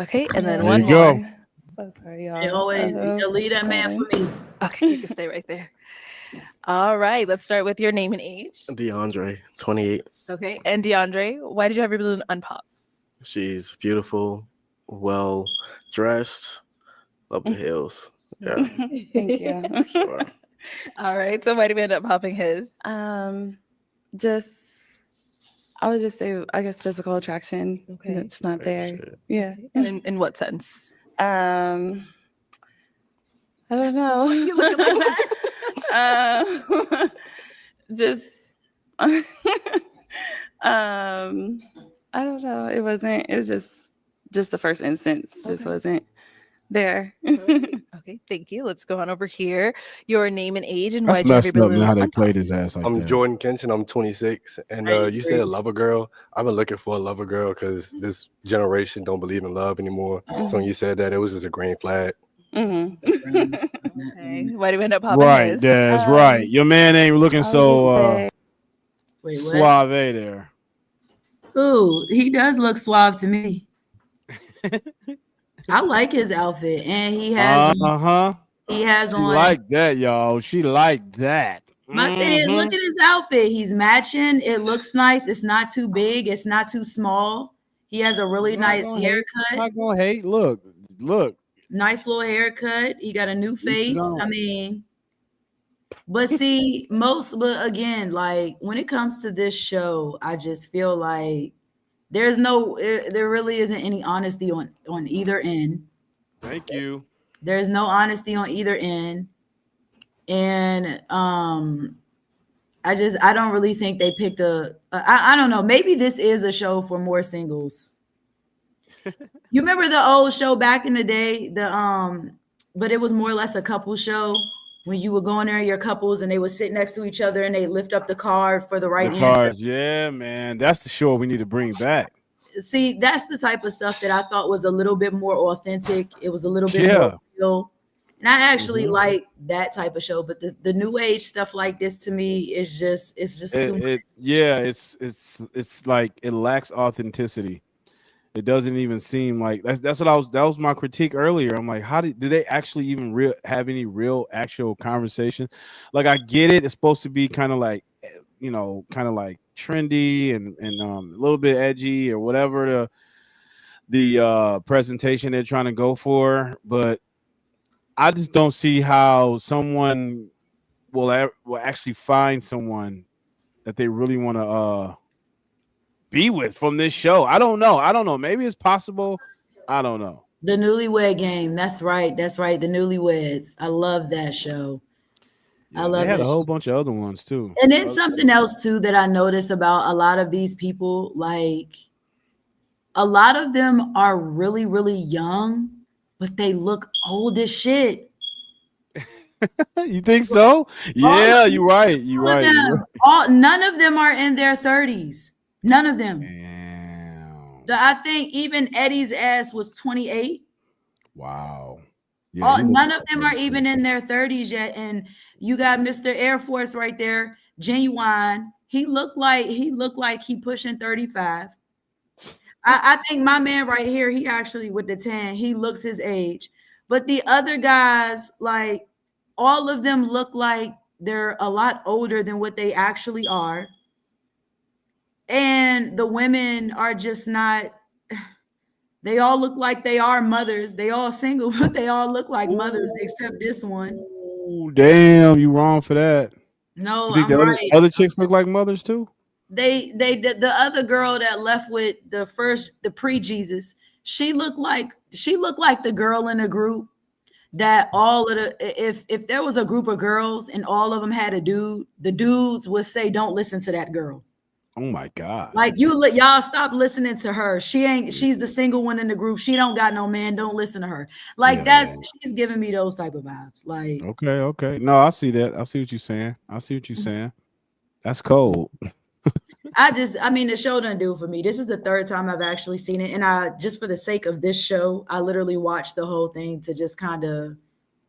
Okay, and then There one you go. more. So sorry, y'all. You always leave that man for me. Okay, you can stay right there. All right, let's start with your name and age. DeAndre, 28. Okay, and DeAndre, why did you have your balloon unpopped? She's beautiful, well dressed, love the hills. Yeah. Thank you. Sure. All right, so why did we end up popping his? I would just say, I guess, physical attraction. Okay. It's not there. Yeah. In what sense? I don't know. You looking like that? Just, I don't know. It was just the first instance. Just wasn't there. Okay, thank you. Let's go on over here. Your name and age, and why That's did you have your messed up balloon how they unpopped? played his ass like I'm that. Jordan Kenshin. I'm 26, and you said a lover girl. I've been looking for a lover girl because this generation don't believe in love anymore. So when you said that, it was just a green flag. Okay, why did we end up popping Right, his? Des, right. Your man ain't looking so Wait, what? suave there. Ooh, he does look suave to me. I like his outfit, and he has he has She on like that, y'all. She like that. my thing. Look at his outfit. He's matching. It looks nice. It's not too big. It's not too small. He has a really nice haircut. I'm not gonna hate. Look. Nice little haircut. He got a new face. on. I mean, but see, but again, like when it comes to this show, I just feel like there really isn't any honesty on either end. Thank you. There's no honesty on either end. And I don't really think they picked I don't know. Maybe this is a show for more singles. You remember the old show back in the day, but it was more or less a couple show when you would go in there, your couples, and they would sit next to each other and they lift up the card for the right The answer. cards, yeah, man. That's the show we need to bring back. See, that's the type of stuff that I thought was a little bit more authentic. It was a little bit more real. And I actually like that type of show, but the new age stuff like this to me is just too much. It's like it lacks authenticity. It doesn't even seem like that's what that was my critique earlier. I'm like, how did they actually even have any real actual conversation? Like, I get it, it's supposed to be kind of like, kind of like trendy and a little bit edgy or whatever the presentation they're trying to go for, but I just don't see how someone will actually find someone that they really want to be with from this show. I don't know. Maybe it's possible. I don't know. The Newlywed Game. That's right. The Newlyweds. I love that show. Yeah, I love they had a whole bunch of other ones too. And then something else too that I noticed about a lot of these people, like a lot of them are really, really young, but they look old as shit. You think so? Yeah, you're right. You're right. None of them are in their 30s. None of them. I think even Eddie's ass was 28. Wow. Yeah, none of them are even in their 30s yet. And you got Mr. Air Force right there, Genuine. He looked like he pushing 35. I think my man right here, he actually with the 10, he looks his age. But the other guys, like all of them look like they're a lot older than what they actually are. And the women are just not, they all look like they are mothers. They all single, but they all look like mothers except this one. Ooh, damn, you wrong for that. No, you think I'm the right. Other chicks look like mothers too? The other girl that left with the pre-Jesus, she looked like the girl in the group that all of if there was a group of girls and all of them had a dude, the dudes would say, don't listen to that girl. Oh my God. Like y'all stop listening to her. She's the single one in the group. She don't got no man. Don't listen to her. Like she's giving me those type of vibes. Like, okay. No, I see that. I see what you're saying. That's cold. I mean, the show doesn't do it for me. This is the third time I've actually seen it. And I just for the sake of this show, I literally watched the whole thing to just kind of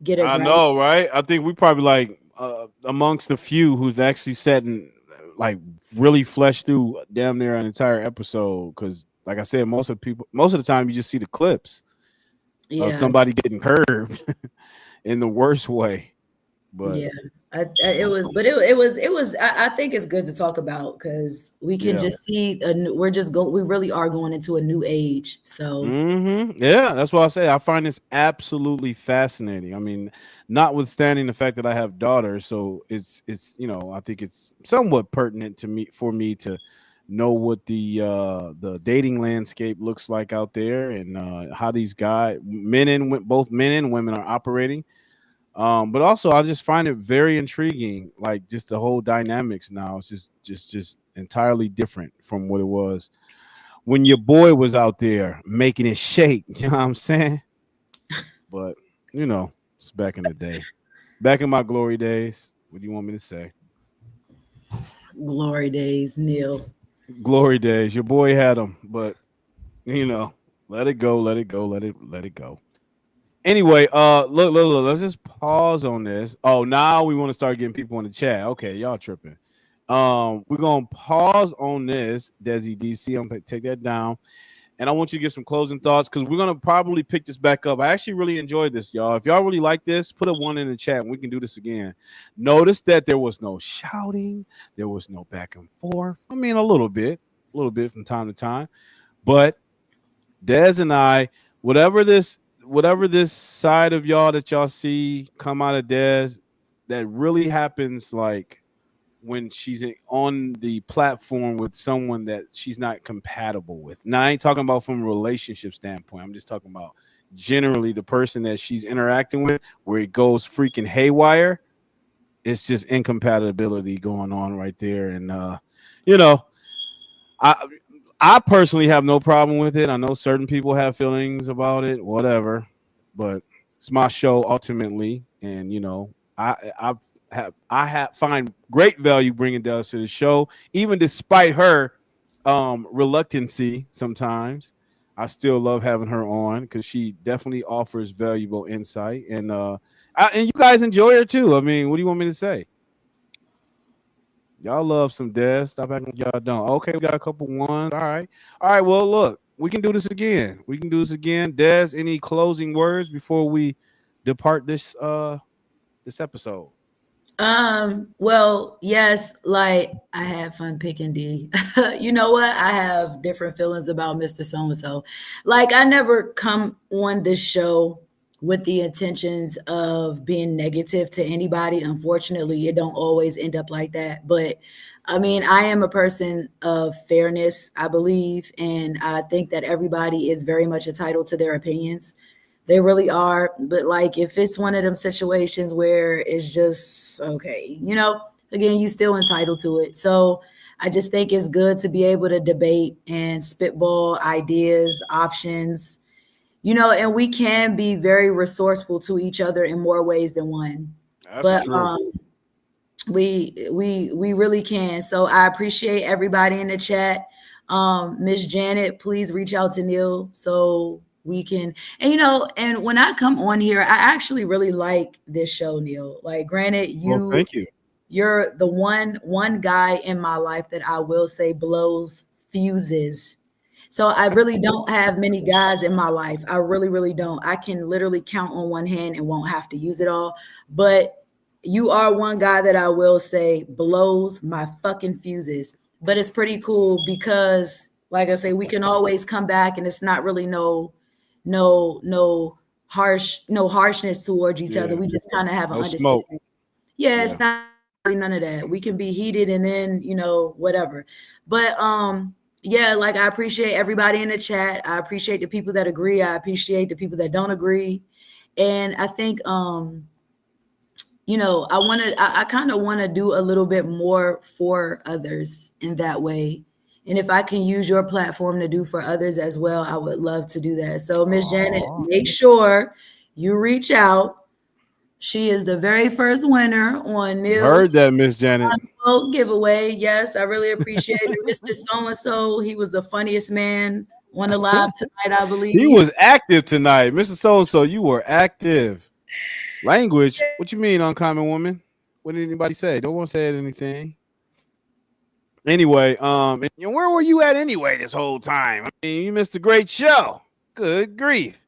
get it. I know, right? I think we probably like amongst the few who's actually sat and like really fleshed through damn near an entire episode. Because like I said, most of the time you just see the clips of somebody getting curved in the worst way. But yeah, I think it's good to talk about because we can just see we really are going into a new age. So yeah, that's why I say I find this absolutely fascinating. I mean, notwithstanding the fact that I have daughters, so it's I think it's somewhat pertinent for me to know what the dating landscape looks like out there and how these guys, both men and women, are operating. But also I just find it very intriguing, like just the whole dynamics now. It's just entirely different from what it was when your boy was out there making it shake. You know what I'm saying? But it's back in the day, back in my glory days. What do you want me to say? Glory days, Neil. Glory days. Your boy had them, but let it go, let it go. Anyway, look, let's just pause on this. Oh, now we want to start getting people in the chat. Okay, y'all tripping. We're gonna pause on this, Desi DC. I'm gonna take that down, and I want you to get some closing thoughts because we're gonna probably pick this back up. I actually really enjoyed this, y'all. If y'all really like this, put a 1 in the chat and we can do this again. Notice that there was no shouting, there was no back and forth. I mean, a little bit from time to time, but Des and I, whatever this side of y'all that y'all see come out of Des, that really happens like when she's on the platform with someone that she's not compatible with. Now, I ain't talking about from a relationship standpoint. I'm just talking about generally the person that she's interacting with, where it goes freaking haywire. it's just incompatibility going on right there. And you know, I I personally have no problem with it. I know certain people have feelings about it, whatever, but it's my show ultimately, and you know, I find great value bringing Dallas to the show, even despite her reluctancy sometimes. I still love having her on because she definitely offers valuable insight, and and you guys enjoy her too. I mean, what do you want me to say? Y'all love some Des. Stop acting like y'all don't. Okay, we got a couple ones. All right. All right. Well, look, we can do this again. We can do this again. Des, any closing words before we depart this episode? Well, yes, like I had fun picking D. You know what? I have different feelings about Mr. So and so. Like I never come on this show with the intentions of being negative to anybody. Unfortunately, it don't always end up like that. But I mean, I am a person of fairness, I believe, and I think that everybody is very much entitled to their opinions. They really are. But like if it's one of them situations where it's just okay, you know, again, you still entitled to it. So I just think it's good to be able to debate and spitball ideas, options, you know, and we can be very resourceful to each other in more ways than one. That's But true. we really can. So I appreciate everybody in the chat. Miss Janet, please reach out to Neil so we can, and you know, and when I come on here, I actually really like this show, Neil. Like granted, Well, thank you. you're the one guy in my life that I will say blows fuses. So I really don't have many guys in my life. I really, really don't. I can literally count on one hand and won't have to use it all. But you are one guy that I will say blows my fucking fuses. But it's pretty cool because, like I say, we can always come back and it's not really no no harshness towards each other. Yeah. We just kind of have an No smoke. understanding. Yeah, Yeah. it's not really none of that. We can be heated and then, you know, whatever. But yeah, like I appreciate everybody in the chat. I appreciate the people that agree. I appreciate the people that don't agree. And I think you know, I kind of want to do a little bit more for others in that way. And if I can use your platform to do for others as well, I would love to do that. So Miss Janet, make sure you reach out. She is the very first winner on You Neil's heard that, Miss Janet. vote giveaway. Yes, I really appreciate it. Mr. So-and-so, he was the funniest man on the live tonight, I He believe. was active tonight, Mr. So and So. You were active. Language? What you mean, uncommon woman? What did anybody say? No one said anything. Anyway, and where were you at anyway this whole time? I mean, you missed a great show. Good grief.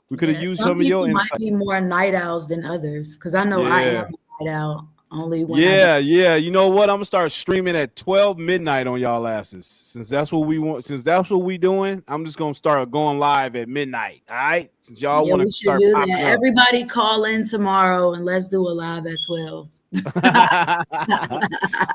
We could have Yeah, used some some of your people might insight. be more night owls than others because I know I am Yeah. a night owl only when I get. Yeah. You know what? I'm gonna start streaming at 12 midnight on y'all asses. Since that's what we want, since that's what we doing, I'm just gonna start going live at midnight. All right. Since y'all Yeah, want we to should start do popping that. up. Everybody call in tomorrow and let's do a live at 12.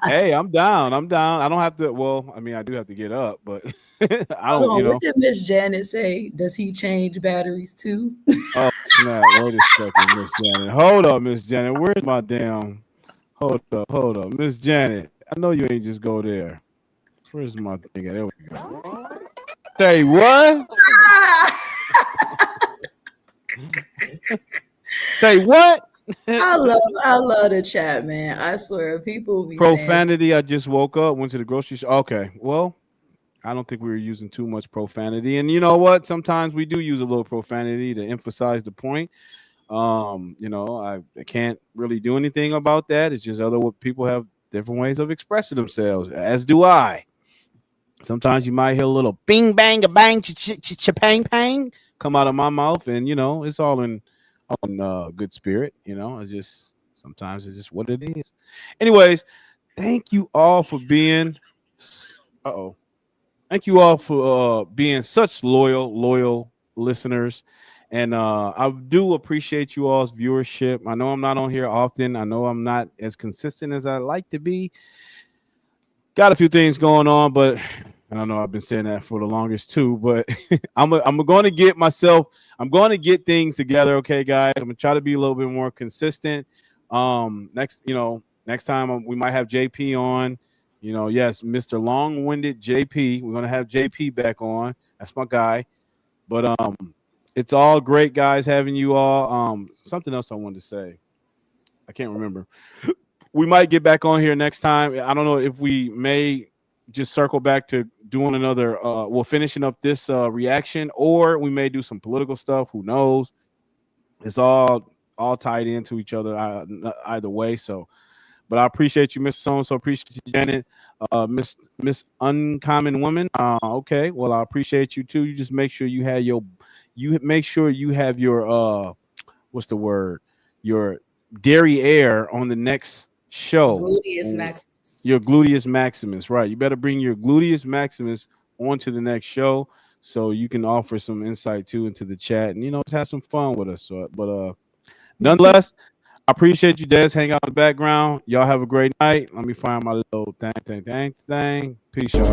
Hey, I'm down. I'm down. I don't have to. Well, I mean, I do have to get up, but I Hold don't. You on, what know. did Miss Janet say? Does he change batteries too? Oh snap! Wait a second, Miss Janet. Hold up, Miss Janet. Where's my damn? Hold up, Miss Janet. I know you ain't just go there. Where's my thing? There we go. Say what? Say what? I love the chat, man. I swear, people be saying Profanity. I just woke up, went to the grocery store. Okay, well, I don't think we were using too much profanity, and you know what? Sometimes we do use a little profanity to emphasize the point. You know, I can't really do anything about that. It's just other people have different ways of expressing themselves, as do I. Sometimes you might hear a little bing bang a bang pang pang come out of my mouth, and you know it's all in good spirit. You know, it's just sometimes it's just what it is. Anyways, thank you all for being. Uh-oh. Thank you all for being such loyal listeners. And I do appreciate you all's viewership. I know I'm not on here often. I know I'm not as consistent as I like to be. Got a few things going on, but I don't know. I've been saying that for the longest too. But I'm going to get myself. I'm going to get things together. Okay, guys. I'm gonna try to be a little bit more consistent. Next, you know, Next time we might have JP on. You know, yes, Mr. Long-winded JP. We're gonna have JP back on. That's my guy. But it's all great, guys, having you all. Something else I wanted to say. I can't remember. We might get back on here next time. I don't know if we may just circle back to doing another finishing up this reaction, or we may do some political stuff. Who knows? It's all tied into each other either way. So, but I appreciate you, Mr. So appreciate you, Janet. Miss Uncommon Woman. Okay, well, I appreciate you too. You just make sure you have your what's the word? Your derriere on the next show. Gluteus maximus. Your gluteus maximus, right? You better bring your gluteus maximus onto the next show so you can offer some insight too into the chat and have some fun with us. But nonetheless, I appreciate you, Des. Hang out in the background. Y'all have a great night. Let me find my little thing. Peace, y'all.